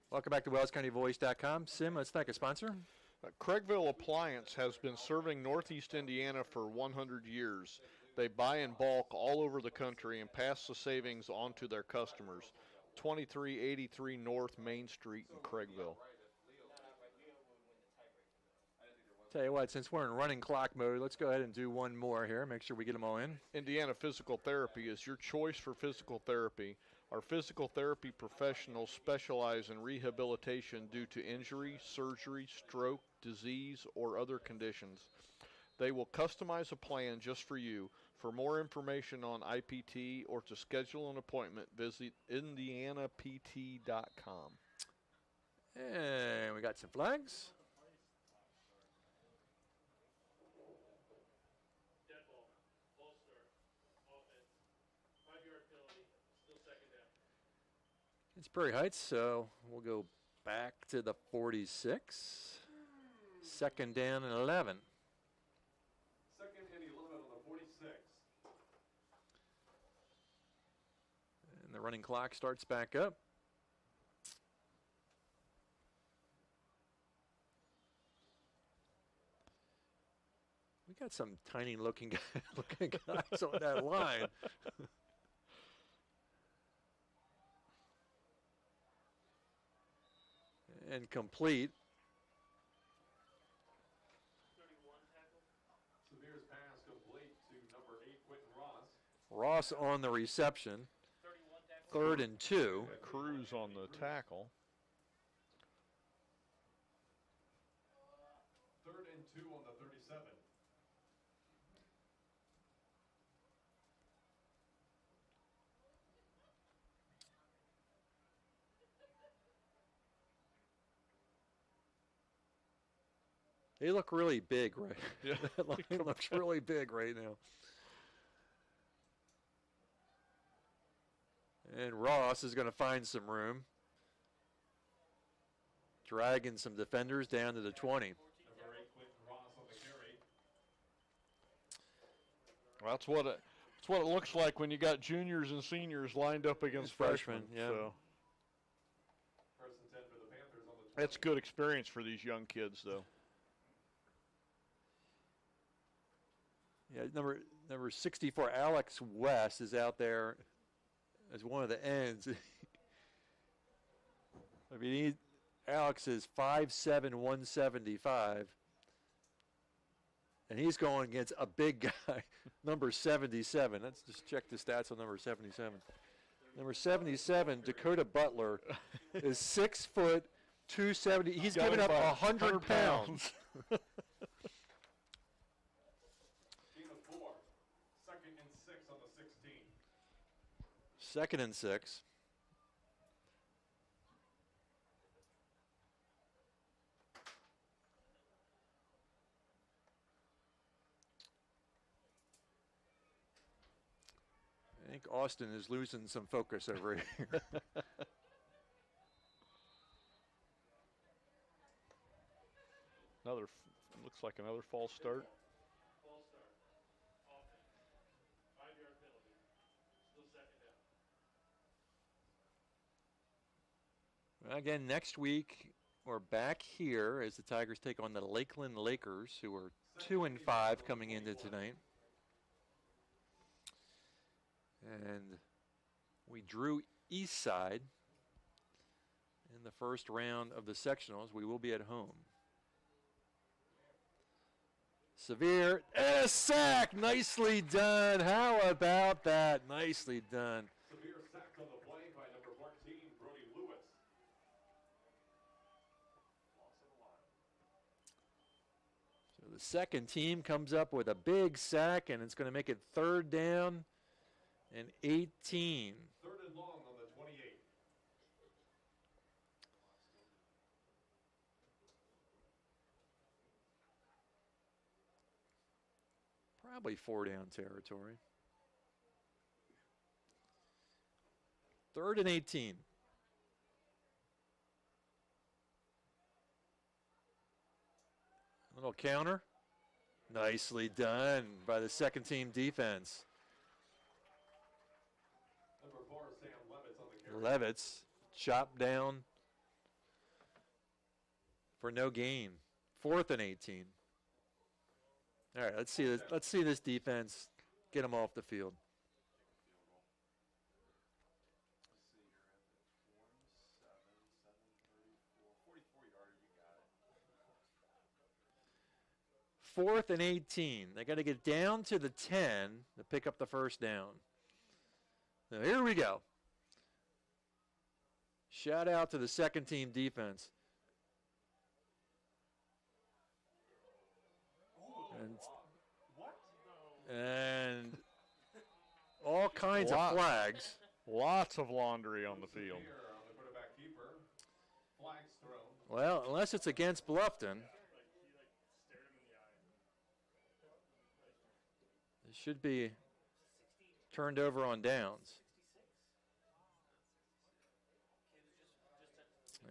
Welcome back to WellsCountyVoice.com. Sim, let's thank a sponsor. Craigville Appliance has been serving Northeast Indiana for 100 years. They buy in bulk all over the country and pass the savings on to their customers. 2383 North Main Street in Craigville. Tell you what, since we're in running clock mode, let's go ahead and do one more here. Make sure we get them all in. Indiana Physical Therapy is your choice for physical therapy. Our physical therapy professionals specialize in rehabilitation due to injury, surgery, stroke, disease, or other conditions. They will customize a plan just for you. For more information on IPT or to schedule an appointment, visit indianapt.com. And we got some flags. It's Prairie Heights, so we'll go back to the 46. 2nd down and 11. 2nd and 11 on the 46. And the running clock starts back up. We got some tiny looking guys on that line. And complete. Samir's pass complete to number 8, Quentin Ross. Ross on the reception. 3rd and 2. Cruz on the tackle. 2 on the 37. They look really big, right? Yeah. That line looks really big right now. And Ross is going to find some room. Dragging some defenders down to the 20. Number 8, Quentin Ross on the carry. Well, that's what it looks like when you got juniors and seniors lined up against freshmen. Yeah. So First and 10 for the Panthers on the 20. that's good experience for these young kids, though. Yeah, number 64, Alex West, is out there as one of the ends. I mean, Alex is 5'7", 175. And he's going against a big guy, number 77. Let's just check the stats on number 77. Number 77, Dakota Butler, is 6 foot, 270. He's given up 100 pounds. Team of 4. Second and 6 on the 16. Second and 6. I think Austin is losing some focus over here. Looks like another false start. False start. Offense. 5-yard penalty. Still second down. Well, again, next week we're back here as the Tigers take on the Lakeland Lakers, who are 2-5 coming into tonight. And we drew Eastside in the first round of the sectionals. We will be at home. Severe, and a sack, nicely done. How about that? Nicely done. Severe sacked on the play by number 14, Brody Lewis. Loss of the line. So the second team comes up with a big sack, and it's going to make it 3rd down and 18. 3rd and long on the 28. Probably 4-down territory. 3rd and 18. Little counter. Nicely done by the second team defense. Number 4, Sam Levitz on the carry. Levitz chopped down for no gain. 4th and 18. All right, let's see this defense get them off the field. Fourth and 18. They got to get down to the 10 to pick up the first down. Now here we go. Shout out to the second team defense. And all kinds of flags. Lots of laundry on the field. On the quarterback keeper. Flags thrown. Well, unless it's against Bluffton. It should be turned over on downs.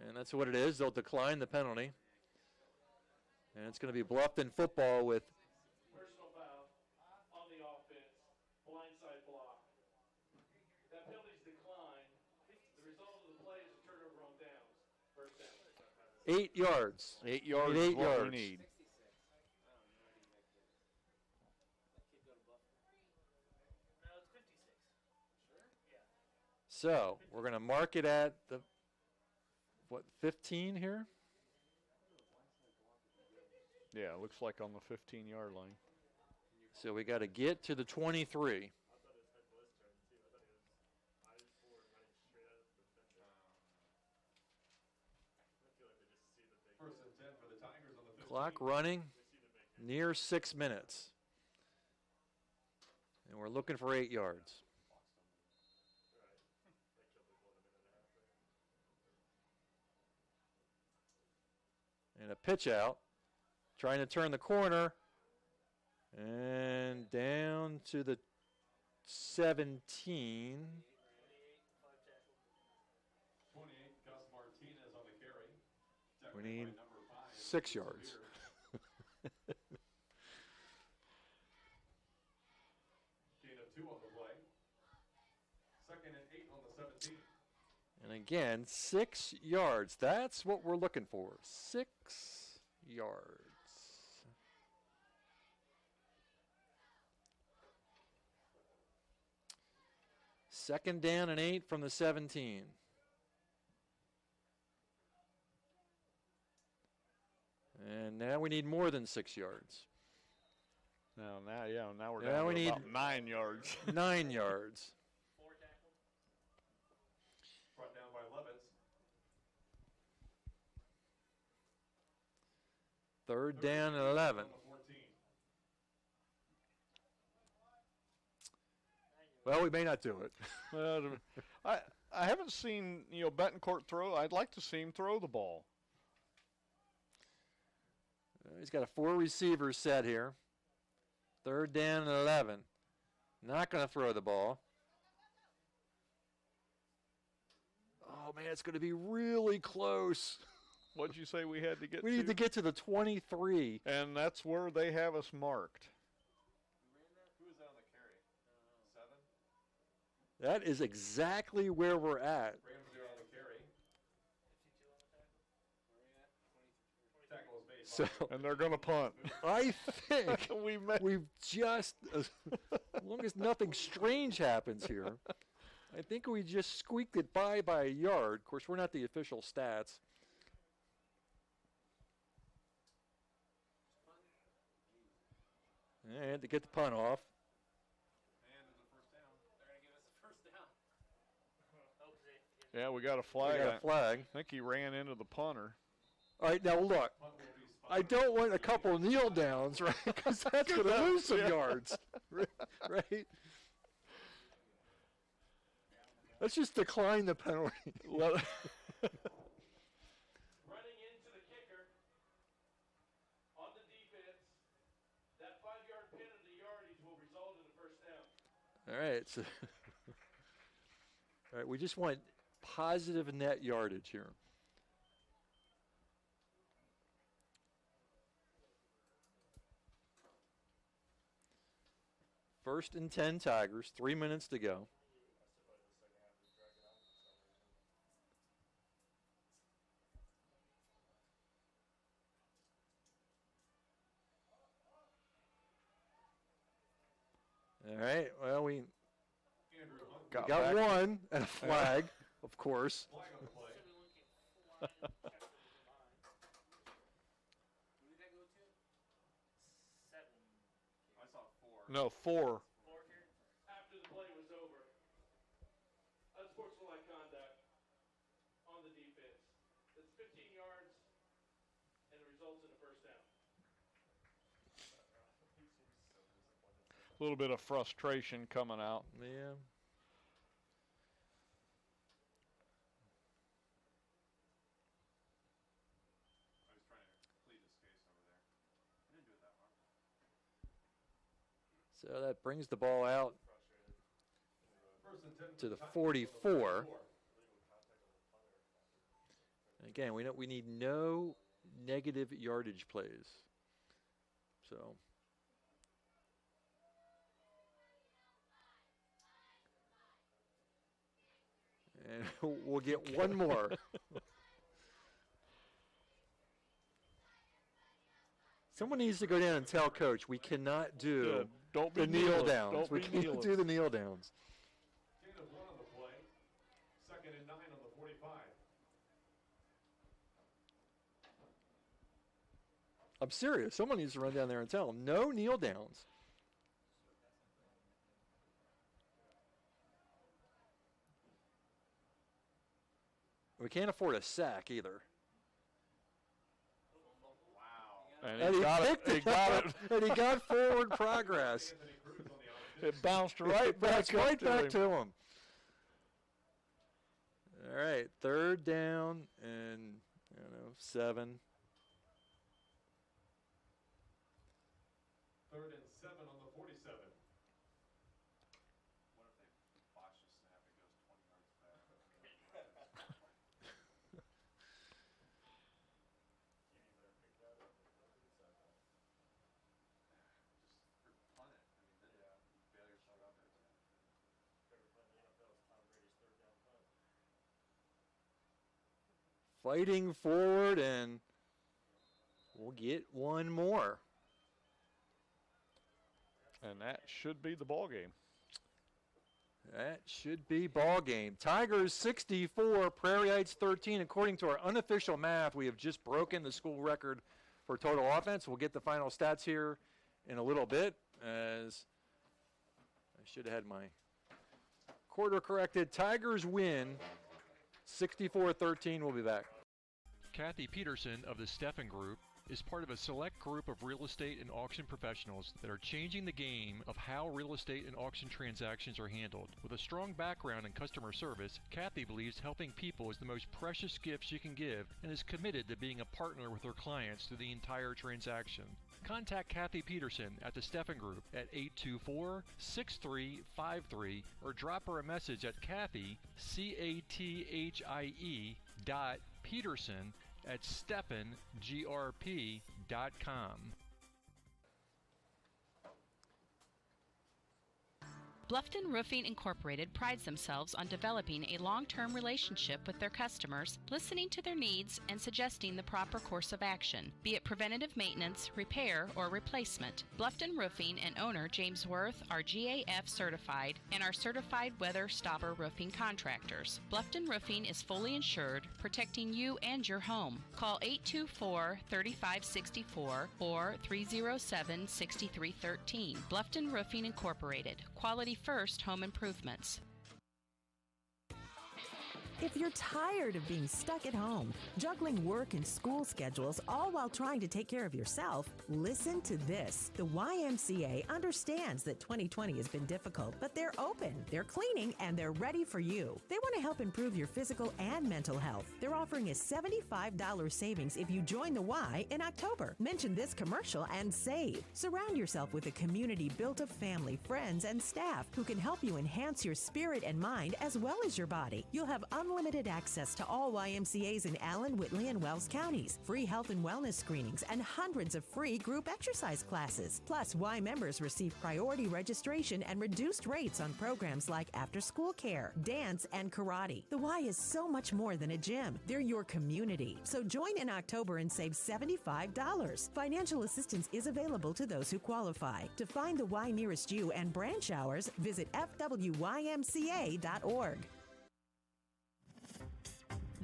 And that's what it is. They'll decline the penalty. And it's going to be Bluffton football with Personal foul on the offense. Blindside block. That penalty's declined. The result of the play is a turnover on downs. First down. 8 yards. 8 yards Need is 8 what yards. we need. So we're going to mark it at the, 15 here? Yeah, it looks like on the 15-yard line. So we got to get to the 23. First and 10 for the Tigers on the 15. Clock running. near 6 minutes. And we're looking for 8 yards. And a pitch out. Trying to turn the corner. And down to the 17. 28, Gus Martinez on the carry. We need 6 yards. Gain of 2 on the play. 2nd and 8 on the 17. And again, 6 yards. That's what we're looking for. 6 yards. Second down and 8 from the 17. And now we need more than 6 yards. Now we're Now down we to need about 9 yards. 9 yards. Brought down by Levitz. Third down and 11. Well, we may not do it. I haven't seen Betancourt throw. I'd like to see him throw the ball. He's got a 4 receiver set here. Third down and 11. Not going to throw the ball. Oh, man, it's going to be really close. What'd you say we had to get to? We need to get to the 23. And that's where they have us marked. Who was that on the carry? 7? That is exactly where we're at. Rams there on the carry. Tackle is made. So, and they're going to punt. I think we've just, as long as nothing strange happens here, I think we just squeaked it by a yard. Of course, we're not the official stats. And to get the punt off. Yeah, we got a flag. We got a flag. I think he ran into the punter. All right, now look. I don't want a couple of kneel downs, right? Because that's going to lose some yards, right? Let's just decline the penalty. Running into the kicker on the defense. That 5-yard penalty yardage will result in a first down. All right. So all right, we just want positive net yardage here. First and 10 Tigers, 3 minutes to go. All right, well, we got one and a flag, of course. No, 4. After the play was over, unsportsmanlike conduct on the defense. It's 15 yards, and it results in a first down. A little bit of frustration coming out. Yeah. So that brings the ball out to the 44. Again, we need no negative yardage plays. So and we'll get one more. Someone needs to go down and tell Coach we cannot do don't the be kneel kneelers. downs. Don't We be can't kneelers. do the kneel downs. Gain of 1 on the play. 2nd and 9 on the 45. I'm serious. Someone needs to run down there and tell them no kneel downs. We can't afford a sack either. And he got it. He got it. And he got forward progress. It bounced right back to him. All right, 3rd down and 7. 3rd and 7 on the 47. Fighting forward, and we'll get one more. And that should be the ball game. That should be ball game. Tigers 64, Prairie Heights 13. According to our unofficial math, we have just broken the school record for total offense. We'll get the final stats here in a little bit, as I should have had my quarter corrected. Tigers win 64-13. We'll be back. Kathy Peterson of the Steffen Group is part of a select group of real estate and auction professionals that are changing the game of how real estate and auction transactions are handled. With a strong background in customer service, Kathy believes helping people is the most precious gift she can give and is committed to being a partner with her clients through the entire transaction. Contact Kathy Peterson at the Steffen Group at 824-6353 or drop her a message at Kathy, C-A-T-H-I-E .Peterson at SteffenGRP.com. Bluffton Roofing Incorporated prides themselves on developing a long-term relationship with their customers, listening to their needs and suggesting the proper course of action, be it preventative maintenance, repair, or replacement. Bluffton Roofing and owner James Worth are GAF certified and are certified weather stopper roofing contractors. Bluffton Roofing is fully insured, protecting you and your home. Call 824-3564 or 307-6313. Bluffton Roofing Incorporated. Quality first home improvements. If you're tired of being stuck at home, juggling work and school schedules, all while trying to take care of yourself, listen to this. The YMCA understands that 2020 has been difficult, but they're open, they're cleaning, and they're ready for you. They want to help improve your physical and mental health. They're offering a $75 savings if you join the Y in October. Mention this commercial and save. Surround yourself with a community built of family, friends, and staff who can help you enhance your spirit and mind as well as your body. You'll have unlimited access to all YMCAs in Allen, Whitley, and Wells counties, free health and wellness screenings, and hundreds of free group exercise classes. Plus, Y members receive priority registration and reduced rates on programs like after-school care, dance, and karate. The Y is so much more than a gym. They're your community. So join in October and save $75. Financial assistance is available to those who qualify. To find the Y nearest you and branch hours, visit fwymca.org.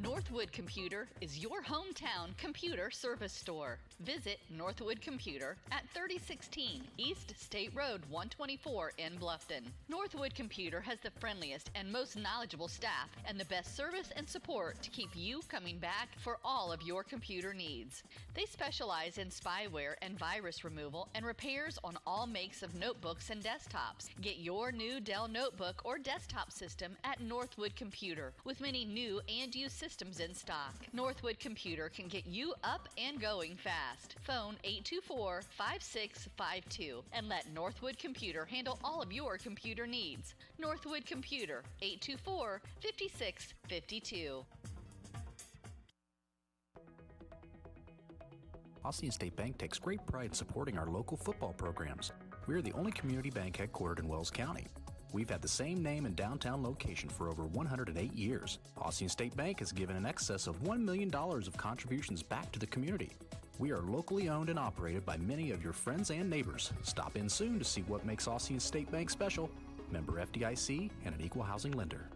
Northwood Computer is your hometown computer service store. Visit Northwood Computer at 3016 East State Road 124 in Bluffton. Northwood Computer has the friendliest and most knowledgeable staff and the best service and support to keep you coming back for all of your computer needs. They specialize in spyware and virus removal and repairs on all makes of notebooks and desktops. Get your new Dell notebook or desktop system at Northwood Computer with many new and used systems in stock. Northwood Computer can get you up and going fast. Phone 824-5652 and let Northwood Computer handle all of your computer needs. Northwood Computer, 824-5652. Ossian State Bank takes great pride in supporting our local football programs. We are the only community bank headquartered in Wells County. We've had the same name and downtown location for over 108 years. Ossian State Bank has given in excess of $1 million of contributions back to the community. We are locally owned and operated by many of your friends and neighbors. Stop in soon to see what makes Ossian State Bank special. Member FDIC and an equal housing lender.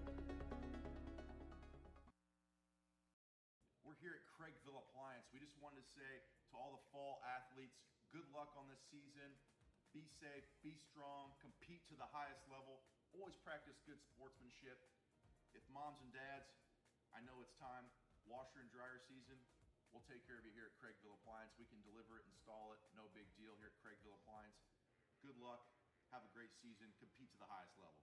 We're here at Craigville Appliance. We just wanted to say to all the fall athletes, good luck on this season. Be safe, be strong, compete to the highest level. Always practice good sportsmanship. If moms and dads, I know it's time, washer and dryer season. we'll take care of you here at Craigville Appliance. We can deliver it, install it, no big deal here at Craigville Appliance. Good luck. Have a great season. Compete to the highest level.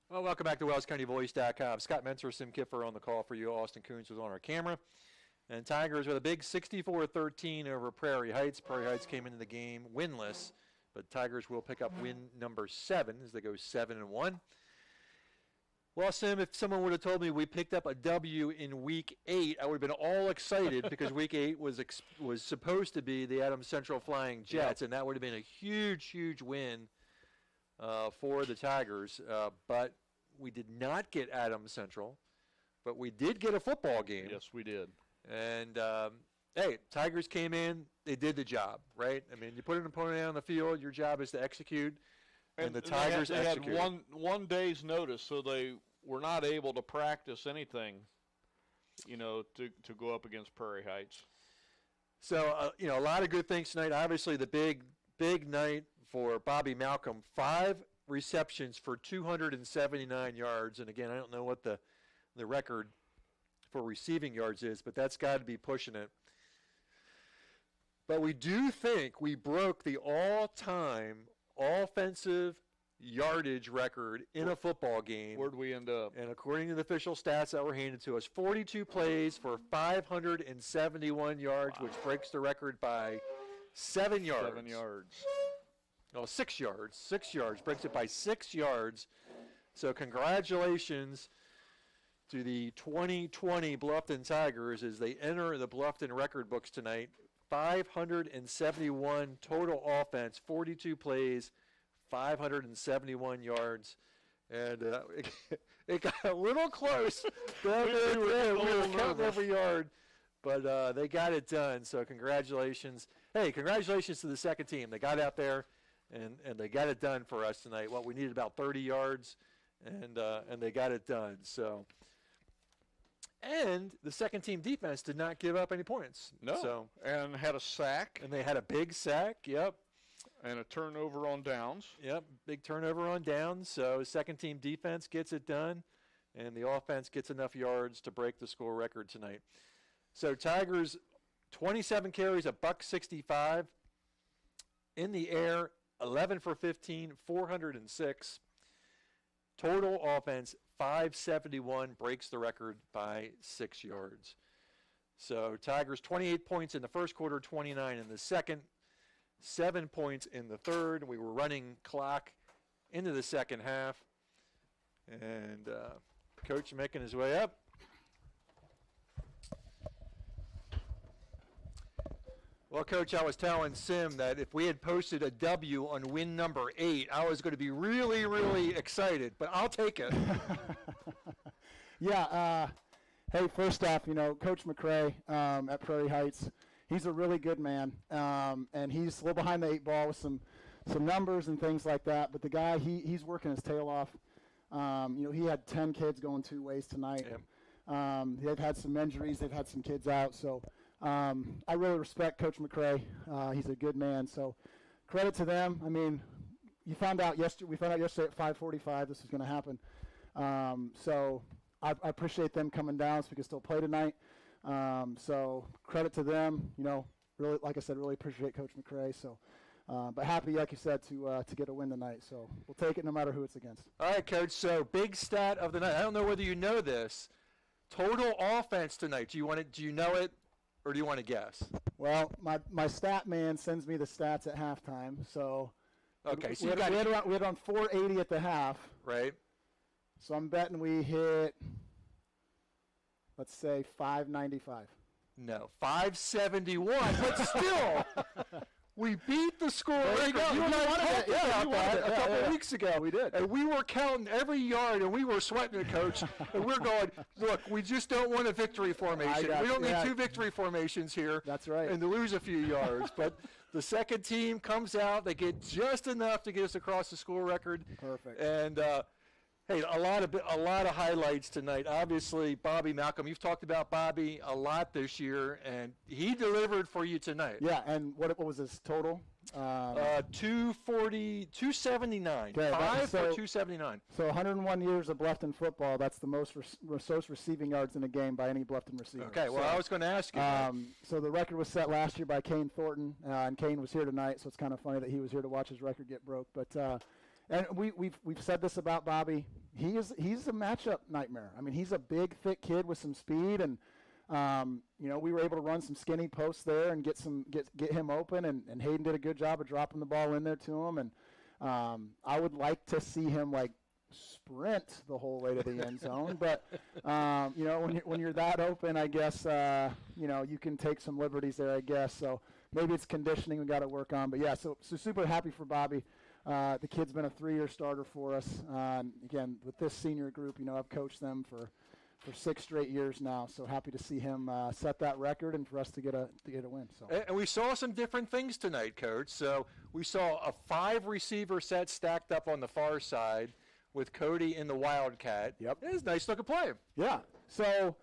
Well, welcome back to WellsCountyVoice.com. Scott Mentor, Sim Kiffer on the call for you. Austin Coons was on our camera. And Tigers with a big 64-13 over Prairie Heights. Prairie Heights came into the game winless, but Tigers will pick up win number 7 as they go 7-1. Well, Sim, if someone would have told me we picked up a W in Week 8, I would have been all excited because Week 8 was supposed to be the Adams Central Flying Jets, and that would have been a huge, huge win for the Tigers. But we did not get Adams Central, but we did get a football game. Yes, we did. And, hey, Tigers came in, they did the job, right? I mean, you put an opponent out on the field, your job is to execute. And the Tigers executed. They had one day's notice, so they were not able to practice anything, to go up against Prairie Heights. So, a lot of good things tonight. Obviously, the big night for Bobby Malcolm. 5 receptions for 279 yards. And, again, I don't know what the record for receiving yards is, but that's got to be pushing it. But we do think we broke the all-time offensive yardage record in a football game. Where'd we end up? And according to the official stats that were handed to us, 42 plays for 571 yards, which breaks the record by 7 yards. 7 yards. No, 6 yards. 6 yards. Breaks it by 6 yards. So congratulations to the 2020 Bluffton Tigers as they enter the Bluffton record books tonight. 571 total offense, 42 plays, 571 yards. And it got a little close. We were counting every yard, but they got it done. So congratulations. Hey, congratulations to the second team. They got out there, and they got it done for us tonight. Well, we needed about 30 yards, and they got it done. So. And the second team defense did not give up any points. No. So, and had a sack. And they had a big sack, yep. And a turnover on downs. Yep, big turnover on downs. So second team defense gets it done, and the offense gets enough yards to break the school record tonight. So Tigers, 27 carries, $165. In the air, 11 for 15, 406. Total offense, 571, breaks the record by 6 yards. So Tigers 28 points in the first quarter, 29 in the second, 7 points in the third. We were running clock into the second half. And Coach making his way up. Well, Coach, I was telling Sim that if we had posted a W on win number 8, I was going to be really, really excited, but I'll take it. Yeah. Hey, first off, Coach McCray at Prairie Heights, he's a really good man, and he's a little behind the 8 ball with some numbers and things like that. But the guy, he's working his tail off. He had 10 kids going 2 ways tonight. Yep. They've had some injuries. They've had some kids out. So I really respect Coach McCray. He's a good man. So credit to them. I mean, we found out yesterday at 5:45 this was going to happen. So I appreciate them coming down so we can still play tonight. So credit to them. Really, like I said, really appreciate Coach McCray. So, but happy, like you said, to get a win tonight. So we'll take it no matter who it's against. All right, Coach. So big stat of the night. I don't know whether you know this. Total offense tonight. Do you know it, or do you want to guess? Well, my stat man sends me the stats at halftime. So okay, so we had around 480 at the half. Right. So I'm betting we hit, let's say, 595. No, 571. But still, we beat the score record. You and I talked about that a couple of weeks ago. We did. And we were counting every yard, and we were sweating it, Coach. And we're going, look, we just don't want a victory formation. We don't need 2 victory formations here. That's right. And to lose a few yards. But the second team comes out. They get just enough to get us across the school record. Perfect. And, hey, a lot of highlights tonight. Obviously, Bobby Malcolm. You've talked about Bobby a lot this year, and he delivered for you tonight. Yeah, and what was his total? 279. Okay, 5 so- for 279. So 101 years of Bluffton football. That's the most receiving yards in a game by any Bluffton receiver. Okay, well, I was going to ask you. So the record was set last year by Kane Thornton, and Kane was here tonight, so it's kind of funny that he was here to watch his record get broke. But and we've said this about Bobby. He's a matchup nightmare. I mean, he's a big, thick kid with some speed, and we were able to run some skinny posts there and get him open, and Hayden did a good job of dropping the ball in there to him. And I would like to see him like sprint the whole way to the end zone, but when you're that open, I guess you can take some liberties there, I guess. So maybe it's conditioning we got to work on, but yeah. So super happy for Bobby. The kid's been a 3-year starter for us. Again, with this senior group, I've coached them for 6 straight years now. So happy to see him set that record and for us to get a win. So. And we saw some different things tonight, Coach. So we saw a 5-receiver set stacked up on the far side with Cody in the Wildcat. Yep. It was a nice looking play. Yeah. So,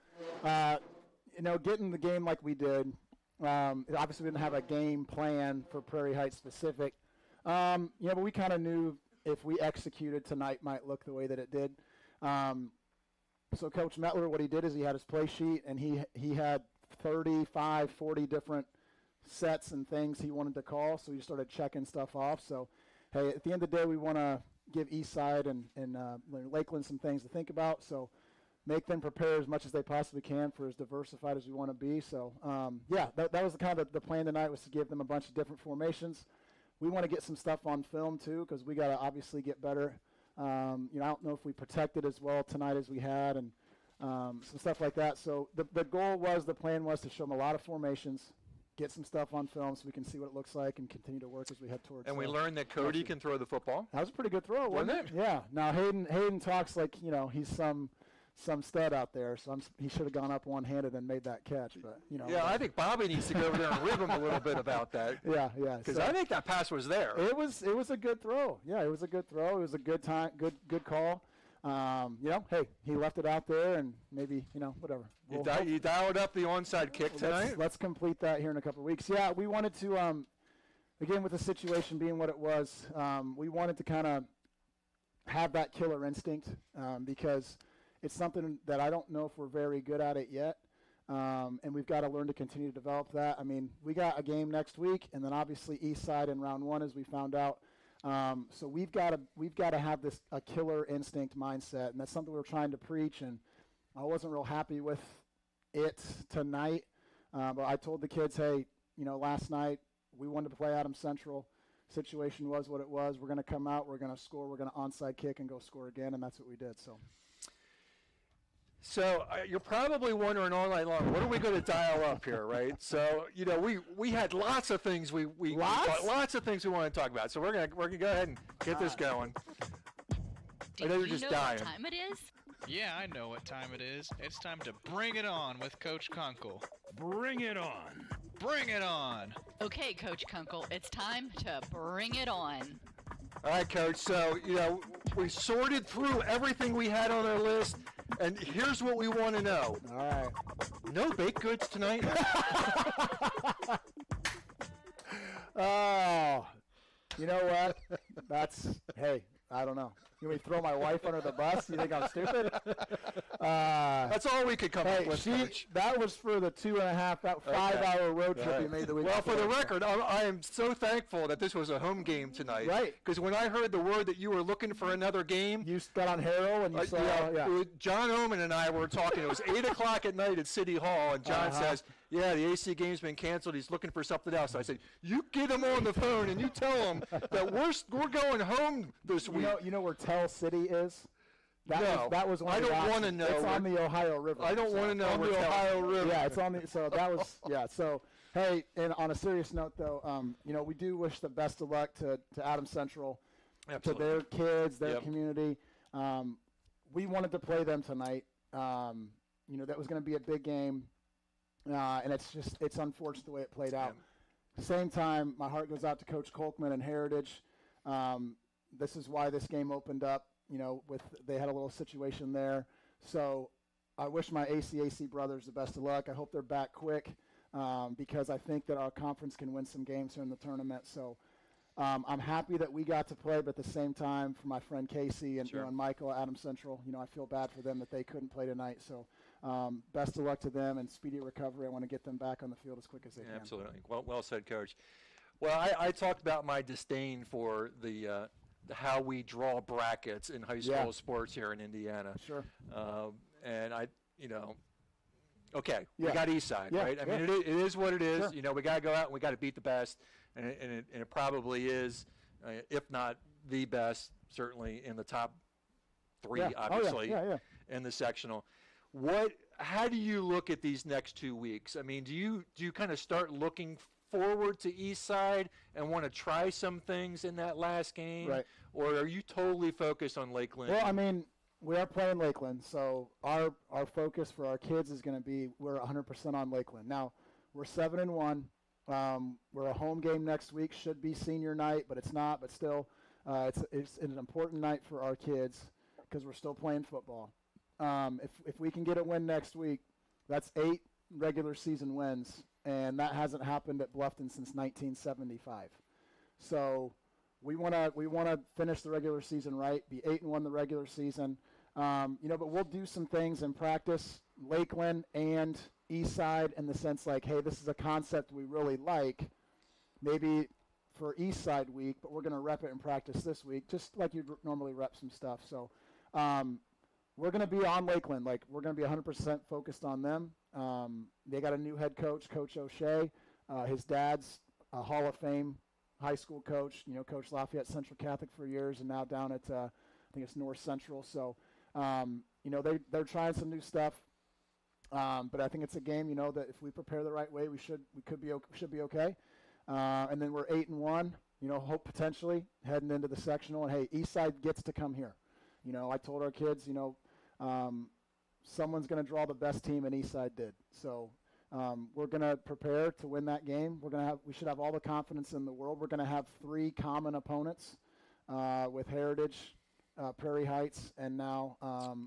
getting the game like we did, obviously we didn't have a game plan for Prairie Heights specific. But we kind of knew if we executed tonight might look the way that it did. So Coach Metler, what he did is he had his play sheet, and he had 35, 40 different sets and things he wanted to call, so he started checking stuff off. So, hey, at the end of the day, we want to give Eastside and Lakeland some things to think about. So make them prepare as much as they possibly can for as diversified as we want to be. So, that was kind of the plan tonight, was to give them a bunch of different formations. We want to get some stuff on film, too, because we got to obviously get better. I don't know if we protected as well tonight as we had, and some stuff like that. So the plan was to show them a lot of formations, get some stuff on film so we can see what it looks like and continue to work as we head towards. And we learned that Cody can throw the football. That was a pretty good throw, wasn't it? Yeah. Now Hayden talks like he's some stud out there, so he should have gone up one-handed and made that catch. But Yeah, I think Bobby needs to go over there and rib him a little bit about that. Yeah. Because I think that pass was there. It was a good throw. Yeah, it was a good throw. It was a good time, good call. Hey, he left it out there, and maybe whatever. You dialed up the onside kick tonight. Let's complete that here in a couple of weeks. Yeah, we wanted to again, with the situation being what it was, we wanted to kind of have that killer instinct because it's something that I don't know if we're very good at it yet, and we've got to learn to continue to develop that. I mean, we got a game next week, and then obviously Eastside in round 1, as we found out. So we've got to have a killer instinct mindset, and that's something we're trying to preach. And I wasn't real happy with it tonight, but I told the kids, hey, last night we wanted to play Adams Central. Situation was what it was. We're going to come out, we're going to score, we're going to onside kick and go score again, and that's what we did. So you're probably wondering all night long, what are we going to dial up here, right? So we had lots of things lots of things we want to talk about. So we're gonna go ahead and get this going. I know you're just dying. What time it is? Yeah, I know what time it is. It's time to bring it on with Coach Kunkel. Bring it on. Bring it on. Okay, Coach Kunkel, it's time to bring it on. All right, Coach. So we sorted through everything we had on our list. And here's what we want to know. All right. No baked goods tonight? Oh, you know what? Hey, I don't know. You want me to throw my wife under the bus? You think I'm stupid? That's all we could come up with, Coach. That was for the 5-hour road trip you made the week before. before. For the record, I am so thankful that this was a home game tonight. Right. Because when I heard the word that you were looking for another game. You got on Harrow and you saw, John Oman and I were talking. It was 8 o'clock at night at City Hall, and John says, yeah, the AC game's been canceled. He's looking for something else. So I said, you get him on the phone and you tell him that we're going home this week. You know where Tell City is? That was one I of the don't want to know. It's on the Ohio River. I don't want to know on where the Ohio River. Yeah, it's on the. So that was So hey, and on a serious note though, we do wish the best of luck to Adams Central, Absolutely. to their kids, their community. We wanted to play them tonight. That was going to be a big game. And it's unfortunate the way it played out. Same time, my heart goes out to Coach Kolkman and Heritage. This is why this game opened up, they had a little situation there. So I wish my ACAC brothers the best of luck. I hope they're back quick because I think that our conference can win some games here in the tournament. So I'm happy that we got to play, but at the same time, for my friend Casey and, and Michael at Adams Central, I feel bad for them that they couldn't play tonight. So best of luck to them and speedy recovery. I want to get them back on the field as quick as they can. Absolutely. Well said, Coach. Well, I talked about my disdain for the how we draw brackets in high school sports here in Indiana. Sure. And okay, we got Eastside, right? I mean, it is what it is. Sure. We got to go out and we got to beat the best, and it probably is, if not the best, certainly in the top 3, obviously, in the sectional. How do you look at these next 2 weeks? I mean, do you kind of start looking forward to Eastside and want to try some things in that last game, right? Or are you totally focused on Lakeland? Well, I mean, we are playing Lakeland, so our focus for our kids is going to be we're 100% on Lakeland. Now, we're 7-1. We're a home game next week. Should be senior night, but it's not. But still, it's an important night for our kids because we're still playing football. If we can get a win next week, that's 8 regular season wins, and that hasn't happened at Bluffton since 1975. So we want to finish the regular season right, be 8-1 the regular season. But we'll do some things in practice, Lakeland and Eastside, in the sense like, hey, this is a concept we really like, maybe for Eastside week, but we're going to rep it in practice this week, just like you normally rep some stuff. So we're going to be on Lakeland. Like, we're going to be 100% focused on them. They got a new head coach, Coach O'Shea. His dad's a Hall of Fame high school coach, Coach Lafayette Central Catholic for years, and now down at, I think it's North Central. So, they're trying some new stuff. But I think it's a game, that if we prepare the right way, we should be okay. And then we're 8-1, hope potentially heading into the sectional. And hey, Eastside gets to come here. I told our kids, someone's going to draw the best team, and Eastside did. So we're going to prepare to win that game. We should have all the confidence in the world. We're going to have 3 common opponents with Heritage, Prairie Heights, and now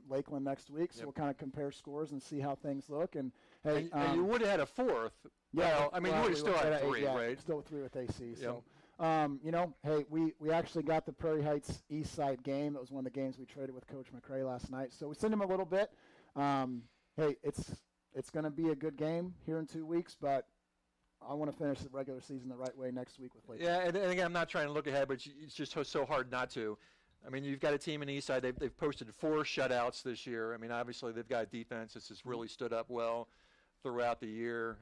Lakeland next week. So we'll kind of compare scores and see how things look. And hey, and you would have had a 4th. Yeah, you would have still had 3, right? Still 3 with AC. So. Hey, we actually got the Prairie Heights Eastside game. That was one of the games we traded with Coach McCray last night. So we sent him a little bit. Hey, it's going to be a good game here in 2 weeks, but I want to finish the regular season the right way next week with Lakeland. Yeah, and again, I'm not trying to look ahead, but it's just so hard not to. I mean, you've got a team in Eastside. They've posted 4 shutouts this year. I mean, obviously they've got a defense that's just really stood up well throughout the year.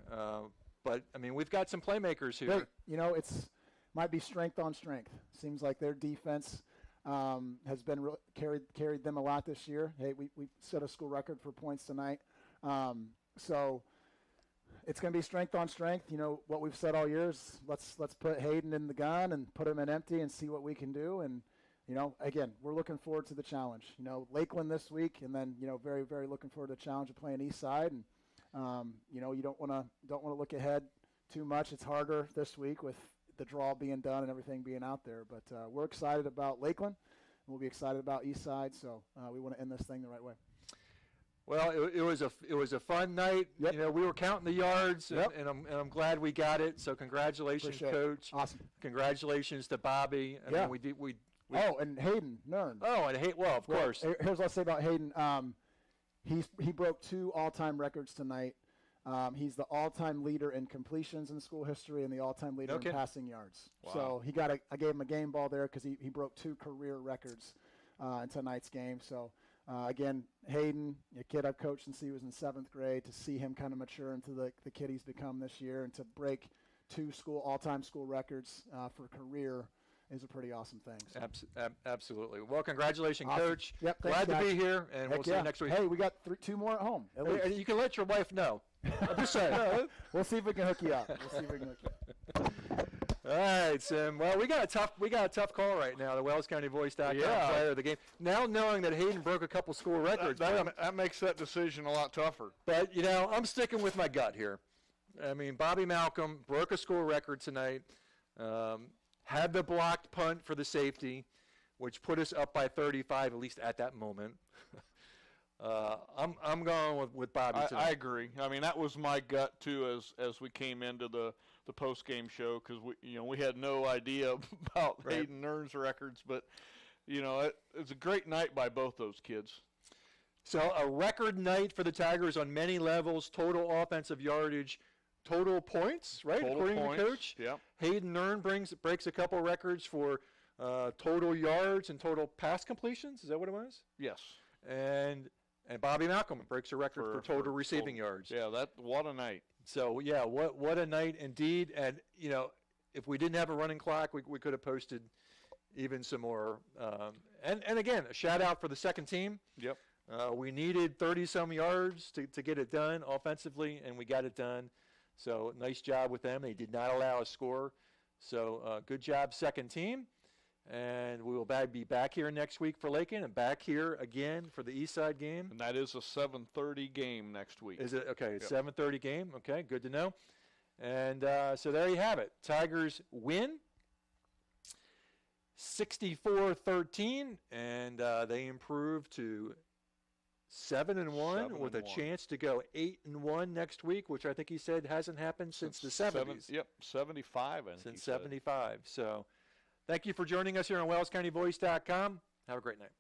But I mean, we've got some playmakers here. It's might be strength on strength. Seems like their defense has been carried them a lot this year. Hey, we set a school record for points tonight. So it's going to be strength on strength. What we've said all year is let's put Hayden in the gun and put him in empty and see what we can do. And again, we're looking forward to the challenge. Lakeland this week, and then very, very looking forward to the challenge of playing Eastside. And you don't want to look ahead too much. It's harder this week with the draw being done and everything being out there. But we're excited about Lakeland. We'll be excited about Eastside. So we want to end this thing the right way. Well, it was a fun night. Yep. We were counting the yards, and I'm glad we got it. So congratulations, Appreciate Coach. It. Awesome. Congratulations to Bobby. I mean, we and Hayden Nern. Oh, and of course. Here's what I'll say about Hayden. He broke 2 all-time records tonight. He's the all-time leader in completions in school history and the all-time leader in passing yards. Wow. So I gave him a game ball there because he broke 2 career records in tonight's game. So again, Hayden, a kid I've coached since he was in 7th grade, to see him kind of mature into the kid he's become this year, and to break 2 all-time school records for career is a pretty awesome thing. So. Absolutely. Well, congratulations, awesome. Coach. Yep, glad thanks, to be here, and we'll see you next week. Hey, we got 2 more at home. At least. You can let your wife know. I'm just saying. We'll see if we can hook you up. All right, Sim. Well, we got a tough call right now. The WellsCountyVoice.com player of the game. Now knowing that Hayden broke a couple school records, that makes that decision a lot tougher. But I'm sticking with my gut here. I mean, Bobby Malcolm broke a school record tonight. Had the blocked punt for the safety, which put us up by 35, at least at that moment. I'm going with Bobby tonight. I agree. I mean, that was my gut too as we came into the the post-game show because we had no idea about Hayden Nern's records, but it's a great night by both those kids. So a record night for the Tigers on many levels: total offensive yardage, total points, right? Total according points, to the coach. Yep. Hayden Nern breaks a couple records for total yards and total pass completions. Is that what it was? Yes. And Bobby Malcolm breaks a record for total receiving yards. Yeah, what a night. So yeah, what a night indeed. And if we didn't have a running clock, we could have posted even some more. And again, a shout out for the second team. Yep. We needed 30-some yards to get it done offensively, and we got it done. So nice job with them. They did not allow a score. So good job, second team. And we will be back here next week for Lakin and back here again for the East Side game. And that is a 7:30 game next week. Is it? Okay, it's 7:30 game. Okay, good to know. And so there you have it. Tigers win 64-13, and they improve to 7-1 with a chance to go 8-1 next week, which I think he said hasn't happened since the 70s. 75. Since 75. So thank you for joining us here on WellsCountyVoice.com. Have a great night.